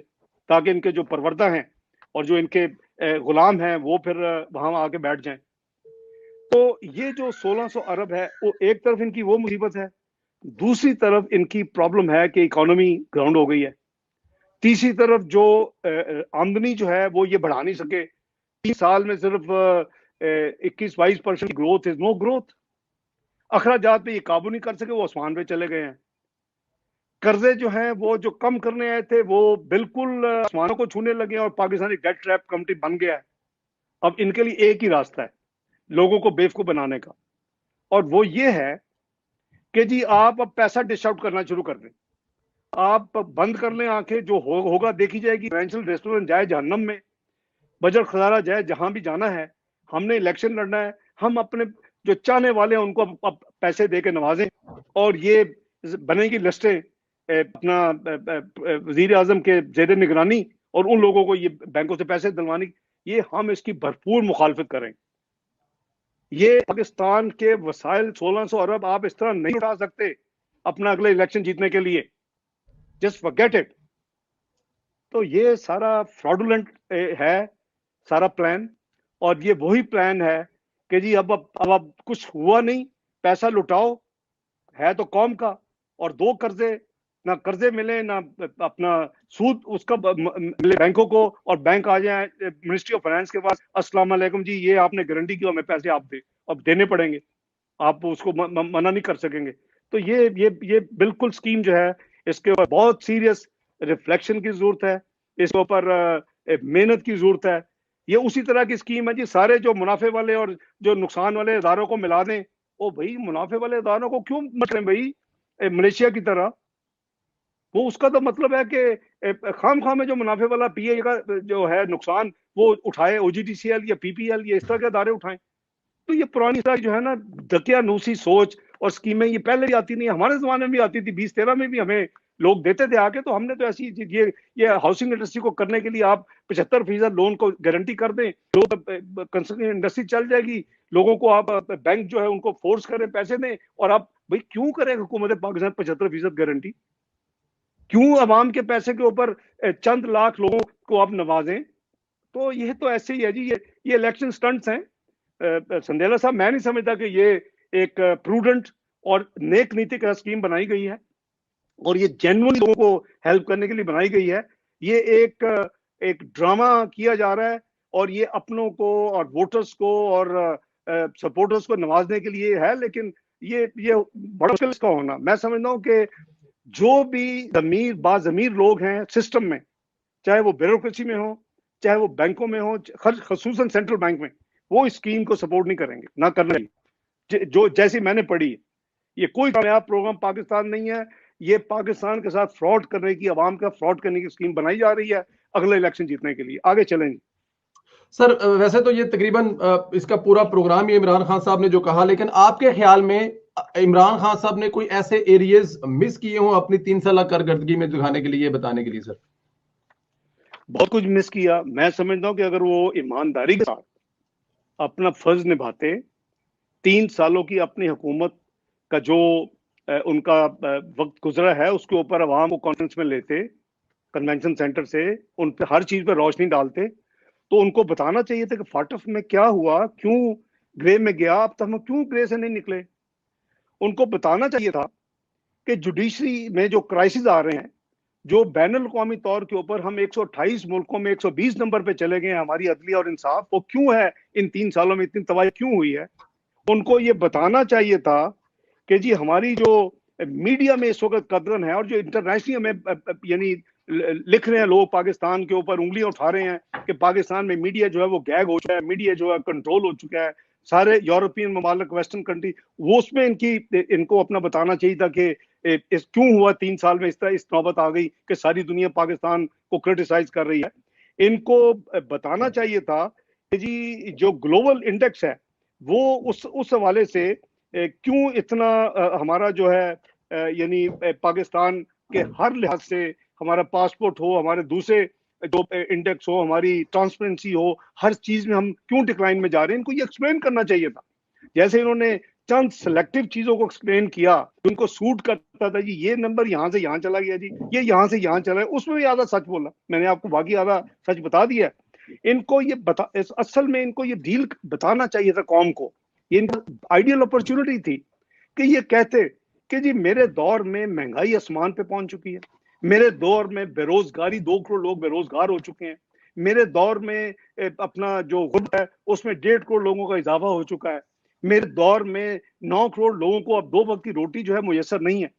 Speaker 11: ताकि इनके जो परवरदा हैं और जो इनके गुलाम हैं वो फिर वहां आके बैठ जाएं। तो ये जो 1600 अरब है वो एक तरफ इनकी वो मुसीबत है, दूसरी तरफ इनकी प्रॉब्लम है कि इकोनॉमी ग्राउंड हो गई है, तीसरी तरफ जो आमदनी जो है वो ये बढ़ा नहीं सके। 3 साल में सिर्फ 21-22% ग्रोथ इज नो ग्रोथ। अखराजात पे ये काबू नहीं कर सके, वो आसमान पे चले गए हैं। कर्जे जो हैं वो जो कम करने आए थे वो बिल्कुल आसमानों को छूने लगे और पाकिस्तानी डेट ट्रैप कमिटी बन गया है। अब इनके लिए एक ही रास्ता है लोगों को बेवकूफ बनाने का, और वो ये है कि जी आप अब पैसा डिश आउट करना शुरू कर दें, आप बंद कर लें आंखें, जो होगा देखी जाएगी। फाइनेंशियल रेस्टोरेंट जाए जहन्नम में, बजट खजाना जाए जहां भी जाना है, हमने इलेक्शन लड़ना है, हम अपने जो चाहने वाले हैं उनको अब पैसे दे के नवाजें, और ये बनेगी लिस्टें अपना वजीर आजम के जेर निगरानी और उन लोगों को ये बैंकों से पैसे दिलवाने, ये हम इसकी भरपूर मुखालफत करें। ये पाकिस्तान के वसाइल 1600 अरब आप इस तरह नहीं उठा सकते अपना अगले इलेक्शन जीतने के लिए, जस्ट फॉरगेट इट। तो ये सारा फ्रॉडुलेंट है सारा प्लान, और ये वही प्लान है कि जी अब कुछ हुआ नहीं, पैसा लुटाओ है तो कौम का, और 2 कर्जे, ना कर्जे मिले ना अपना सूद उसका मिले बैंकों को, और बैंक आ जाए मिनिस्ट्री ऑफ फाइनेंस के पास, अस्सलाम वालेकुम जी ये आपने गारंटी की, हमें पैसे आप दे, अब देने पड़ेंगे, आप उसको मना नहीं कर सकेंगे। तो ये बिल्कुल स्कीम जो है इसके ऊपर बहुत सीरियस रिफ्लेक्शन की जरूरत है, इसके ऊपर मेहनत की जरूरत है। ये उसी तरह की स्कीम है जी, सारे जो मुनाफे वाले और जो नुकसान वाले इदारों को मिला दें। ओ भाई, मुनाफे वाले इदारों को क्यों मतलब भाई मलेशिया की तरह, वो उसका तो मतलब है कि खाम में जो मुनाफे वाला पीए का जो है नुकसान वो उठाए, OGTCL या PPL ये इस तरह के इदारे उठाएं। तो ये पुरानी तरह जो है ना दकियानूसी सोच और स्कीमें, ये पहले भी आती नहीं, हमारे जमाने में भी आती थी, 2013 में भी हमें लोग देते थे आके, तो हमने तो ऐसी ये हाउसिंग इंडस्ट्री को करने के लिए आप 75% लोन को गारंटी कर दें, तो कंस्ट्रक्शन इंडस्ट्री चल जाएगी, लोगों को आप बैंक जो है उनको फोर्स करें, पैसे दें, और आप भाई क्यों करें हुकूमत पाकिस्तान 75% गारंटी, क्यों अवाम के पैसे के ऊपर चंद लाख लोगों को आप नवाजें। तो ये तो ऐसे ही है जी, ये इलेक्शन स्टंट्स हैं। संदेला साहब, मैं नहीं समझता कि ये एक प्रूडेंट और नेक नीति का स्कीम बनाई गई है, और ये जेन्युइन लोगों को हेल्प करने के लिए बनाई गई है। ये एक ड्रामा किया जा रहा है, और ये अपनों को और वोटर्स को और सपोर्टर्स को नवाजने के लिए है, लेकिन ये बड़ा मुश्किल इसका होना। मैं समझता हूँ कि जो भी बाज़मीर लोग हैं सिस्टम में, चाहे वो ब्यूरोक्रेसी में हो, चाहे वो बैंकों में हो, खसूसन सेंट्रल बैंक में, वो इस स्कीम को सपोर्ट नहीं करेंगे, ना करना चाहिए। जो जैसी मैंने पढ़ी, ये कोई कामयाब प्रोग्राम पाकिस्तान नहीं है, ये पाकिस्तान के साथ फ्रॉड करने की, अवाम का फ्रॉड करने की स्कीम बनाई जा रही है अगले इलेक्शन जीतने के लिए। आगे चलेंगे
Speaker 1: सर। वैसे तो ये तकरीबन इसका पूरा प्रोग्राम ही इमरान खान साहब ने जो कहा, लेकिन आपके ख्याल में इमरान खान साहब ने कोई ऐसे एरियाज मिस किए हों अपनी 3 साल कारकर्दगी में दिखाने के लिए, बताने के लिए? सर
Speaker 11: बहुत कुछ मिस किया। मैं समझता हूं कि अगर वो ईमानदारी के साथ अपना फर्ज निभाते, 3 सालों की अपनी हुकूमत का जो उनका वक्त गुजरा है उसके ऊपर अवाम को कॉन्फ्रेंस में लेते, कन्वेंशन सेंटर से उन पर हर चीज पर रोशनी डालते, तो उनको बताना चाहिए था कि फाटफ में क्या हुआ, क्यों ग्रे में गया, अब तक हम क्यों ग्रे से नहीं निकले। उनको बताना चाहिए था कि जुडिशरी में जो क्राइसिस आ रहे हैं, जो बैनुल अक़वामी तौर के ऊपर हम 128 मुल्कों में 120 नंबर पे चले गए, हमारी अदलिया और इंसाफ, वो क्यों है, इन 3 सालों में इतनी तबाही क्यों हुई है। उनको ये बताना चाहिए था कि जी हमारी जो मीडिया में इस वक्त कदरन है, और जो इंटरनेशनली हमें यानी लिख रहे हैं लोग, पाकिस्तान के ऊपर उंगलियां उठा रहे हैं कि पाकिस्तान में मीडिया जो है वो गैग हो चुका है, मीडिया जो है कंट्रोल हो चुका है, सारे यूरोपियन ममालिक, वेस्टर्न कंट्री, वो उसमें इनको अपना बताना चाहिए था कि इस क्यों हुआ 3 साल में इस नौबत आ गई कि सारी दुनिया पाकिस्तान को क्रिटिसाइज कर रही है। इनको बताना चाहिए था कि जी जो ग्लोबल इंडेक्स है वो उस हवाले से क्यों इतना हमारा जो है यानी पाकिस्तान के हर लिहाज से, हमारा पासपोर्ट हो, हमारे दूसरे जो इंडेक्स हो, हमारी ट्रांसपेरेंसी हो, हर चीज में हम क्यों डिक्लाइन में जा रहे हैं, इनको ये एक्सप्लेन करना चाहिए था। जैसे इन्होंने चंद सिलेक्टिव चीजों को एक्सप्लेन किया, उनको सूट करता था, जी ये नंबर यहाँ से यहाँ चला गया, जी ये यहाँ से यहाँ चला है, उसमें भी आधा सच बोला, मैंने आपको बाकी आधा सच बता दिया। इनको ये असल में इनको ये डील बताना चाहिए था कौम को, ये इनका आइडियल अपॉर्चुनिटी थी कि ये कहते कि जी मेरे दौर में महंगाई आसमान पे पहुंच चुकी है, मेरे दौर में बेरोजगारी 2 करोड़ लोग बेरोजगार हो चुके हैं, मेरे दौर में अपना जो गुर्बत है उसमें 1.5 करोड़ लोगों का इजाफा हो चुका है, मेरे दौर में 9 करोड़ लोगों को अब 2 वक्त की रोटी जो है मुयसर नहीं है।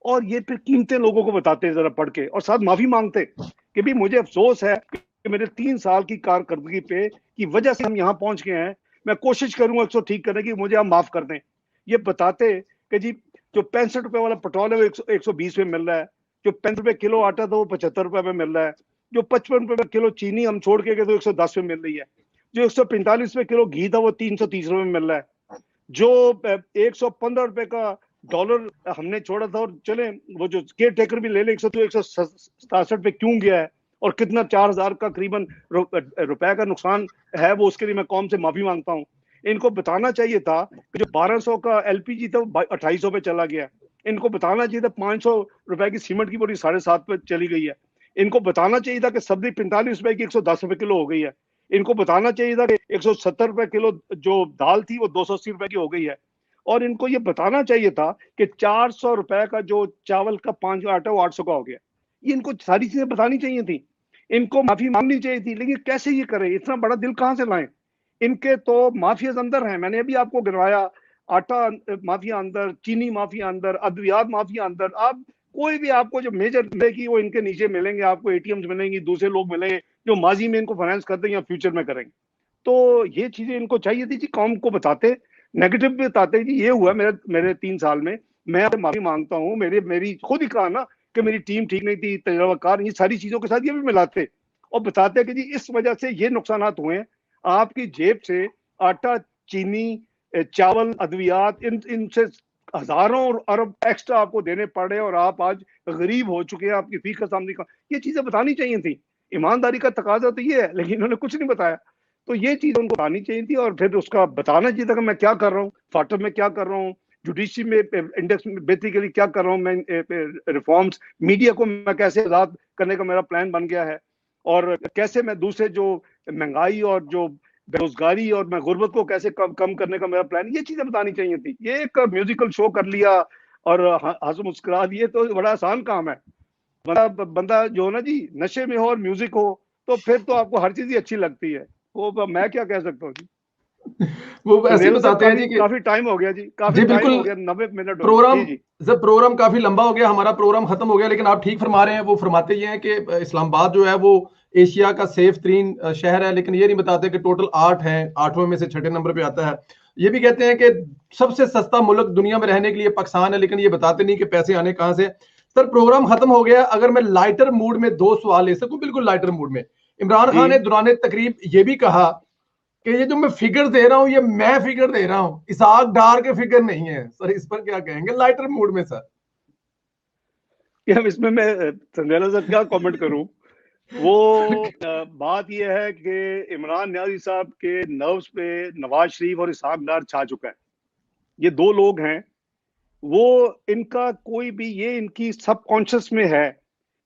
Speaker 11: और ये फिर कीमतें लोगों को बताते जरा पढ़ के, और साथ माफी मांगते कि भी मुझे अफसोस है कि मेरे 3 साल की कारकर्दगी पे की वजह से हम यहाँ पहुंच गए हैं, मैं कोशिश करूंगा इसको ठीक करने की, मुझे आप माफ कर दें। ये बताते कि जी जो 65 रुपए वाला पेट्रोल है वो 120 में मिल रहा है, जो 35 रुपए किलो आटा था वो 75 रुपए में मिल रहा है, जो 55 रुपए किलो चीनी हम छोड़ के गए तो 110 में मिल रही है, जो 145 रुपए किलो घी था वो 330 रुपए में मिल रहा है, जो 115 रुपए का डॉलर हमने छोड़ा था, और चले वो जो केयर टेकर भी ले ले 167 पे क्यों गया है, और कितना 4000 का करीबन रुपए का नुकसान है, वो उसके लिए मैं कौम से माफी मांगता हूँ। इनको बताना चाहिए था कि जो 1200 का एलपीजी था वो 2800 पे चला गया, इनको बताना चाहिए था 500 रुपए की सीमेंट की बोरी 7.5 पे चली गई है, इनको बताना चाहिए था कि सब्जी 45 रुपए की 110 रुपए किलो हो गई है, इनको बताना चाहिए था कि 170 रुपए किलो जो दाल थी वो 280 रुपए की हो गई है, और इनको ये बताना चाहिए था कि 400 रुपए का जो चावल का 5 का आटा वो 800 का हो गया। ये इनको सारी चीजें बतानी चाहिए थी, इनको माफी मांगनी चाहिए थी, लेकिन कैसे ये करें, इतना बड़ा दिल कहां से लाएं? इनके तो माफियाज अंदर हैं, मैंने अभी आपको गिनवाया, आटा माफिया अंदर, चीनी माफिया अंदर, अद्वियात माफिया अंदर। आप कोई भी आपको जो मेजर मिलेगी वो इनके नीचे मिलेंगे, आपको एटीएम्स मिलेंगी, दूसरे लोग मिलेंगे जो माजी में इनको फाइनेंस करते हैं या फ्यूचर में करेंगे। तो ये चीजें इनको चाहिए थी जी, कौम को बताते, नेगेटिव भी बताते जी ये हुआ मेरे 3 साल में, मैं माफी मांगता हूँ, मेरी खुद ही कहा ना कि मेरी टीम ठीक नहीं थी, तजुर्बाकार, ये सारी चीजों के साथ ये भी मिलाते और बताते कि जी इस वजह से ये नुकसान हुए हैं, आपकी जेब से आटा, चीनी, चावल, अद्वियात, इनसे हजारों और अरब एक्स्ट्रा आपको देने पड़े और आप आज गरीब हो चुके हैं, आपकी फी का सामने का, ये चीजें बतानी चाहिए थी। ईमानदारी का तकाजा तो ये है, लेकिन इन्होंने कुछ नहीं बताया, तो ये चीज उनको बतानी चाहिए थी, और फिर उसका बताना चाहिए था कि मैं क्या कर रहा हूँ, फाटक में क्या कर रहा हूँ, जुडिशरी में इंडेक्स में बेहतरी के लिए क्या कर रहा हूँ मैं, रिफॉर्म्स, मीडिया को मैं कैसे आजाद करने का मेरा प्लान बन गया है, और कैसे मैं दूसरे जो महंगाई और जो बेरोजगारी और मैं गुर्बत को कैसे कम करने का मेरा प्लान, ये चीजें बतानी चाहिए थी। ये एक म्यूजिकल शो कर लिया और हंस मुस्कुरा दिए, तो बड़ा आसान काम है। बंदा जो ना जी नशे में हो और म्यूजिक हो तो फिर तो आपको हर चीज ही अच्छी लगती है, वो मैं क्या कह सकता हूँ जी।
Speaker 1: वो ऐसे बताते हैं जी कि
Speaker 11: काफी टाइम हो गया जी, काफी टाइम हो गया, 90 मिनट
Speaker 1: प्रोग्राम जब प्रोग्राम काफी लंबा हो गया, हमारा प्रोग्राम खत्म हो गया, लेकिन आप ठीक फरमा रहे हैं। वो फरमाते ये हैं कि इस्लामाबाद जो है वो एशिया का सेफ तरीन शहर है, लेकिन ये नहीं बताते कि टोटल 8 हैं, 8वें में से 6ठे नंबर पे आता है। ये भी कहते हैं कि सबसे सस्ता मुल्क दुनिया में रहने के लिए पाकिस्तान है, लेकिन ये बताते नहीं कि पैसे आने कहां से। सर प्रोग्राम खत्म हो गया, अगर मैं लाइटर मूड में 2 सवाल ले सकूं, बिल्कुल लाइटर मूड में। इमरान खान ने दौरान तकरीब ये भी कहा कि ये जो मैं फिगर दे रहा हूं ये मैं फिगर दे रहा हूं, इसाक डार के फिगर नहीं है। सर इस पर क्या कहेंगे लाइटर मूड में? सर
Speaker 11: इसमें मैं संजना सर क्या कमेंट करूं, वो बात यह है कि इमरान न्याजी साहब के नर्व्स पे नवाज शरीफ और इसाक डार छा चुका है। ये 2 लोग हैं, वो इनका कोई भी, ये इनकी सबकॉन्शियस में है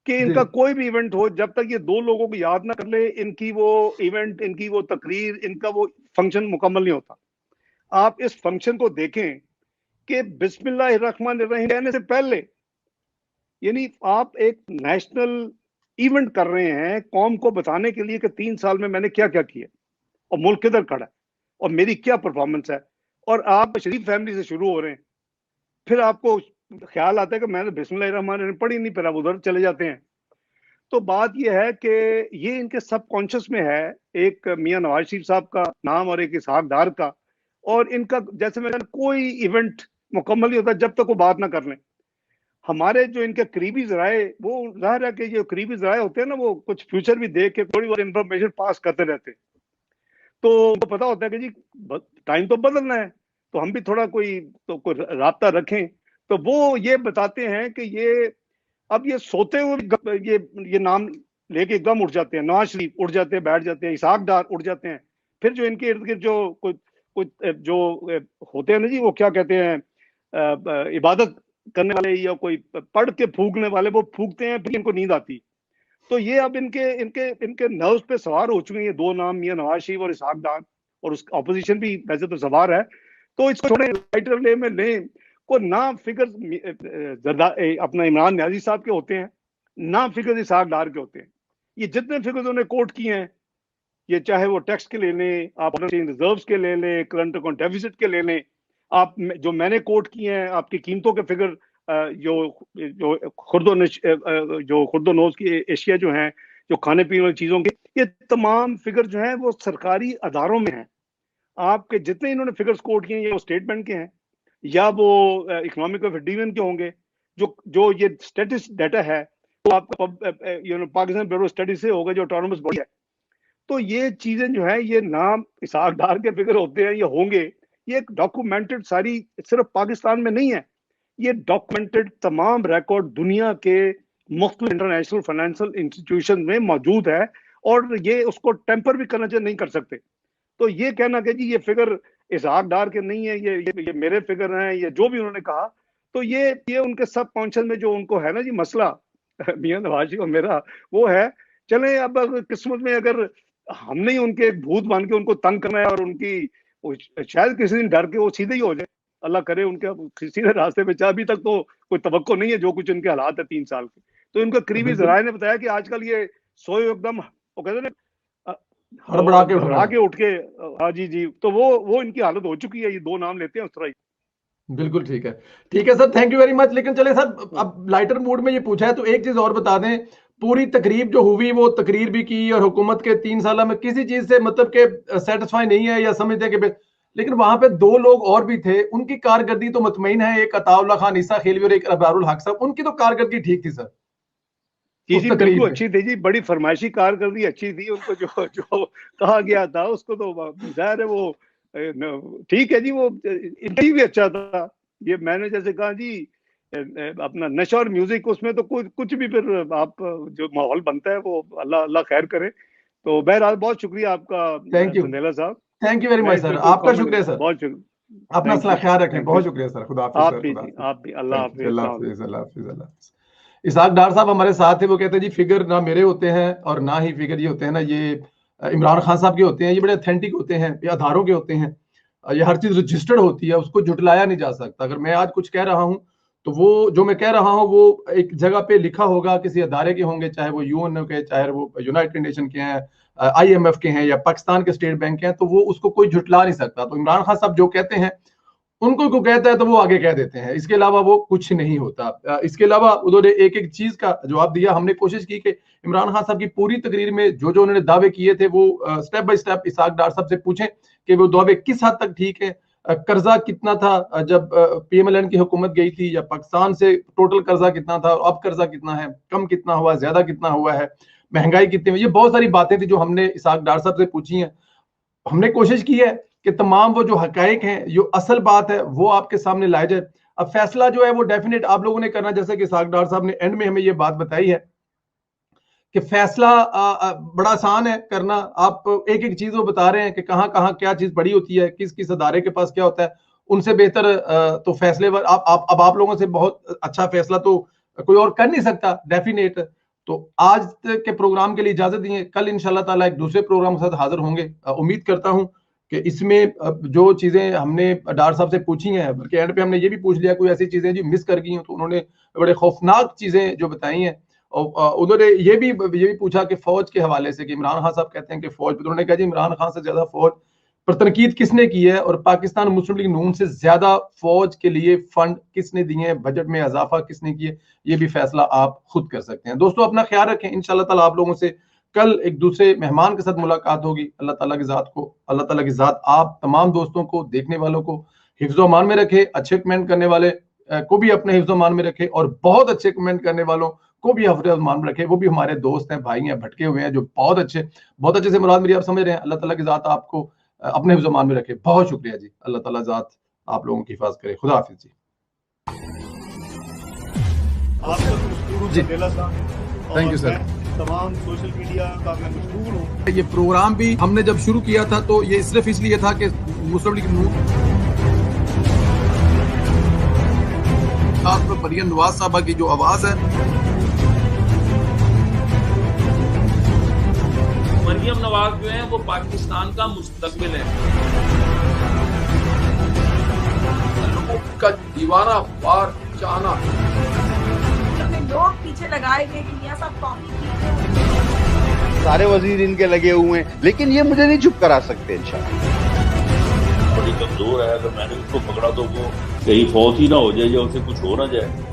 Speaker 11: कि इनका कोई भी इवेंट हो, जब तक ये 2 लोगों को याद ना कर ले, इनकी वो इवेंट, इनकी वो तकरीर, इनका वो फंक्शन मुकम्मल नहीं होता। आप इस फंक्शन को देखें कि बिस्मिल्लाहिर्रहमानिर्रहीम कहने से पहले, यानी आप एक नेशनल इवेंट कर रहे हैं कौम को बताने के लिए कि 3 साल में मैंने क्या क्या किया और मुल्क किधर खड़ा है और मेरी क्या परफॉर्मेंस है, और आप शरीफ फैमिली से शुरू हो रहे हैं। फिर आपको ख्याल आता है कि मैंने बिस्मिल्लाहिर्रहमानिर्रहीम पढ़ी नहीं, फिर आप उधर चले जाते हैं। तो बात यह है कि ये इनके सबकॉन्शियस में है, एक मियां नवाज शरीफ साहब का नाम और एक इसहाक डार का, और इनका जैसे मैंने कोई इवेंट मुकम्मल नहीं होता जब तक वो बात ना कर लें। हमारे जो इनके करीबी जराए, वो जाहिर है कि जो करीबी जराए होते हैं ना, वो कुछ फ्यूचर भी देख के थोड़ी बहुत इंफॉर्मेशन पास करते रहते हैं, तो उनको पता होता है कि जी टाइम तो बदलना है, तो हम भी थोड़ा कोई राब्ता रखें। तो वो ये बताते हैं कि ये अब ये सोते हुए ये नाम लेके एकदम उठ जाते हैं, नवाज शरीफ उठ जाते हैं, बैठ जाते हैं, इसहाक डार उठ जाते हैं, फिर जो इनके इर्द गिर्द जो कुछ जो होते हैं ना जी, वो क्या कहते हैं, इबादत करने वाले या कोई पढ़ के फूकने वाले, वो फूकते हैं, फिर इनको नींद आती। तो ये अब इनके नर्व्स पे सवार हो चुके हैं ये दो नाम, मियां नवाज शरीफ और इसहाक डार, और उस ऑपोजिशन भी वैसे तो सवार है। तो इसको थोड़े लाइटर वे में लें, को ना फिगर अपना इमरान न्याजी साहब के होते हैं, ना फिगर इसहाक डार के होते हैं। ये जितने फिगर उन्होंने कोट किए हैं, ये चाहे वो टैक्स के ले लें, आप रिजर्व्स के ले लें, करंट अकाउंट डेफिसिट के ले लें, आप जो मैंने कोट किए हैं आपकी कीमतों के फिगर, जो खुर्दोनोश की एशिया जो हैं, जो खाने पीने वाली चीजों के, ये तमाम फिगर जो हैं वो सरकारी अदारों में हैं। आपके जितने इन्होंने फिगर्स कोट किए हैं, ये वो स्टेट बैंक के हैं या वो इकोनॉमिक डिवीजन के होंगे। जो ये स्टैटिस डाटा है वो आपका पाकिस्तान ब्यूरो स्टडी से होगा, जो ऑटोनोमस बॉडी है। तो ये चीजें जो है, ये नाम इसहाक डार के फिगर होते हैं, ये होंगे, ये एक डॉक्यूमेंटेड, सारी सिर्फ पाकिस्तान में नहीं है, ये डॉक्यूमेंटेड तमाम रिकॉर्ड दुनिया के मुख्तलिफ इंटरनेशनल फाइनेंशियल इंस्टीट्यूशन में मौजूद है, और ये उसको टेम्पर भी करना चाहिए, नहीं कर सकते। तो ये कहना कि जी ये फिगर इसहाक डार के नहीं है, ये मेरे फिगर हैं, ये जो भी उन्होंने कहा, तो ये उनके सब कॉन्शियस में जो उनको है ना जी मसला मियां नवाज शरीफ और मेरा, वो है। चले अब किस्मत में अगर हमने ही उनके भूत मान के उनको तंग करना है, और उनकी शायद किसी दिन डर के वो सीधे ही हो जाए, अल्लाह करे उनके सीधे रास्ते पे। अभी तक तो कोई तवक्को नहीं है, जो कुछ इनके हालात है 3 साल के। तो इनका करीबी जराए ने बताया कि आजकल ये सोए एकदम, वो कहते हैं हड़बड़ा के उठ के, हाँ जी, तो वो इनकी हालत हो चुकी है। ये दो नाम लेते हैं उस तरह ही।
Speaker 1: बिल्कुल ठीक है sir, thank you very much. लेकिन चले सर, अब लाइटर मूड में ये पूछा है तो एक चीज और बता दें, पूरी तकरीब जो हुई वो तकरीर भी की, और हुकूमत के 3 साल में किसी चीज से मतलब के सेटिस्फाई नहीं है या समझते हैं कि, लेकिन वहां पे 2 लोग और भी थे, उनकी कारकर्दगी तो मुतमईन है, एक अताउल्लाह खान ईसा खिलवी और एक अबरारुल हक साहब, उनकी तो कारकर्दगी ठीक थी सर।
Speaker 11: जी बिल्कुल अच्छी थी जी, बड़ी फरमाइशी कारकर्दगी अच्छी थी। उनको जो कहा गया था उसको तो जाहिर है वो ठीक है जी, वो इंटरव्यू भी अच्छा था। ये मैंने जैसे कहा जी, अपना नशा और म्यूजिक, उसमें तो कुछ भी फिर आप जो माहौल बनता है वो अल्लाह खैर करे। तो बहरहाल बहुत शुक्रिया आपका,
Speaker 1: थैंक यू
Speaker 11: संदेला साहब,
Speaker 1: thank you very much sir, आपका शुक्रिया सर,
Speaker 11: बहुत शुक्रिया,
Speaker 1: अपना ख्याल रखें, बहुत शुक्रिया सर, खुदा हाफिज़।
Speaker 11: आप भी अल्लाह हाफिज़।
Speaker 1: इसहाक डार साहब हमारे साथ है, वो कहते हैं जी फिगर ना मेरे होते हैं और ना ही फिगर ये होते हैं ना, ये इमरान खान साहब के होते हैं, ये बड़े ऑथेंटिक होते हैं, ये आधारों के होते हैं, ये हर चीज रजिस्टर्ड होती है, उसको जुटलाया नहीं जा सकता। अगर मैं आज कुछ कह रहा हूं तो वो जो मैं कह रहा हूं वो एक जगह पे लिखा होगा, किसी अदारे के होंगे, चाहे वो यूएन के, चाहे वो यूनाइटेड नेशन के हैं, IMF के हैं, या पाकिस्तान के स्टेट बैंक के हैं, तो वो उसको कोई जुटला नहीं सकता। तो इमरान खान साहब जो कहते हैं, उनको को कहता है तो वो आगे कह देते हैं, इसके अलावा वो कुछ नहीं होता। इसके अलावा उन्होंने एक एक चीज का जवाब दिया। हमने कोशिश की कि इमरान खान साहब की पूरी तकरीर में जो उन्होंने दावे किए थे वो स्टेप बाय स्टेप इसहाक डार साहब से पूछें कि वो दावे किस हद तक ठीक है, कर्जा कितना था जब PMLN की हुकूमत गई थी, या पाकिस्तान से टोटल कर्जा कितना था, अब कर्जा कितना है, कम कितना हुआ, ज्यादा कितना हुआ है, महंगाई कितनी हुई। ये बहुत सारी बातें थी जो हमने इसहाक डार साहब से पूछी हैं। हमने कोशिश की है कि तमाम वो जो हकायक हैं, जो असल बात है, वो आपके सामने लाया जाए। अब फैसला जो है वो डेफिनेट आप लोगों ने करना, जैसे कि इसहाक डार साहब ने एंड में हमें ये बात बताई है कि फैसला बड़ा आसान है करना। आप एक एक चीज वो बता रहे हैं कि कहाँ कहाँ क्या चीज बड़ी होती है, किस किस अदारे के पास क्या होता है, उनसे बेहतर तो फैसले अब आप लोगों से बहुत अच्छा फैसला तो कोई और कर नहीं सकता डेफिनेट। तो आज के प्रोग्राम के लिए इजाजत दिए, कल इंशाल्लाह ताला एक दूसरे प्रोग्राम के साथ हाजिर होंगे। उम्मीद करता हूं कि इसमें जो चीजें हमने डार साहब से पूछी हैं, बल्कि एंड पे हमने ये भी पूछ लिया कोई ऐसी चीजें जो मिस कर गई हैं, तो उन्होंने बड़े खौफनाक चीजें जो बताई हैं। और उन्होंने ये भी पूछा कि फौज के हवाले से, कि इमरान खान साहब कहते हैं कि फौज, उन्होंने कहा जी इमरान खान से ज्यादा फौज पर तनकीद किसने की है और पाकिस्तान मुस्लिम लीग नून से ज्यादा फौज के लिए फंड किसने दिए हैं, बजट में इजाफा किसने किया, ये भी फैसला आप खुद कर सकते हैं। दोस्तों अपना ख्याल रखें, इंशाल्लाह ताला आप लोगों से कल एक दूसरे मेहमान के साथ मुलाकात होगी। अल्लाह ताला की ज़ात आप तमाम दोस्तों को, देखने वालों को हिफ्ज़ो अमान में रखे, अच्छे कमेंट करने वाले को भी अपने हिफ्ज़ो अमान में रखे और बहुत अच्छे कमेंट करने वालों को भी हिफ्ज़ो अमान में रखे। वो भी हमारे दोस्त हैं, भाई हैं, भटके हुए हैं, जो बहुत अच्छे से मुराद मेरी आप समझ रहे हैं। अल्लाह ताला की ज़ात आपको अपने हिफ्ज़ो अमान में रखे। बहुत शुक्रिया जी, अल्लाह ताला ज़ात आप लोगों की हिफाजत करे। खुदा हाफिज़ जी। Thank you sir.
Speaker 11: तमाम सोशल मीडिया का मैं मशहूर हूँ।
Speaker 1: ये प्रोग्राम भी हमने जब शुरू किया था तो ये सिर्फ इसलिए था कि मुस्लिम लीग नून खास पर मरियम नवाज साहबा की जो आवाज है,
Speaker 2: मरियम नवाज जो है वो पाकिस्तान का मुस्तकबिल है।
Speaker 1: लोगों का दीवाना वार चाहना,
Speaker 3: लोग पीछे लगाए गए कि मियां साहब कौमी
Speaker 4: सारे वजीर इनके लगे हुए हैं, लेकिन ये मुझे नहीं चुप करा सकते इंशाल्लाह।
Speaker 5: बड़ी कमजोर है, अगर मैंने उसको पकड़ा तो वो कहीं फौत ही ना हो जाए या उसे कुछ हो ना जाए।